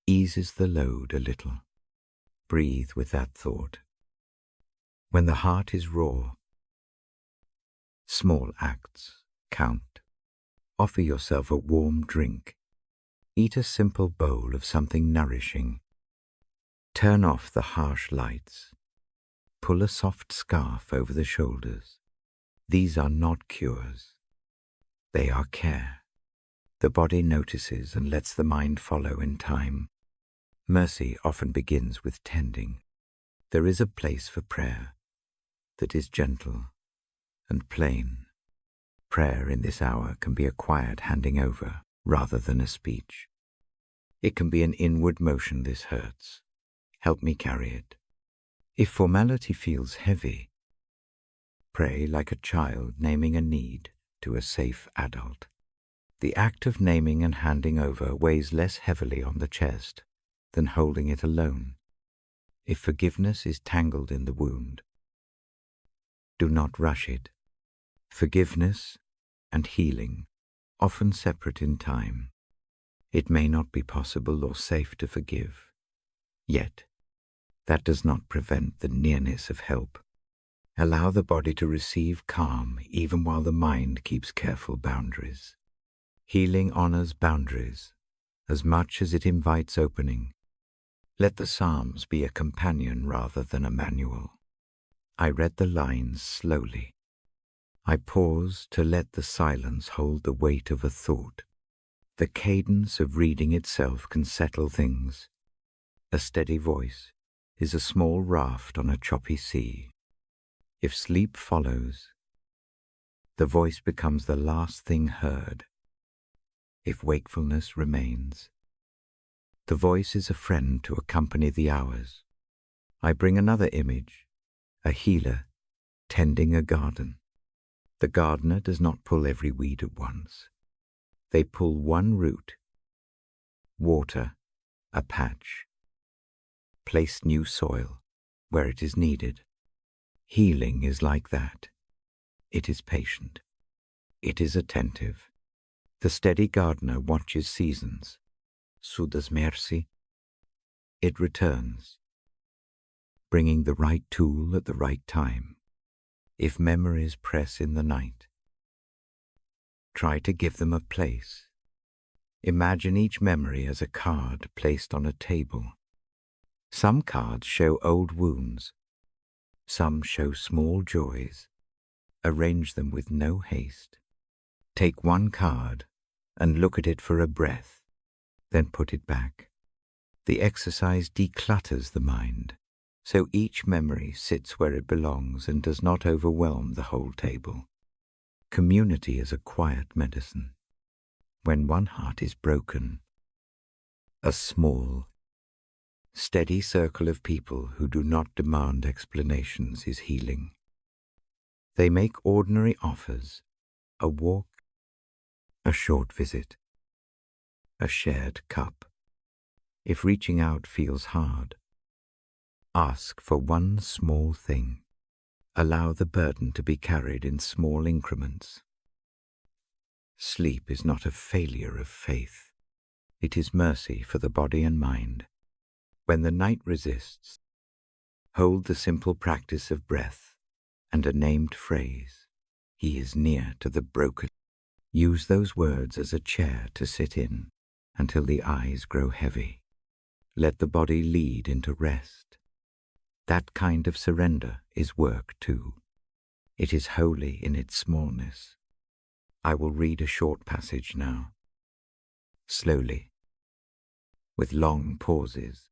eases the load a little. Breathe with that thought. When the heart is raw, small acts count. Offer yourself a warm drink. Eat a simple bowl of something nourishing. Turn off the harsh lights. Pull a soft scarf over the shoulders. These are not cures. They are care. The body notices and lets the mind follow in time. Mercy often begins with tending. There is a place for prayer that is gentle and plain. Prayer in this hour can be a quiet handing over rather than a speech. It can be an inward motion. This hurts. Help me carry it. If formality feels heavy, pray like a child naming a need to a safe adult. The act of naming and handing over weighs less heavily on the chest than holding it alone. If forgiveness is tangled in the wound, do not rush it. Forgiveness and healing, often separate in time. It may not be possible or safe to forgive. Yet, that does not prevent the nearness of help. Allow the body to receive calm even while the mind keeps careful boundaries. Healing honors boundaries as much as it invites opening. Let the Psalms be a companion rather than a manual. I read the lines slowly. I paused to let the silence hold the weight of a thought. The cadence of reading itself can settle things. A steady voice is a small raft on a choppy sea. If sleep follows, the voice becomes the last thing heard. If wakefulness remains, the voice is a friend to accompany the hours. I bring another image, a healer tending a garden. The gardener does not pull every weed at once. They pull one root, water a patch, place new soil where it is needed. Healing is like that. It is patient. It is attentive. The steady gardener watches seasons. Sudas mercy. It returns, bringing the right tool at the right time. If memories press in the night, try to give them a place. Imagine each memory as a card placed on a table. Some cards show old wounds. Some show small joys. Arrange them with no haste. Take one card and look at it for a breath, then put it back. The exercise declutters the mind, so each memory sits where it belongs and does not overwhelm the whole table. Community is a quiet medicine. When one heart is broken, a small, steady circle of people who do not demand explanations is healing. They make ordinary offers, a walk, a short visit, a shared cup. If reaching out feels hard, Ask for one small thing. Allow the burden to be carried in small increments. Sleep is not a failure of faith. It is mercy for the body and mind. When the night resists, hold the simple practice of breath and a named phrase. He is near to the broken. Use those words as a chair to sit in until the eyes grow heavy. Let the body lead into rest. That kind of surrender is work too. It is holy in its smallness. I will read a short passage now. Slowly, with long pauses,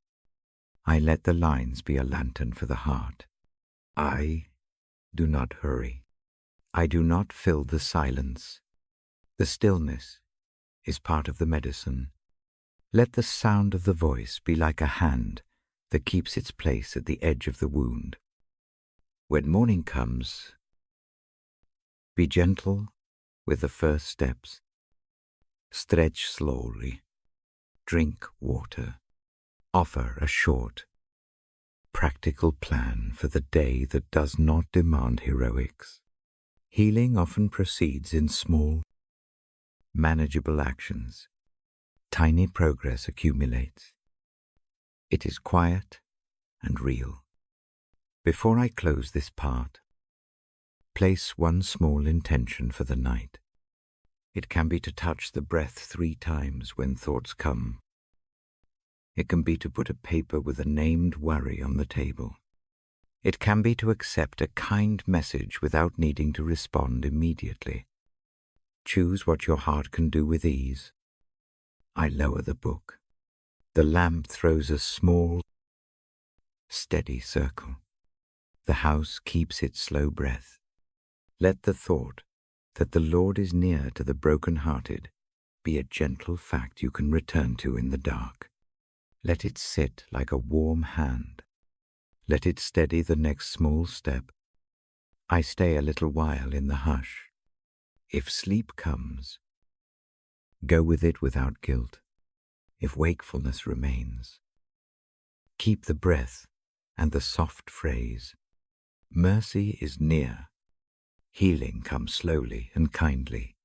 I let the lines be a lantern for the heart. I do not hurry. I do not fill the silence. The stillness is part of the medicine. Let the sound of the voice be like a hand that keeps its place at the edge of the wound. When morning comes, be gentle with the first steps. Stretch slowly. Drink water. Offer a short, practical plan for the day that does not demand heroics. Healing often proceeds in small, manageable actions. Tiny progress accumulates. It is quiet and real. Before I close this part, place one small intention for the night. It can be to touch the breath 3 times when thoughts come. It can be to put a paper with a named worry on the table. It can be to accept a kind message without needing to respond immediately. Choose what your heart can do with ease. I lower the book. The lamp throws a small, steady circle. The house keeps its slow breath. Let the thought that the Lord is near to the broken-hearted be a gentle fact you can return to in the dark. Let it sit like a warm hand. Let it steady the next small step. I stay a little while in the hush. If sleep comes, go with it without guilt. If wakefulness remains, keep the breath and the soft phrase. Mercy is near. Healing comes slowly and kindly.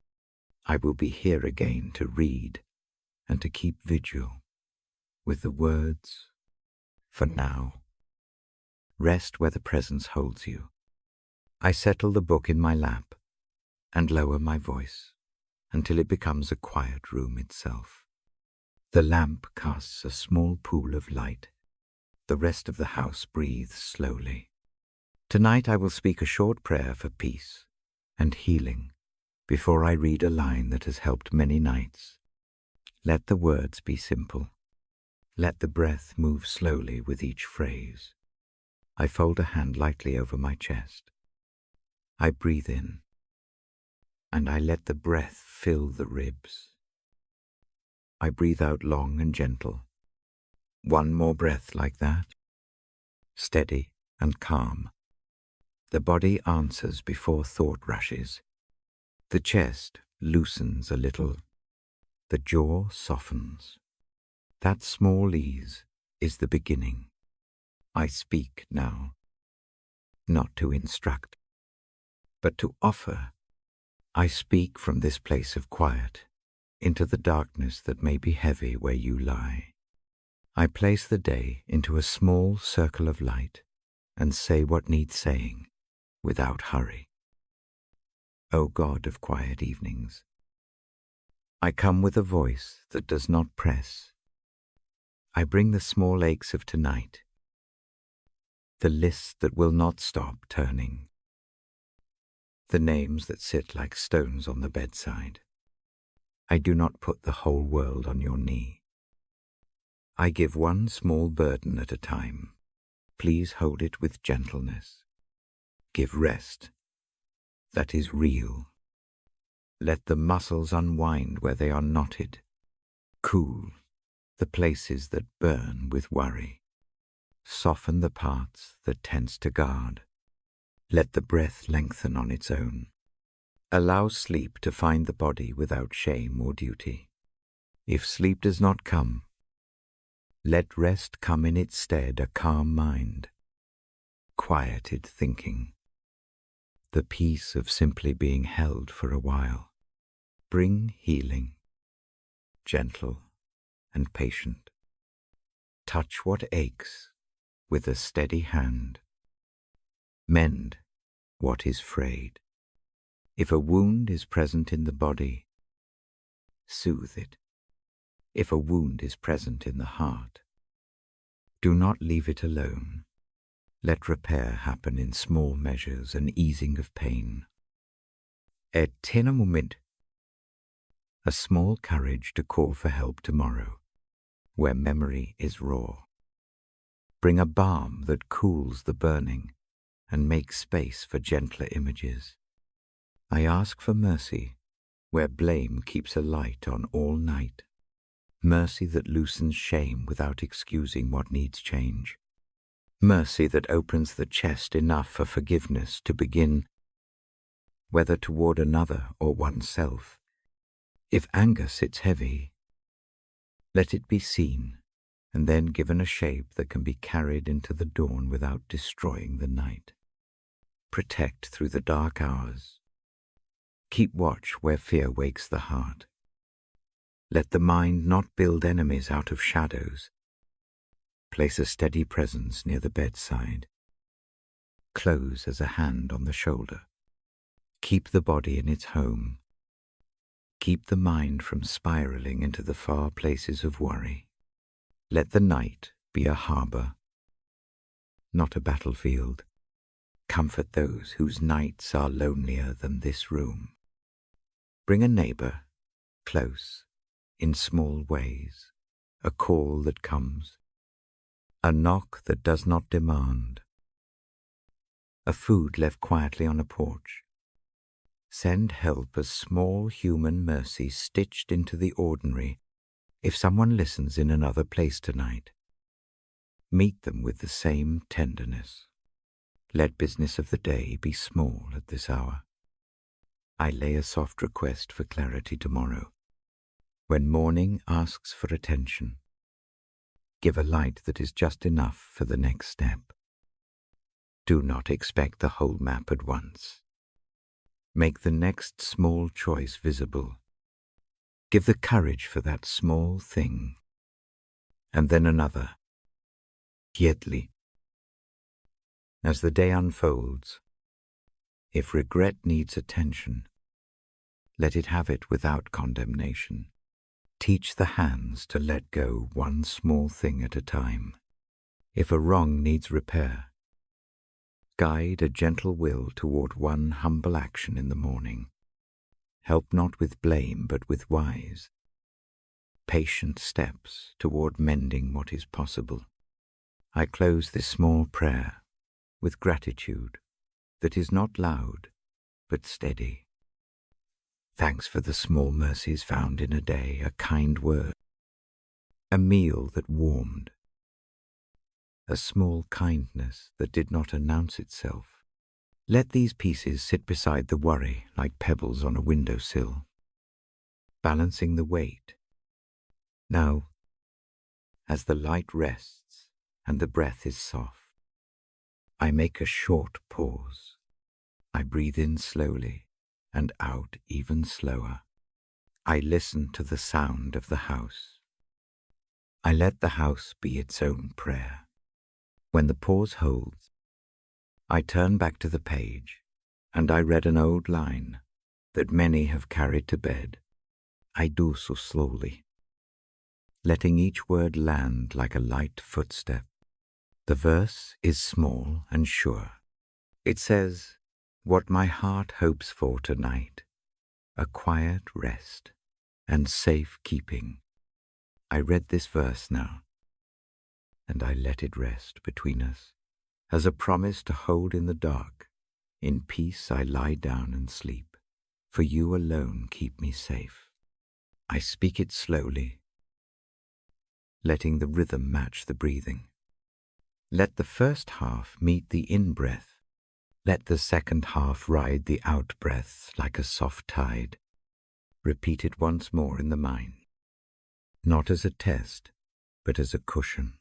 I will be here again to read and to keep vigil with the words, for now. Rest where the presence holds you. I settle the book in my lap and lower my voice until it becomes a quiet room itself. The lamp casts a small pool of light. The rest of the house breathes slowly. Tonight I will speak a short prayer for peace and healing before I read a line that has helped many nights. Let the words be simple. Let the breath move slowly with each phrase. I fold a hand lightly over my chest. I breathe in, and I let the breath fill the ribs. I breathe out long and gentle. One more breath like that, steady and calm. The body answers before thought rushes. The chest loosens a little. The jaw softens. That small ease is the beginning. I speak now, not to instruct, but to offer. I speak from this place of quiet into the darkness that may be heavy where you lie. I place the day into a small circle of light and say what needs saying without hurry. O God of quiet evenings, I come with a voice that does not press. I bring the small aches of tonight, the list that will not stop turning, the names that sit like stones on the bedside. I do not put the whole world on your knee. I give one small burden at a time. Please hold it with gentleness. Give rest that is real. Let the muscles unwind where they are knotted. Cool the places that burn with worry. Soften the parts that tense to guard. Let the breath lengthen on its own. Allow sleep to find the body without shame or duty. If sleep does not come, Let rest come in its stead, a calm mind, quieted thinking, the peace of simply being held for a while. Bring healing, gentle and patient. Touch what aches with a steady hand. Mend what is frayed. If a wound is present in the body, soothe it. If a wound is present in the heart, do not leave it alone. Let repair happen in small measures, an easing of pain. Et in a moment, a small courage to call for help tomorrow, where memory is raw. Bring a balm that cools the burning and makes space for gentler images. I ask for mercy where blame keeps a light on all night. Mercy that loosens shame without excusing what needs change. Mercy that opens the chest enough for forgiveness to begin, whether toward another or oneself. If anger sits heavy, let it be seen and then given a shape that can be carried into the dawn without destroying the night. Protect through the dark hours. Keep watch where fear wakes the heart. Let the mind not build enemies out of shadows. Place a steady presence near the bedside. Close as a hand on the shoulder. Keep the body in its home. Keep the mind from spiraling into the far places of worry. Let the night be a harbor, not a battlefield. Comfort those whose nights are lonelier than this room. Bring a neighbor close in small ways, a call that comes, a knock that does not demand, a food left quietly on a porch. Send help as small human mercy stitched into the ordinary if someone listens in another place tonight. Meet them with the same tenderness. Let business of the day be small at this hour. I lay a soft request for clarity tomorrow. When morning asks for attention, give a light that is just enough for the next step. Do not expect the whole map at once. Make the next small choice visible. Give the courage for that small thing, and then another, quietly. As the day unfolds, if regret needs attention, let it have it without condemnation. Teach the hands to let go one small thing at a time. If a wrong needs repair, guide a gentle will toward one humble action in the morning. Help not with blame, but with wise, patient steps toward mending what is possible. I close this small prayer with gratitude that is not loud, but steady. Thanks for the small mercies found in a day, a kind word, a meal that warmed, a small kindness that did not announce itself. Let these pieces sit beside the worry like pebbles on a windowsill, balancing the weight. Now, as the light rests and the breath is soft, I make a short pause. I breathe in slowly and out even slower. I listen to the sound of the house. I let the house be its own prayer. When the pause holds, I turn back to the page, and I read an old line that many have carried to bed. I do so slowly, letting each word land like a light footstep. The verse is small and sure. It says, "What my heart hopes for tonight, a quiet rest and safe keeping." I read this verse now, and I let it rest between us, as a promise to hold in the dark. In peace I lie down and sleep, for you alone keep me safe. I speak it slowly, letting the rhythm match the breathing. Let the first half meet the in-breath. Let the second half ride the out-breath like a soft tide. Repeat it once more in the mind, not as a test, but as a cushion.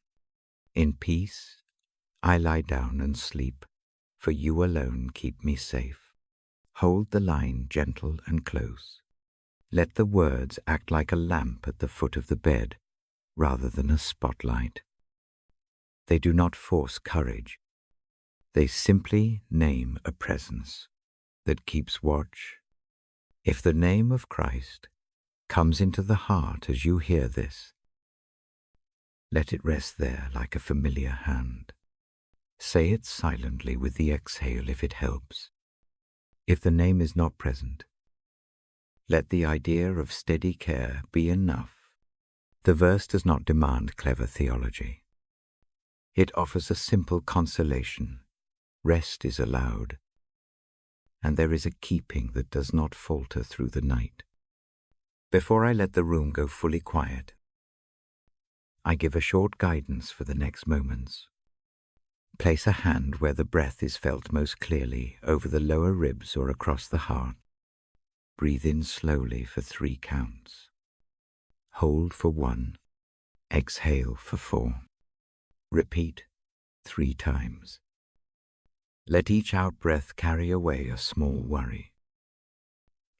In peace, I lie down and sleep, for you alone keep me safe. Hold the line gentle and close. Let the words act like a lamp at the foot of the bed, rather than a spotlight. They do not force courage. They simply name a presence that keeps watch. If the name of Christ comes into the heart as you hear this, let it rest there like a familiar hand. Say it silently with the exhale if it helps. If the name is not present, let the idea of steady care be enough. The verse does not demand clever theology. It offers a simple consolation. Rest is allowed, and there is a keeping that does not falter through the night. Before I let the room go fully quiet, I give a short guidance for the next moments. Place a hand where the breath is felt most clearly, over the lower ribs or across the heart. Breathe in slowly for 3 counts. Hold for 1. Exhale for 4. Repeat 3 times. Let each out-breath carry away a small worry,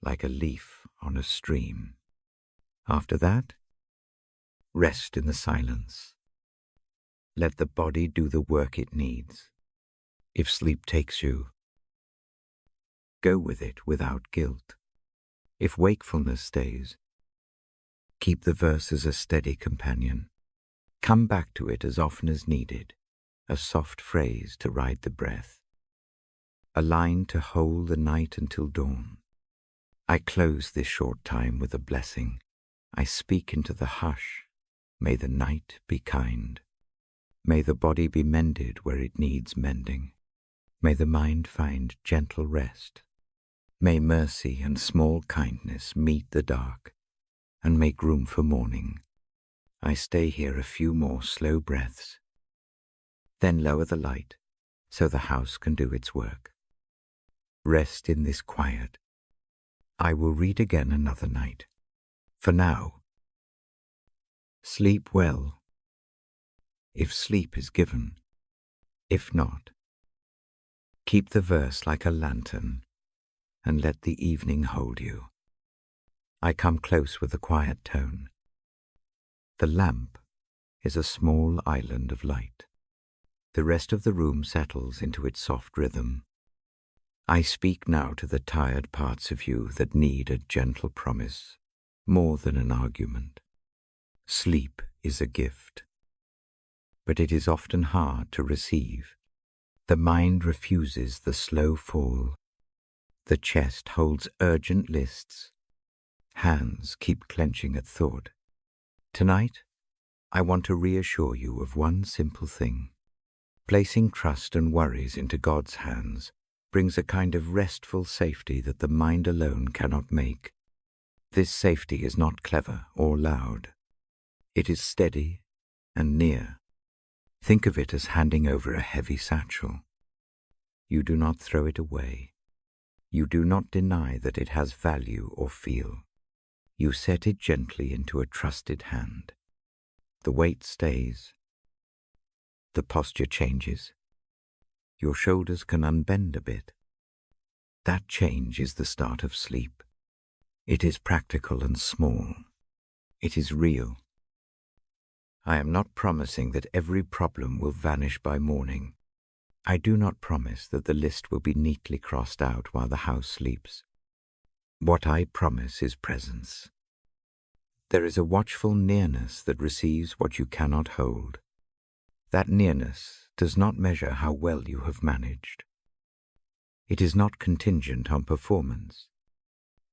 like a leaf on a stream. After that, rest in the silence. Let the body do the work it needs. If sleep takes you, go with it without guilt. If wakefulness stays, keep the verse as a steady companion. Come back to it as often as needed, a soft phrase to ride the breath, a line to hold the night until dawn. I close this short time with a blessing. I speak into the hush. May the night be kind. May the body be mended where it needs mending. May the mind find gentle rest. May mercy and small kindness meet the dark and make room for morning. I stay here a few more slow breaths, then lower the light so the house can do its work. Rest in this quiet. I will read again another night. For now, sleep well, if sleep is given. If not, keep the verse like a lantern and let the evening hold you. I come close with a quiet tone. The lamp is a small island of light. The rest of the room settles into its soft rhythm. I speak now to the tired parts of you that need a gentle promise, more than an argument. Sleep is a gift, but it is often hard to receive. The mind refuses the slow fall. The chest holds urgent lists. Hands keep clenching at thought. Tonight, I want to reassure you of one simple thing. Placing trust and worries into God's hands brings a kind of restful safety that the mind alone cannot make. This safety is not clever or loud. It is steady and near. Think of it as handing over a heavy satchel. You do not throw it away. You do not deny that it has value or feel. You set it gently into a trusted hand. The weight stays. The posture changes. Your shoulders can unbend a bit. That change is the start of sleep. It is practical and small. It is real. I am not promising that every problem will vanish by morning. I do not promise that the list will be neatly crossed out while the house sleeps. What I promise is presence. There is a watchful nearness that receives what you cannot hold. That nearness does not measure how well you have managed. It is not contingent on performance.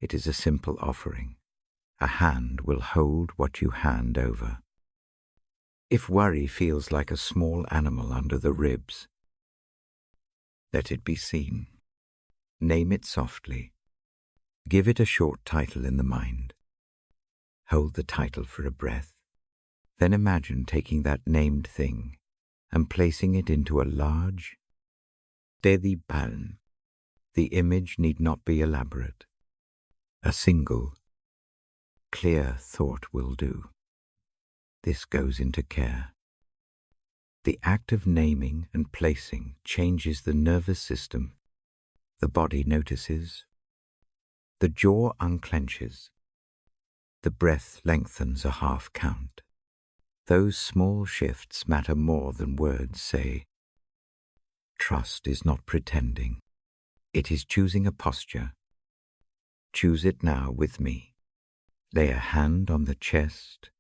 It is a simple offering. A hand will hold what you hand over. If worry feels like a small animal under the ribs, let it be seen. Name it softly. Give it a short title in the mind. Hold the title for a breath. Then imagine taking that named thing and placing it into a large, steady palm. The image need not be elaborate. A single, clear thought will do. this goes into care. The act of naming and placing changes the nervous system. The body notices. The jaw unclenches. The breath lengthens a half count. Those small shifts matter more than words say. Trust is not pretending. It is choosing a posture. Choose it now with me. Lay a hand on the chest.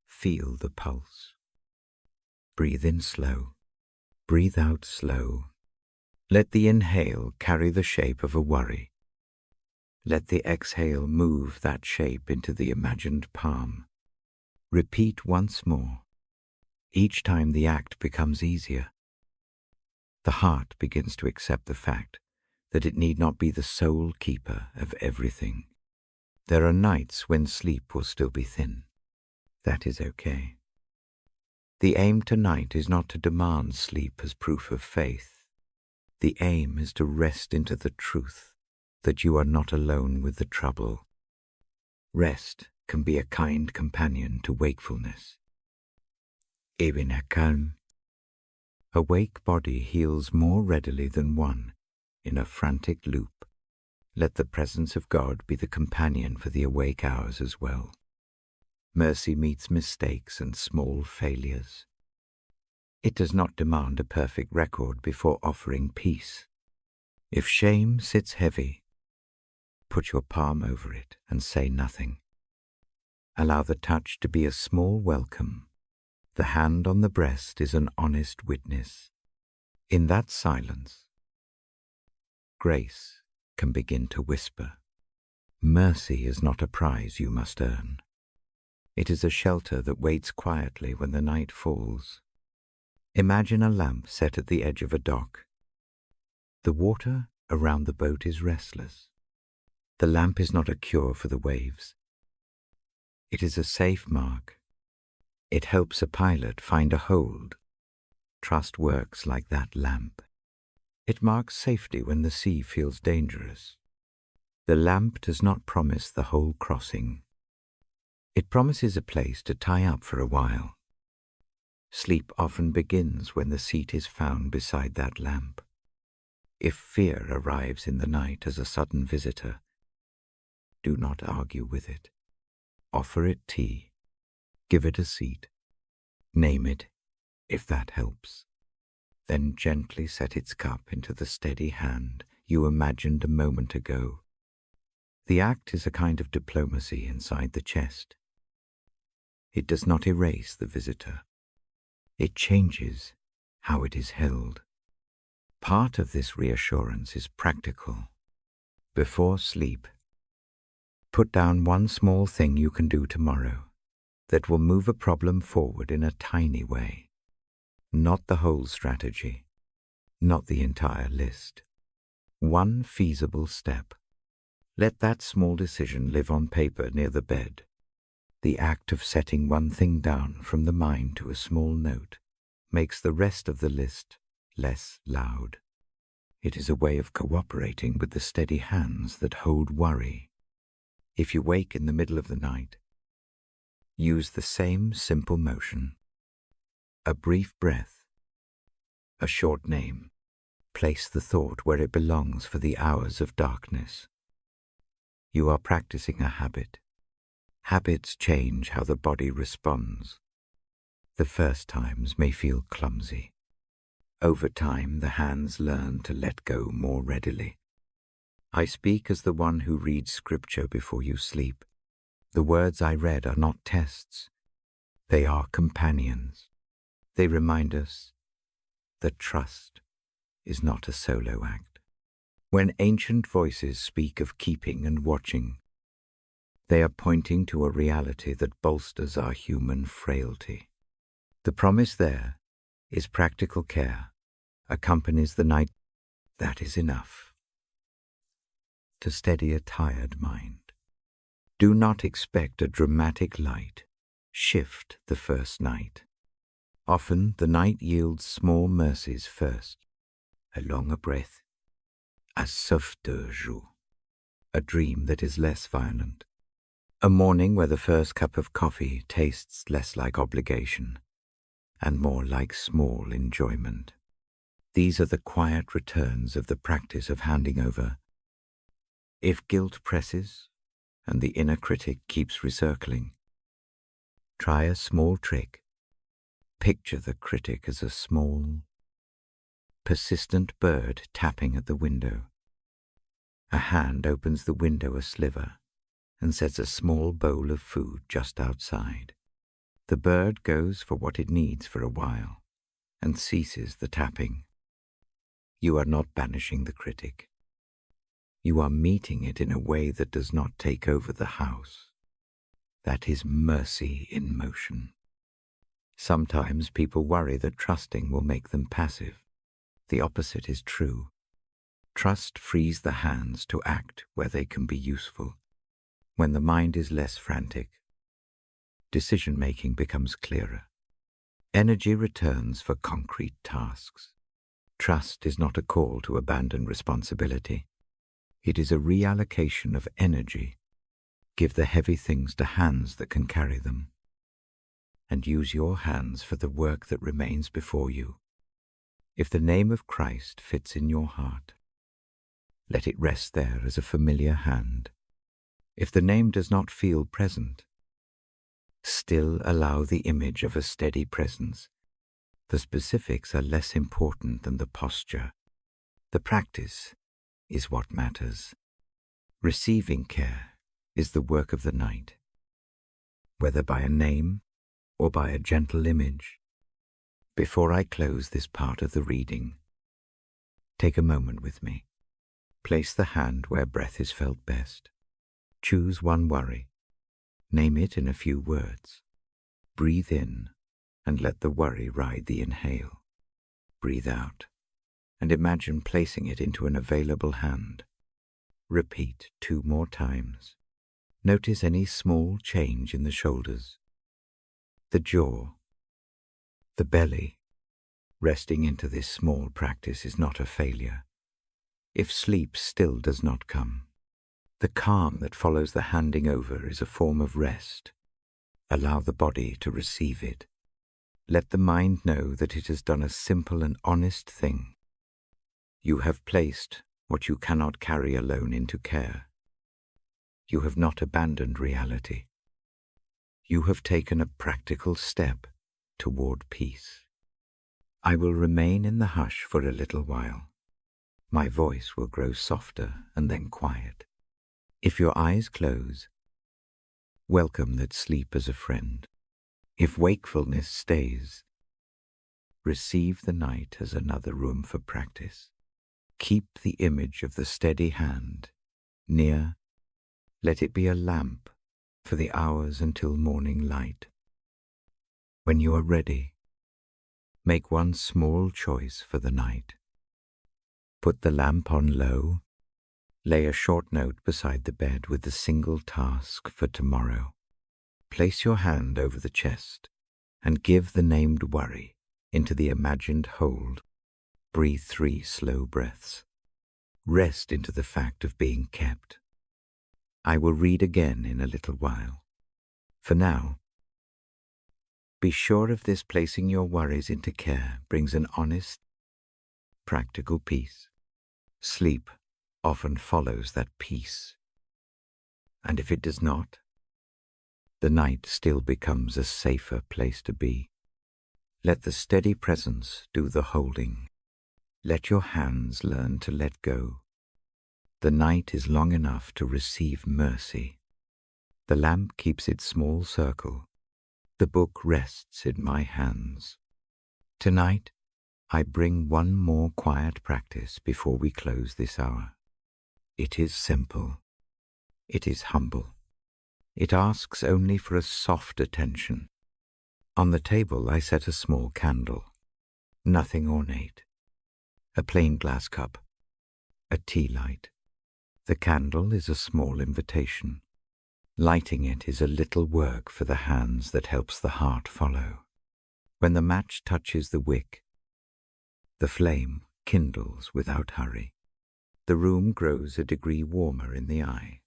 Feel the pulse. Breathe in slow. Breathe out slow. Let the inhale carry the shape of a worry. Let the exhale move that shape into the imagined palm. Repeat once more. Each time the act becomes easier. The heart begins to accept the fact that it need not be the sole keeper of everything. There are nights when sleep will still be thin. That is okay. The aim tonight is not to demand sleep as proof of faith. The aim is to rest into the truth that you are not alone with the trouble. Rest can be a kind companion to wakefulness. Even a calme. A wake body heals more readily than one in a frantic loop. Let the presence of God be the companion for the awake hours as well. Mercy meets mistakes and small failures. It does not demand a perfect record before offering peace. If shame sits heavy, put your palm over it and say nothing. Allow the touch to be a small welcome. The hand on the breast is an honest witness. In that silence, grace can begin to whisper. Mercy is not a prize you must earn. It is a shelter that waits quietly when the night falls. Imagine a lamp set at the edge of a dock. The water around the boat is restless. The lamp is not a cure for the waves. It is a safe mark. It helps a pilot find a hold. Trust works like that lamp. It marks safety when the sea feels dangerous. The lamp does not promise the whole crossing. It promises a place to tie up for a while. Sleep often begins when the seat is found beside that lamp. If fear arrives in the night as a sudden visitor, do not argue with it. Offer it tea. Give it a seat. Name it, if that helps. Then gently set its cup into the steady hand you imagined a moment ago. The act is a kind of diplomacy inside the chest. It does not erase the visitor. It changes how it is held. Part of this reassurance is practical. Before sleep, put down one small thing you can do tomorrow that will move a problem forward in a tiny way. Not the whole strategy, not the entire list. One feasible step. Let that small decision live on paper near the bed. The act of setting one thing down from the mind to a small note makes the rest of the list less loud. It is a way of cooperating with the steady hands that hold worry. If you wake in the middle of the night, use the same simple motion. A brief breath, a short name. Place the thought where it belongs for the hours of darkness. You are practicing a habit. Habits change how the body responds. The first times may feel clumsy. Over time, the hands learn to let go more readily. I speak as the one who reads scripture before you sleep. The words I read are not tests. They are companions. They remind us that trust is not a solo act. When ancient voices speak of keeping and watching, they are pointing to a reality that bolsters our human frailty. The promise there is practical care, accompanies the night. That is enough to steady a tired mind. Do not expect a dramatic light shift the first night. Often the night yields small mercies first. A longer breath, a softer jour, a dream that is less violent. A morning where the first cup of coffee tastes less like obligation and more like small enjoyment. These are the quiet returns of the practice of handing over. If guilt presses and the inner critic keeps recircling, try a small trick. Picture the critic as a small, persistent bird tapping at the window. A hand opens the window a sliver and sets a small bowl of food just outside. The bird goes for what it needs for a while and ceases the tapping. You are not banishing the critic. You are meeting it in a way that does not take over the house. That is mercy in motion. Sometimes people worry that trusting will make them passive. The opposite is true. Trust frees the hands to act where they can be useful. When the mind is less frantic, decision-making becomes clearer. Energy returns for concrete tasks. Trust is not a call to abandon responsibility. It is a reallocation of energy. Give the heavy things to hands that can carry them, and use your hands for the work that remains before you. If the name of Christ fits in your heart, let it rest there as a familiar hand. If the name does not feel present, still allow the image of a steady presence. The specifics are less important than the posture. The practice is what matters. Receiving care is the work of the night, whether by a name or by a gentle image. Before I close this part of the reading, take a moment with me. Place the hand where breath is felt best. Choose one worry. Name it in a few words. Breathe in and let the worry ride the inhale. Breathe out and imagine placing it into an available hand. Repeat 2 more times. Notice any small change in the shoulders, the jaw, the belly. Resting into this small practice is not a failure. If sleep still does not come, the calm that follows the handing over is a form of rest. Allow the body to receive it. Let the mind know that it has done a simple and honest thing. You have placed what you cannot carry alone into care. You have not abandoned reality. You have taken a practical step toward peace. I will remain in the hush for a little while. My voice will grow softer and then quiet. If your eyes close, welcome that sleep as a friend. If wakefulness stays, receive the night as another room for practice. Keep the image of the steady hand near. Let it be a lamp for the hours until morning light. When you are ready, make one small choice for the night. Put the lamp on low. Lay a short note beside the bed with the single task for tomorrow. Place your hand over the chest and give the named worry into the imagined hold. Breathe 3 slow breaths. Rest into the fact of being kept. I will read again in a little while. For now, be sure of this: placing your worries into care brings an honest, practical peace. Sleep often follows that peace. And if it does not, the night still becomes a safer place to be. Let the steady presence do the holding. Let your hands learn to let go. The night is long enough to receive mercy. The lamp keeps its small circle. The book rests in my hands. Tonight, I bring one more quiet practice before we close this hour. It is simple. It is humble. It asks only for a soft attention. On the table I set a small candle, nothing ornate. A plain glass cup, a tea light. The candle is a small invitation. Lighting it is a little work for the hands that helps the heart follow. When the match touches the wick, the flame kindles without hurry. The room grows a degree warmer in the eye.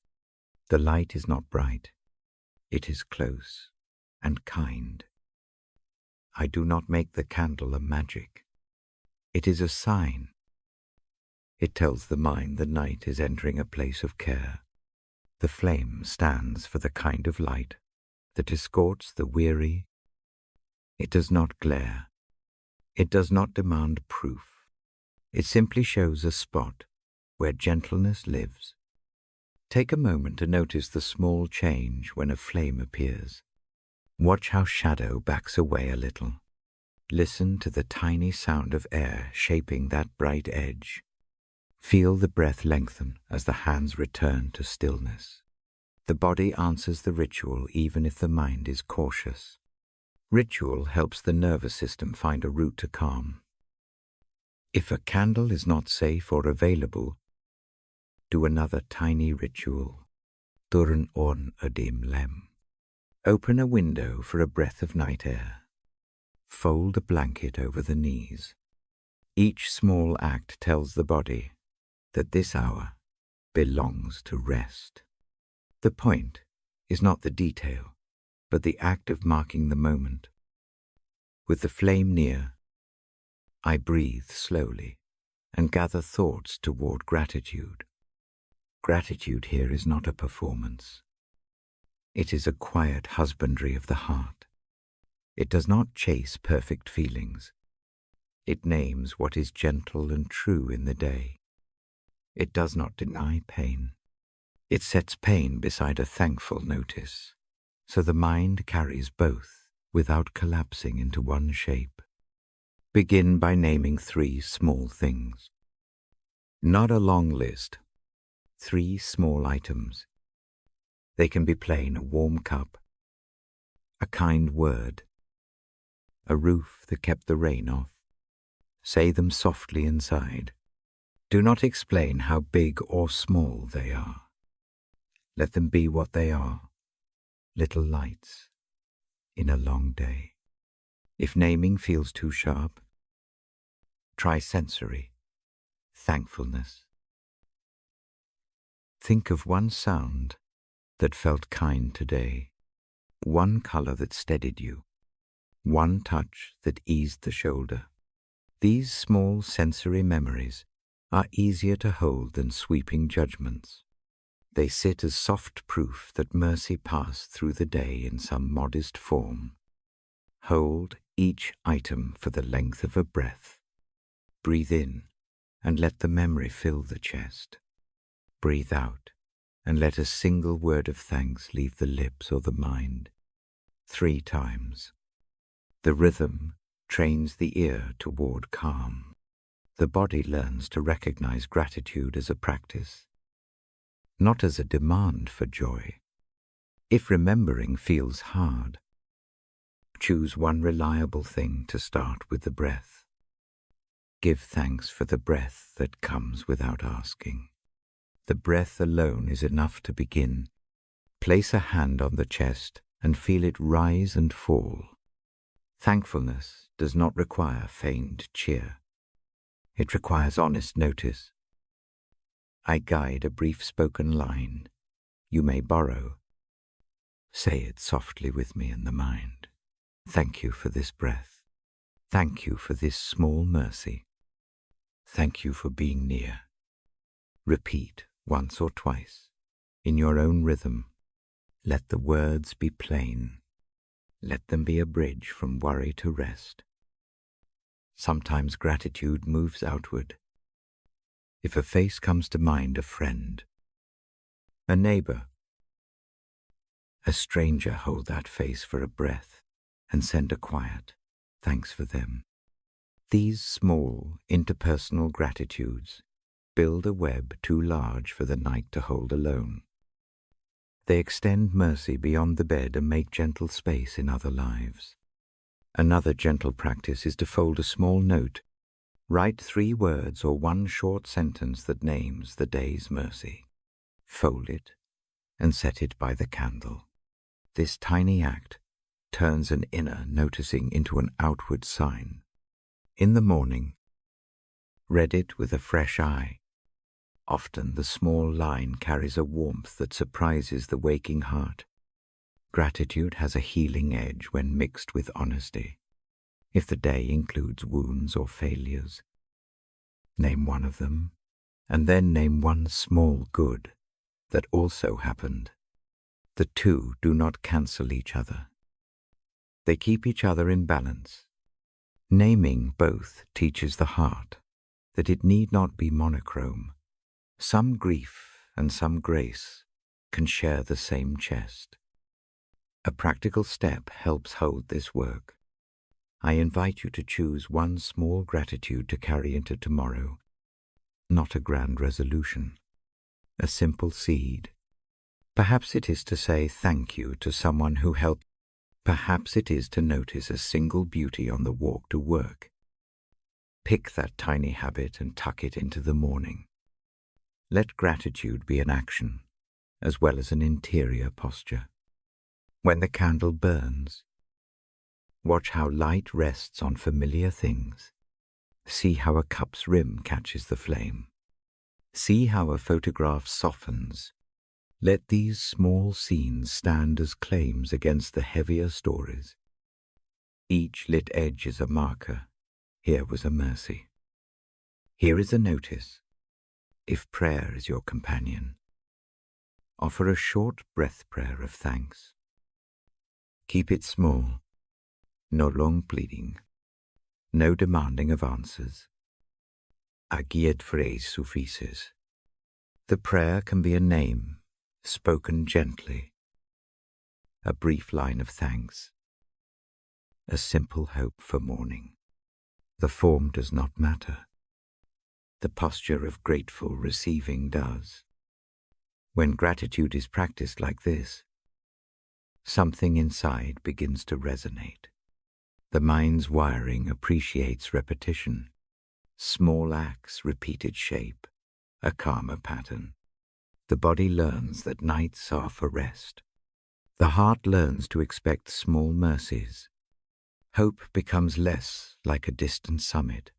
The light is not bright. It is close and kind. I do not make the candle a magic. It is a sign. It tells the mind the night is entering a place of care. The flame stands for the kind of light that escorts the weary. It does not glare. It does not demand proof. It simply shows a spot where gentleness lives. Take a moment to notice the small change when a flame appears. Watch how shadow backs away a little. Listen to the tiny sound of air shaping that bright edge. Feel the breath lengthen as the hands return to stillness. The body answers the ritual even if the mind is cautious. Ritual helps the nervous system find a route to calm. If a candle is not safe or available, do another tiny ritual. Turn on a dim lem. Open a window for a breath of night air. Fold a blanket over the knees. Each small act tells the body that this hour belongs to rest. The point is not the detail, but the act of marking the moment. With the flame near, I breathe slowly and gather thoughts toward gratitude. Gratitude here is not a performance. It is a quiet husbandry of the heart. It does not chase perfect feelings. It names what is gentle and true in the day. It does not deny pain. It sets pain beside a thankful notice, so the mind carries both without collapsing into one shape. Begin by naming 3 small things. Not a long list. 3 small items. They can be plain: a warm cup, a kind word, a roof that kept the rain off. Say them softly inside. Do not explain how big or small they are. Let them be what they are, little lights in a long day. If naming feels too sharp, try sensory, thankfulness. Think of one sound that felt kind today, one color that steadied you, one touch that eased the shoulder. These small sensory memories are easier to hold than sweeping judgments. They sit as soft proof that mercy passed through the day in some modest form. Hold each item for the length of a breath. Breathe in and let the memory fill the chest. Breathe out and let a single word of thanks leave the lips or the mind. 3 times. The rhythm trains the ear toward calm. The body learns to recognize gratitude as a practice, not as a demand for joy. If remembering feels hard, choose one reliable thing to start with the breath. Give thanks for the breath that comes without asking. The breath alone is enough to begin. Place a hand on the chest and feel it rise and fall. Thankfulness does not require feigned cheer. It requires honest notice. I guide a brief spoken line. You may borrow. Say it softly with me in the mind. Thank you for this breath. Thank you for this small mercy. Thank you for being near. Repeat once or twice in your own rhythm. Let the words be plain. Let them be a bridge from worry to rest. Sometimes gratitude moves outward. If a face comes to mind, a friend, a neighbor, a stranger, hold that face for a breath and send a quiet thanks for them. These small interpersonal gratitudes build a web too large for the night to hold alone. They extend mercy beyond the bed and make gentle space in other lives. Another gentle practice is to fold a small note. Write 3 words or one short sentence that names the day's mercy. Fold it and set it by the candle. This tiny act turns an inner noticing into an outward sign. In the morning, read it with a fresh eye. Often the small line carries a warmth that surprises the waking heart. Gratitude has a healing edge when mixed with honesty. If the day includes wounds or failures, name one of them, and then name one small good that also happened. The two do not cancel each other. They keep each other in balance. Naming both teaches the heart that it need not be monochrome. Some grief and some grace can share the same chest. A practical step helps hold this work. I invite you to choose one small gratitude to carry into tomorrow, not a grand resolution, a simple seed. Perhaps it is to say thank you to someone who helped. Perhaps it is to notice a single beauty on the walk to work. Pick that tiny habit and tuck it into the morning. Let gratitude be an action, as well as an interior posture. When the candle burns, watch how light rests on familiar things. See how a cup's rim catches the flame. See how a photograph softens. Let these small scenes stand as claims against the heavier stories. Each lit edge is a marker. Here was a mercy. Here is a notice. If prayer is your companion, offer a short breath prayer of thanks. Keep it small, no long pleading, no demanding of answers. Agiet phrase suffices. The prayer can be a name, spoken gently, a brief line of thanks, a simple hope for morning. The form does not matter. The posture of grateful receiving does. When gratitude is practiced like this, something inside begins to resonate. The mind's wiring appreciates repetition, small acts, repeated shape, a calmer pattern. The body learns that nights are for rest. The heart learns to expect small mercies. Hope becomes less like a distant summit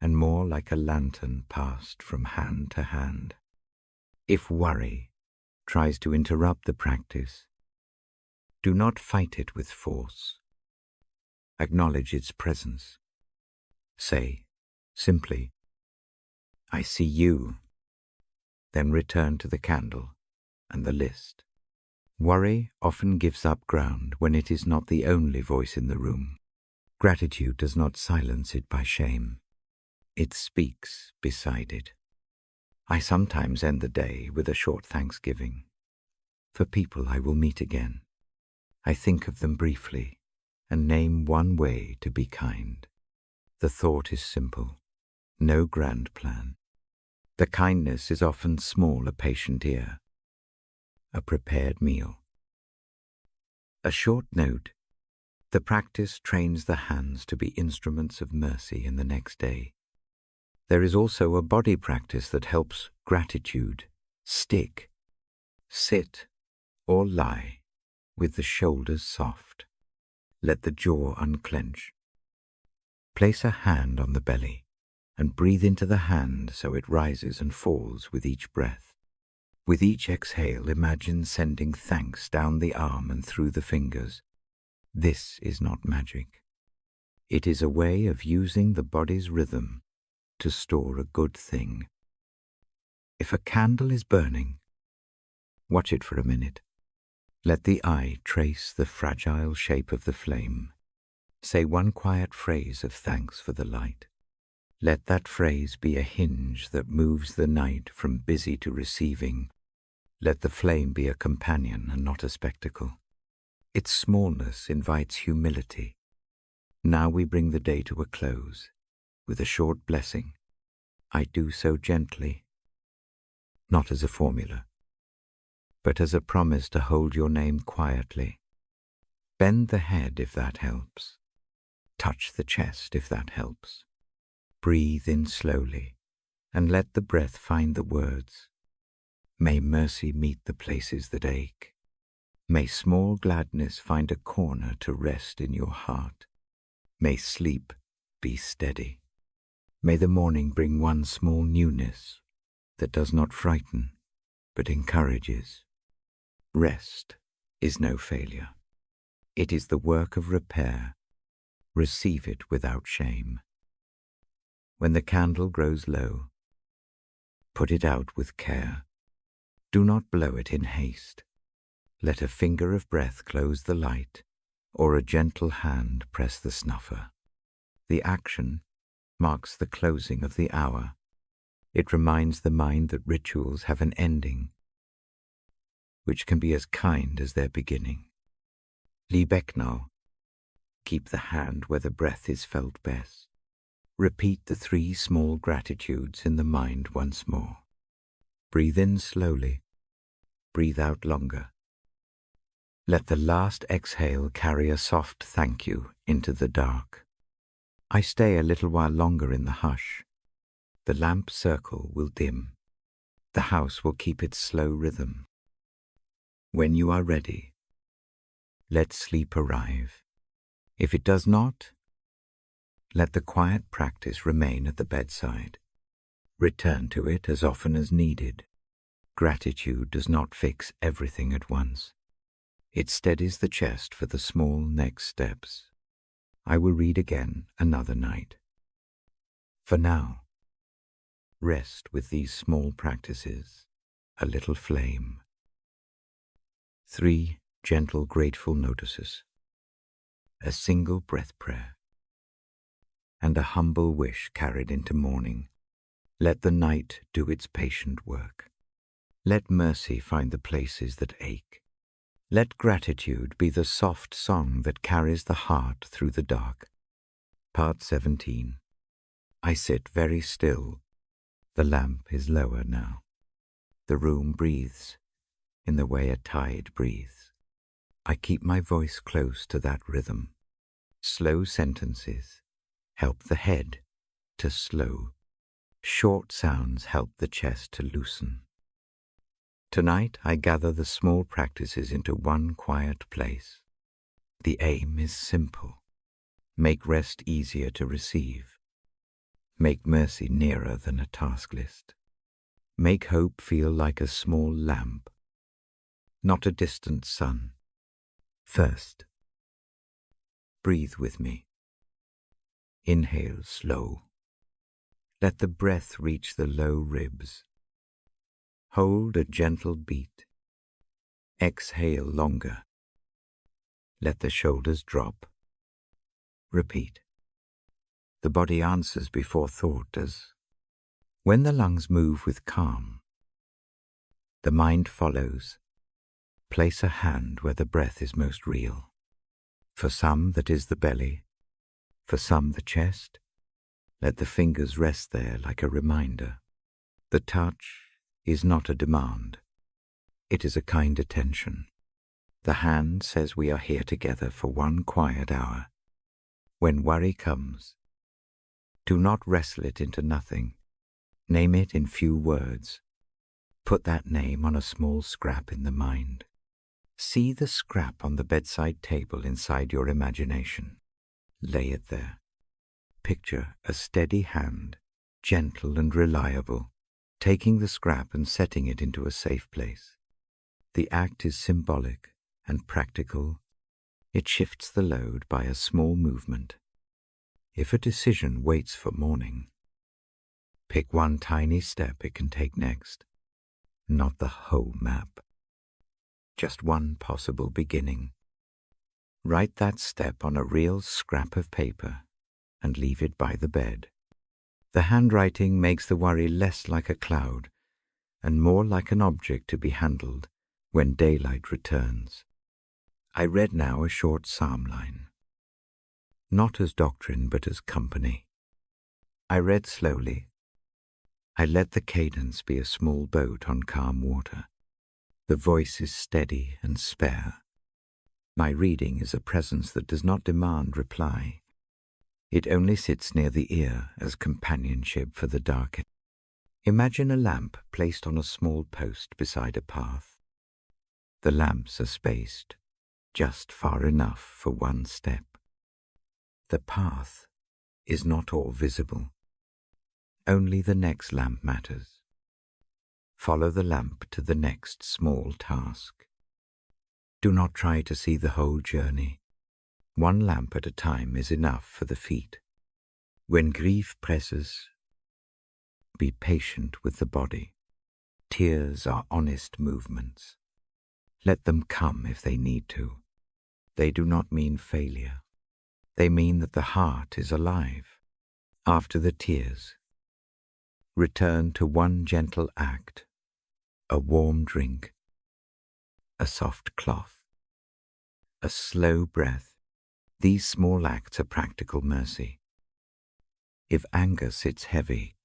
and more like a lantern passed from hand to hand. If worry tries to interrupt the practice, do not fight it with force. Acknowledge its presence. Say, simply, I see you. Then return to the candle and the list. Worry often gives up ground when it is not the only voice in the room. Gratitude does not silence it by shame. It speaks beside it. I sometimes end the day with a short thanksgiving. For people I will meet again. I think of them briefly and name one way to be kind. The thought is simple, no grand plan. The kindness is often small, a patient ear, a prepared meal. A short note, the practice trains the hands to be instruments of mercy in the next day. There is also a body practice that helps gratitude stick. Sit or lie with the shoulders soft. Let the jaw unclench. Place a hand on the belly and breathe into the hand so it rises and falls with each breath. With each exhale, imagine sending thanks down the arm and through the fingers. This is not magic. It is a way of using the body's rhythm to store a good thing. If a candle is burning, watch it for a minute. Let the eye trace the fragile shape of the flame. Say one quiet phrase of thanks for the light. Let that phrase be a hinge that moves the night from busy to receiving. Let the flame be a companion and not a spectacle. Its smallness invites humility. Now we bring the day to a close with a short blessing. I do so gently, not as a formula, but as a promise to hold your name quietly. Bend the head if that helps. Touch the chest if that helps. Breathe in slowly and let the breath find the words. May mercy meet the places that ache. May small gladness find a corner to rest in your heart. May sleep be steady. May the morning bring one small newness that does not frighten, but encourages. Rest is no failure. It is the work of repair. Receive it without shame. When the candle grows low, put it out with care. Do not blow it in haste. Let a finger of breath close the light, or a gentle hand press the snuffer. The action marks the closing of the hour. It reminds the mind that rituals have an ending, which can be as kind as their beginning. Liebeknau, keep the hand where the breath is felt best. Repeat the 3 small gratitudes in the mind once more. Breathe in slowly. Breathe out longer. Let the last exhale carry a soft thank you into the dark. I stay a little while longer in the hush. The lamp circle will dim. The house will keep its slow rhythm. When you are ready, let sleep arrive. If it does not, let the quiet practice remain at the bedside. Return to it as often as needed. Gratitude does not fix everything at once. It steadies the chest for the small next steps. I will read again another night. For now, rest with these small practices, a little flame. 3 gentle, grateful notices. A single breath prayer. And a humble wish carried into morning. Let the night do its patient work. Let mercy find the places that ache. Let gratitude be the soft song that carries the heart through the dark. Part 17. I sit very still. The lamp is lower now. The room breathes in the way a tide breathes. I keep my voice close to that rhythm. Slow sentences help the head to slow. Short sounds help the chest to loosen. Tonight I gather the small practices into one quiet place. The aim is simple. Make rest easier to receive. Make mercy nearer than a task list. Make hope feel like a small lamp, not a distant sun. First, breathe with me. Inhale slow. Let the breath reach the low ribs. Hold a gentle beat. Exhale longer. Let the shoulders drop. Repeat. The body answers before thought does. When the lungs move with calm, the mind follows. Place a hand where the breath is most real. For some that is the belly, for some the chest. Let the fingers rest there like a reminder. The touch is not a demand. It is a kind attention. The hand says we are here together for one quiet hour. When worry comes, do not wrestle it into nothing. Name it in few words. Put that name on a small scrap in the mind. See the scrap on the bedside table inside your imagination. Lay it there. Picture a steady hand, gentle and reliable, taking the scrap and setting it into a safe place. The act is symbolic and practical. It shifts the load by a small movement. If a decision waits for morning, pick one tiny step it can take next. Not the whole map. Just one possible beginning. Write that step on a real scrap of paper and leave it by the bed. The handwriting makes the worry less like a cloud and more like an object to be handled when daylight returns. I read now a short psalm line, not as doctrine but as company. I read slowly. I let the cadence be a small boat on calm water. The voice is steady and spare. My reading is a presence that does not demand reply. It only sits near the ear as companionship for the dark. Imagine a lamp placed on a small post beside a path. The lamps are spaced just far enough for one step. The path is not all visible. Only the next lamp matters. Follow the lamp to the next small task. Do not try to see the whole journey. One lamp at a time is enough for the feet. When grief presses, be patient with the body. Tears are honest movements. Let them come if they need to. They do not mean failure. They mean that the heart is alive. After the tears, return to one gentle act, a warm drink, a soft cloth, a slow breath. These small acts are practical mercy. If anger sits heavy,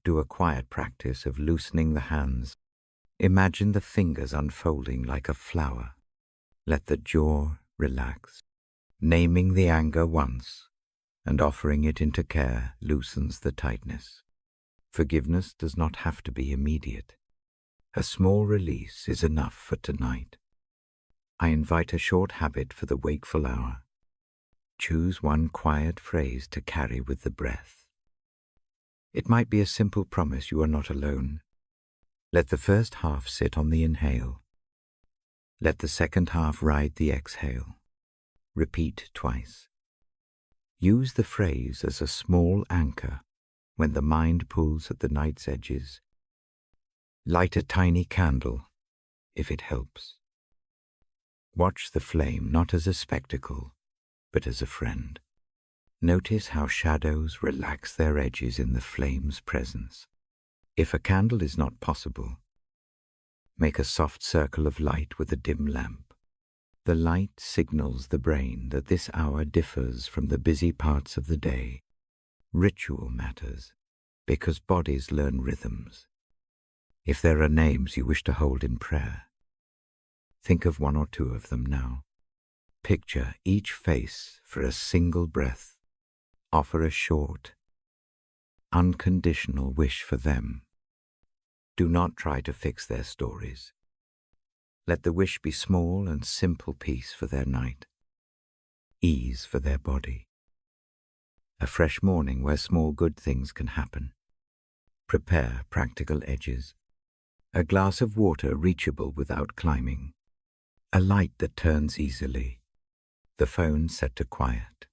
do a quiet practice of loosening the hands. Imagine the fingers unfolding like a flower. Let the jaw relax. Naming the anger once and offering it into care loosens the tightness. Forgiveness does not have to be immediate. A small release is enough for tonight. I invite a short habit for the wakeful hour. Choose one quiet phrase to carry with the breath. It might be a simple promise you are not alone. Let the first half sit on the inhale. Let the second half ride the exhale. Repeat twice. Use the phrase as a small anchor when the mind pulls at the night's edges. Light a tiny candle if it helps. Watch the flame not as a spectacle, but as a friend. Notice how shadows relax their edges in the flame's presence. If a candle is not possible, make a soft circle of light with a dim lamp. The light signals the brain that this hour differs from the busy parts of the day. Ritual matters because bodies learn rhythms. If there are names you wish to hold in prayer, think of one or two of them now. Picture each face for a single breath. Offer a short, unconditional wish for them. Do not try to fix their stories. Let the wish be small and simple peace for their night, ease for their body. A fresh morning where small good things can happen. Prepare practical edges. A glass of water reachable without climbing. A light that turns easily. The phone set to quiet.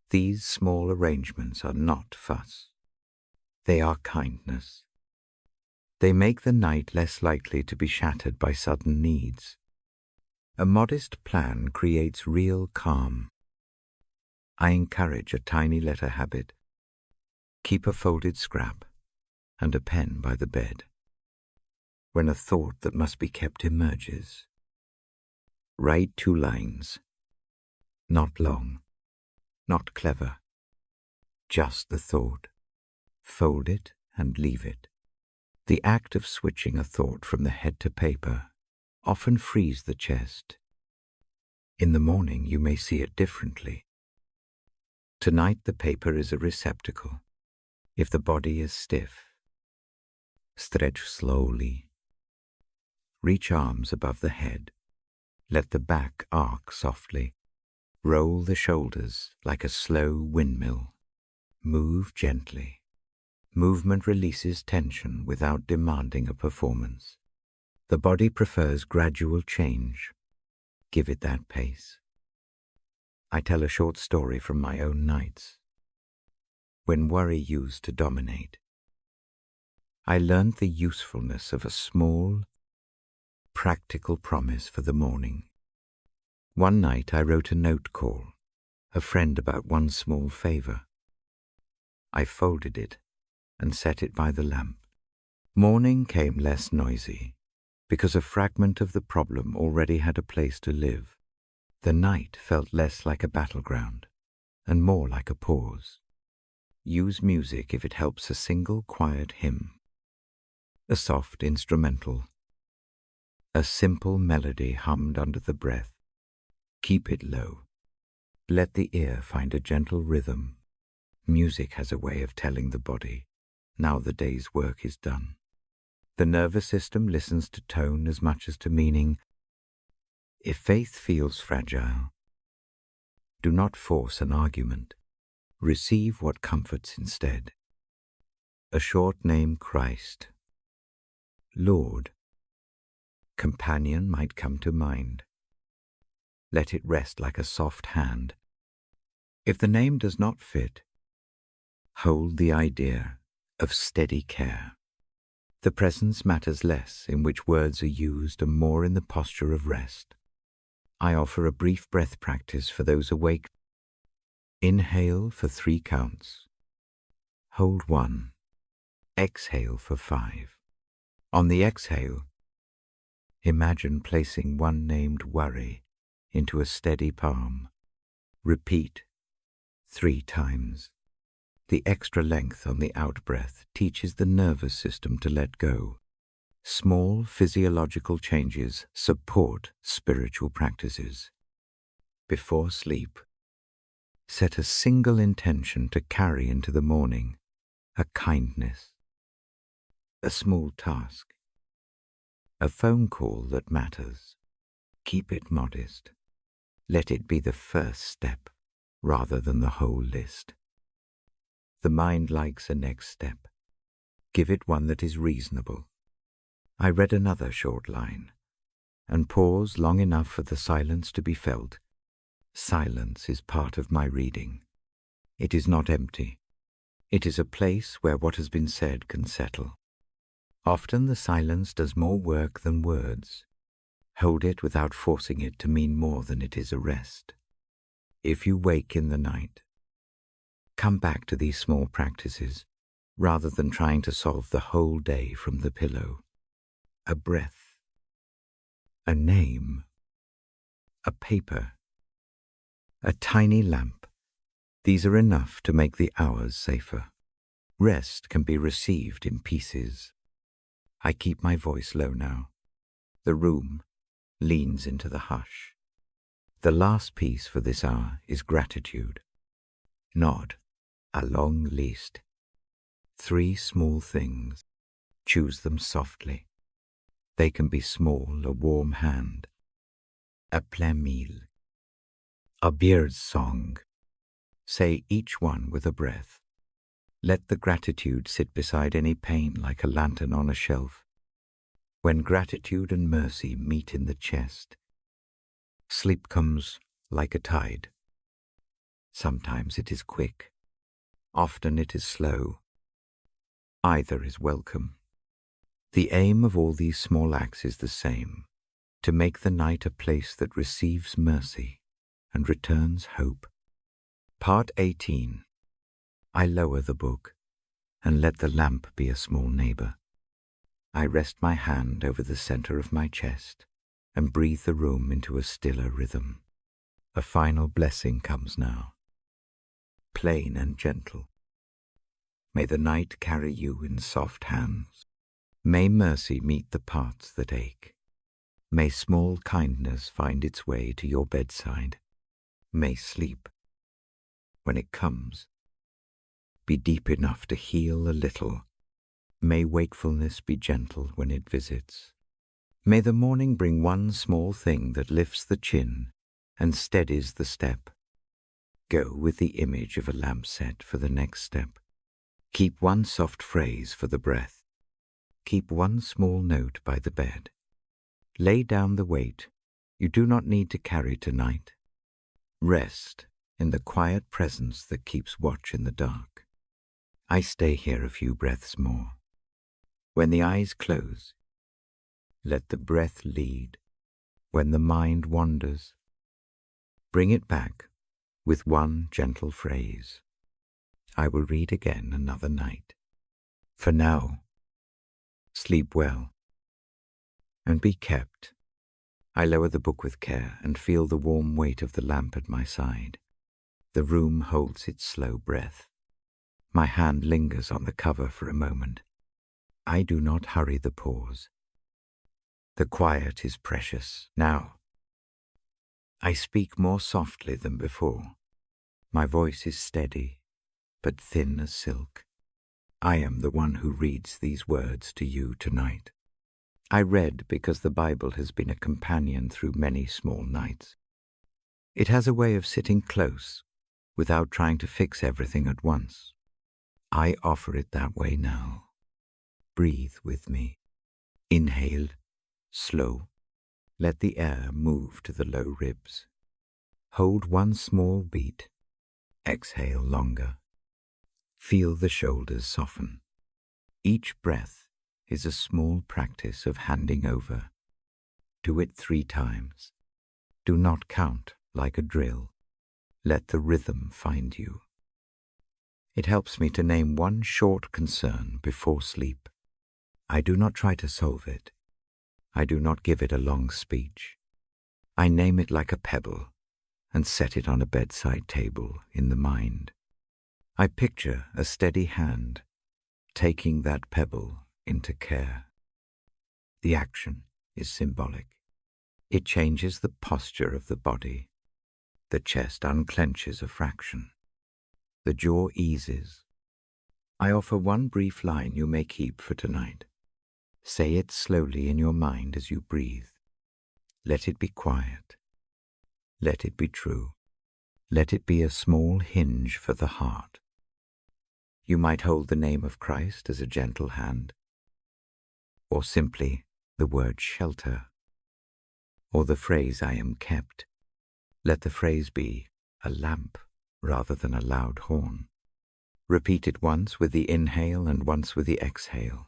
These small arrangements are not fuss. They are kindness. They make the night less likely to be shattered by sudden needs. A modest plan creates real calm. I encourage a tiny letter habit. Keep a folded scrap and a pen by the bed. When a thought that must be kept emerges, write 2 lines. Not long, not clever, just the thought. Fold it and leave it. The act of switching a thought from the head to paper often frees the chest. In the morning you may see it differently. Tonight the paper is a receptacle. If the body is stiff, stretch slowly. Reach arms above the head. Let the back arc softly. Roll the shoulders like a slow windmill. Move gently. Movement releases tension without demanding a performance. The body prefers gradual change. Give it that pace. I tell a short story from my own nights. When worry used to dominate, I learned the usefulness of a small, practical promise for the morning. One night I wrote a note call, a friend about one small favor. I folded it and set it by the lamp. Morning came less noisy, because a fragment of the problem already had a place to live. The night felt less like a battleground, and more like a pause. Use music if it helps, a single quiet hymn, a soft instrumental, a simple melody hummed under the breath. Keep it low. Let the ear find a gentle rhythm. Music has a way of telling the body, now the day's work is done. The nervous system listens to tone as much as to meaning. If faith feels fragile, do not force an argument. Receive what comforts instead. A short name Christ. Lord. Companion might come to mind. Let it rest like a soft hand. If the name does not fit, hold the idea of steady care. The presence matters less in which words are used and more in the posture of rest. I offer a brief breath practice for those awake. Inhale for 3 counts. Hold 1. Exhale for 5. On the exhale, imagine placing one named worry into a steady palm. Repeat 3 times. The extra length on the out-breath teaches the nervous system to let go. Small physiological changes support spiritual practices. Before sleep, set a single intention to carry into the morning: a kindness, a small task, a phone call that matters. Keep it modest. Let it be the first step rather than the whole list. The mind likes a next step. Give it one that is reasonable. I read another short line and pause long enough for the silence to be felt. Silence is part of my reading. It is not empty. It is a place where what has been said can settle. Often the silence does more work than words. Hold it without forcing it to mean more than it is a rest. If you wake in the night, come back to these small practices rather than trying to solve the whole day from the pillow. A breath, a name, a paper, a tiny lamp. These are enough to make the hours safer. Rest can be received in pieces. I keep my voice low now. The room leans into the hush. The last piece for this hour is gratitude. Nod, a long list. 3 small things. Choose them softly. They can be small: a warm hand, a plein meal, a bird's song. Say each one with a breath. Let the gratitude sit beside any pain like a lantern on a shelf. When gratitude and mercy meet in the chest, sleep comes like a tide. Sometimes it is quick. Often it is slow. Either is welcome. The aim of all these small acts is the same: to make the night a place that receives mercy and returns hope. Part 18. I lower the book and let the lamp be a small neighbor. I rest my hand over the center of my chest and breathe the room into a stiller rhythm. A final blessing comes now, plain and gentle. May the night carry you in soft hands. May mercy meet the parts that ache. May small kindness find its way to your bedside. May sleep, when it comes, be deep enough to heal a little. May wakefulness be gentle when it visits. May the morning bring one small thing that lifts the chin and steadies the step. Go with the image of a lampset for the next step. Keep one soft phrase for the breath. Keep one small note by the bed. Lay down the weight you do not need to carry tonight. Rest in the quiet presence that keeps watch in the dark. I stay here a few breaths more. When the eyes close, let the breath lead. When the mind wanders, bring it back with one gentle phrase. I will read again another night. For now, sleep well and be kept. I lower the book with care and feel the warm weight of the lamp at my side. The room holds its slow breath. My hand lingers on the cover for a moment. I do not hurry the pause. The quiet is precious. Now, I speak more softly than before. My voice is steady, but thin as silk. I am the one who reads these words to you tonight. I read because the Bible has been a companion through many small nights. It has a way of sitting close without trying to fix everything at once. I offer it that way now. Breathe with me. Inhale, slow. Let the air move to the low ribs. Hold one small beat. Exhale longer. Feel the shoulders soften. Each breath is a small practice of handing over. Do it 3 times. Do not count like a drill. Let the rhythm find you. It helps me to name one short concern before sleep. I do not try to solve it. I do not give it a long speech. I name it like a pebble and set it on a bedside table in the mind. I picture a steady hand taking that pebble into care. The action is symbolic. It changes the posture of the body. The chest unclenches a fraction. The jaw eases. I offer one brief line you may keep for tonight. Say it slowly in your mind as you breathe. Let it be quiet. Let it be true. Let it be a small hinge for the heart. You might hold the name of Christ as a gentle hand, or simply the word shelter, or the phrase I am kept. Let the phrase be a lamp rather than a loud horn. Repeat it once with the inhale and once with the exhale.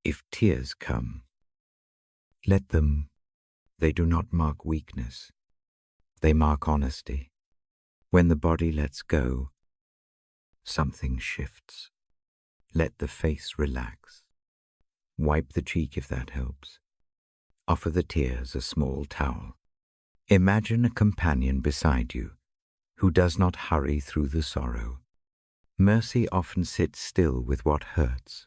If tears come, let them. They do not mark weakness. They mark honesty. When the body lets go, something shifts. Let the face relax. Wipe the cheek if that helps. Offer the tears a small towel. Imagine a companion beside you who does not hurry through the sorrow. Mercy often sits still with what hurts.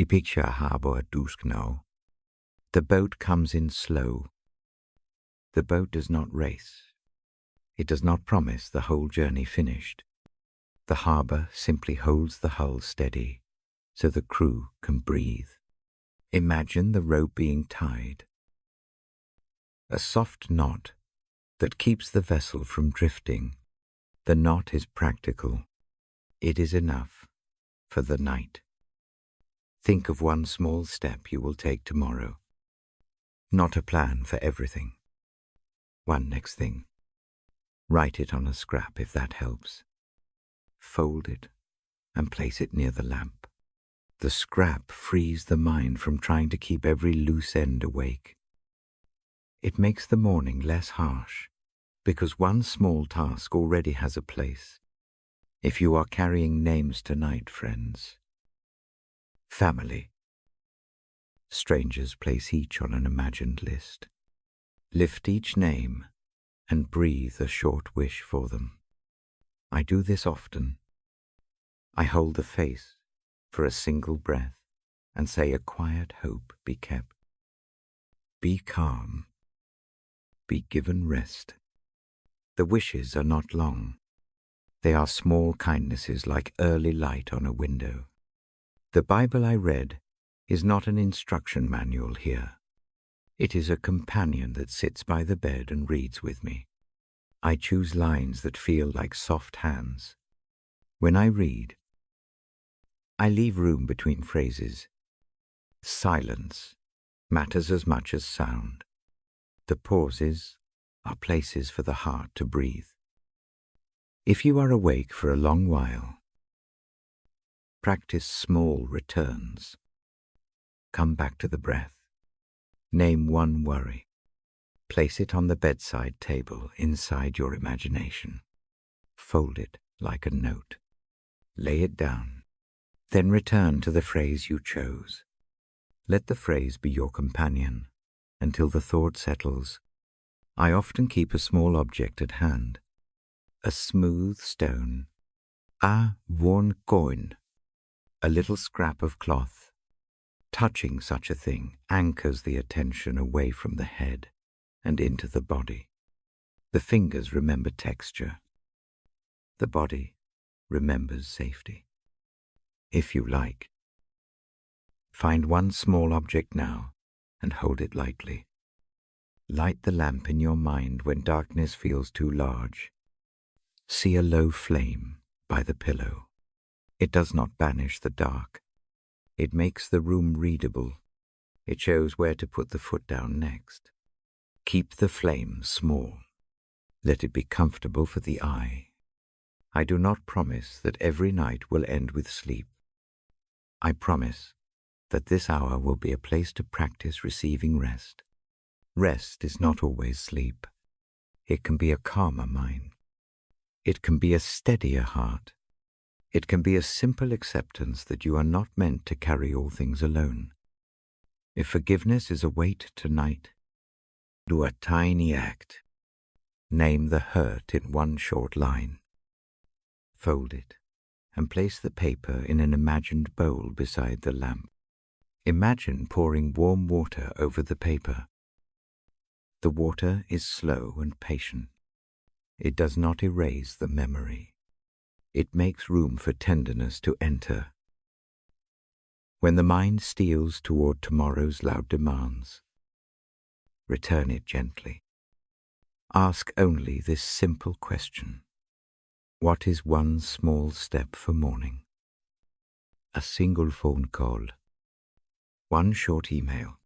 I picture harbor dusknau. The boat comes in slow. The boat does not race. It does not promise the whole journey finished. The harbor simply holds the hull steady so the crew can breathe. Imagine the rope being tied. A soft knot that keeps the vessel from drifting. The knot is practical. It is enough for the night. Think of one small step you will take tomorrow. Not a plan for everything. One next thing. Write it on a scrap if that helps. Fold it and place it near the lamp. The scrap frees the mind from trying to keep every loose end awake. It makes the morning less harsh because one small task already has a place. If you are carrying names tonight, friends. Family. Strangers place each on an imagined list. Lift each name and breathe a short wish for them. I do this often. I hold the face for a single breath and say a quiet hope be kept. Be calm. Be given rest. The wishes are not long. They are small kindnesses like early light on a window. The Bible I read is not an instruction manual here. It is a companion that sits by the bed and reads with me. I choose lines that feel like soft hands. When I read, I leave room between phrases. Silence matters as much as sound. The pauses are places for the heart to breathe. If you are awake for a long while, practice small returns. Come back to the breath. Name one worry. Place it on the bedside table inside your imagination. Fold it like a note. Lay it down. Then return to the phrase you chose. Let the phrase be your companion until the thought settles. I often keep a small object at hand. A smooth stone. A worn coin. A little scrap of cloth. Touching such a thing anchors the attention away from the head and into the body. The fingers remember texture. The body remembers safety. If you like, find one small object now and hold it lightly. Light the lamp in your mind when darkness feels too large. See a low flame by the pillow. It does not banish the dark. It makes the room readable. It shows where to put the foot down next. Keep the flame small. Let it be comfortable for the eye. I do not promise that every night will end with sleep. I promise that this hour will be a place to practice receiving rest. Rest is not always sleep. It can be a calmer mind. It can be a steadier heart. It can be a simple acceptance that you are not meant to carry all things alone. If forgiveness is a weight tonight, do a tiny act. Name the hurt in one short line. Fold it and place the paper in an imagined bowl beside the lamp. Imagine pouring warm water over the paper. The water is slow and patient. It does not erase the memory. It makes room for tenderness to enter. When the mind steals toward tomorrow's loud demands, return it gently. Ask only this simple question: what is one small step for morning? A single phone call, one short email,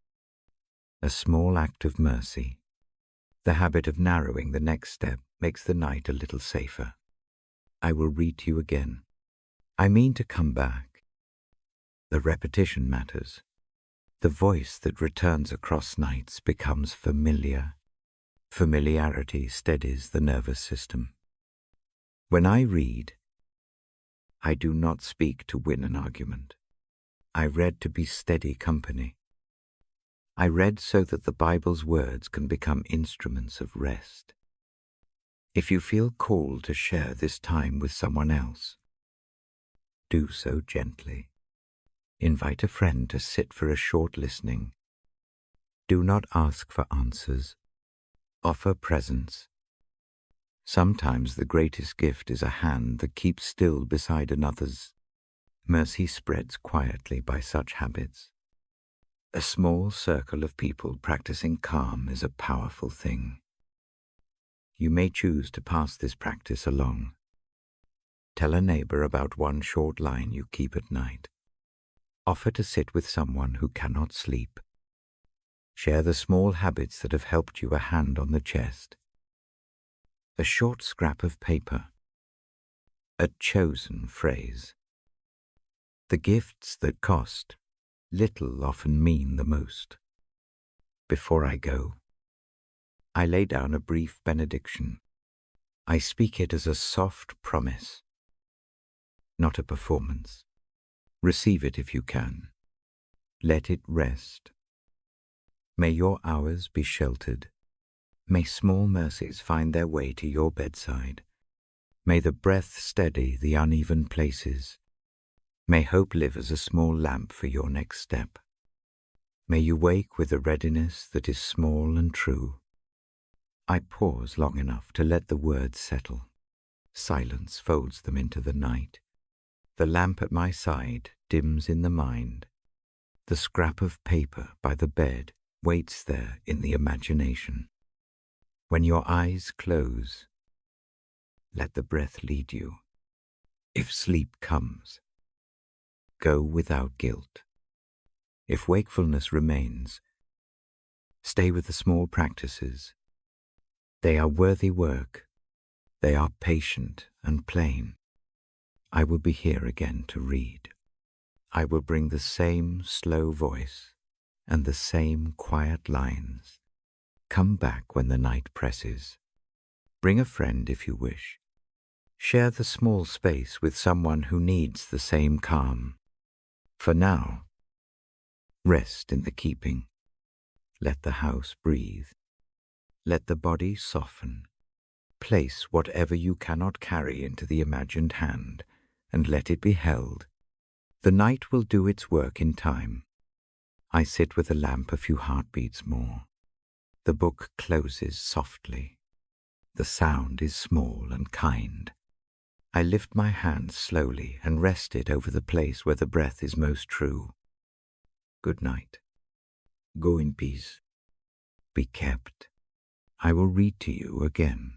a small act of mercy. The habit of narrowing the next step makes the night a little safer. I will read to you again. I mean to come back. The repetition matters. The voice that returns across nights becomes familiar. Familiarity steadies the nervous system. When I read, I do not speak to win an argument. I read to be steady company. I read so that the Bible's words can become instruments of rest. If you feel called to share this time with someone else, do so gently. Invite a friend to sit for a short listening. Do not ask for answers. Offer presence. Sometimes the greatest gift is a hand that keeps still beside another's. Mercy spreads quietly by such habits. A small circle of people practicing calm is a powerful thing. You may choose to pass this practice along. Tell a neighbor about one short line you keep at night. Offer to sit with someone who cannot sleep. Share the small habits that have helped you, a hand on the chest, a short scrap of paper, a chosen phrase. The gifts that cost little often mean the most. Before I go, I lay down a brief benediction. I speak it as a soft promise, not a performance. Receive it if you can. Let it rest. May your hours be sheltered. May small mercies find their way to your bedside. May the breath steady the uneven places. May hope live as a small lamp for your next step. May you wake with a readiness that is small and true. I pause long enough to let the words settle. Silence folds them into the night. The lamp at my side dims in the mind. The scrap of paper by the bed waits there in the imagination. When your eyes close, let the breath lead you. If sleep comes, go without guilt. If wakefulness remains, stay with the small practices. They are worthy work. They are patient and plain. I will be here again to read. I will bring the same slow voice and the same quiet lines. Come back when the night presses. Bring a friend if you wish. Share the small space with someone who needs the same calm. For now, rest in the keeping. Let the house breathe. Let the body soften. Place whatever you cannot carry into the imagined hand, and let it be held. The night will do its work in time. I sit with the lamp a few heartbeats more. The book closes softly. The sound is small and kind. I lift my hand slowly and rest it over the place where the breath is most true. Good night. Go in peace. Be kept. I will read to you again.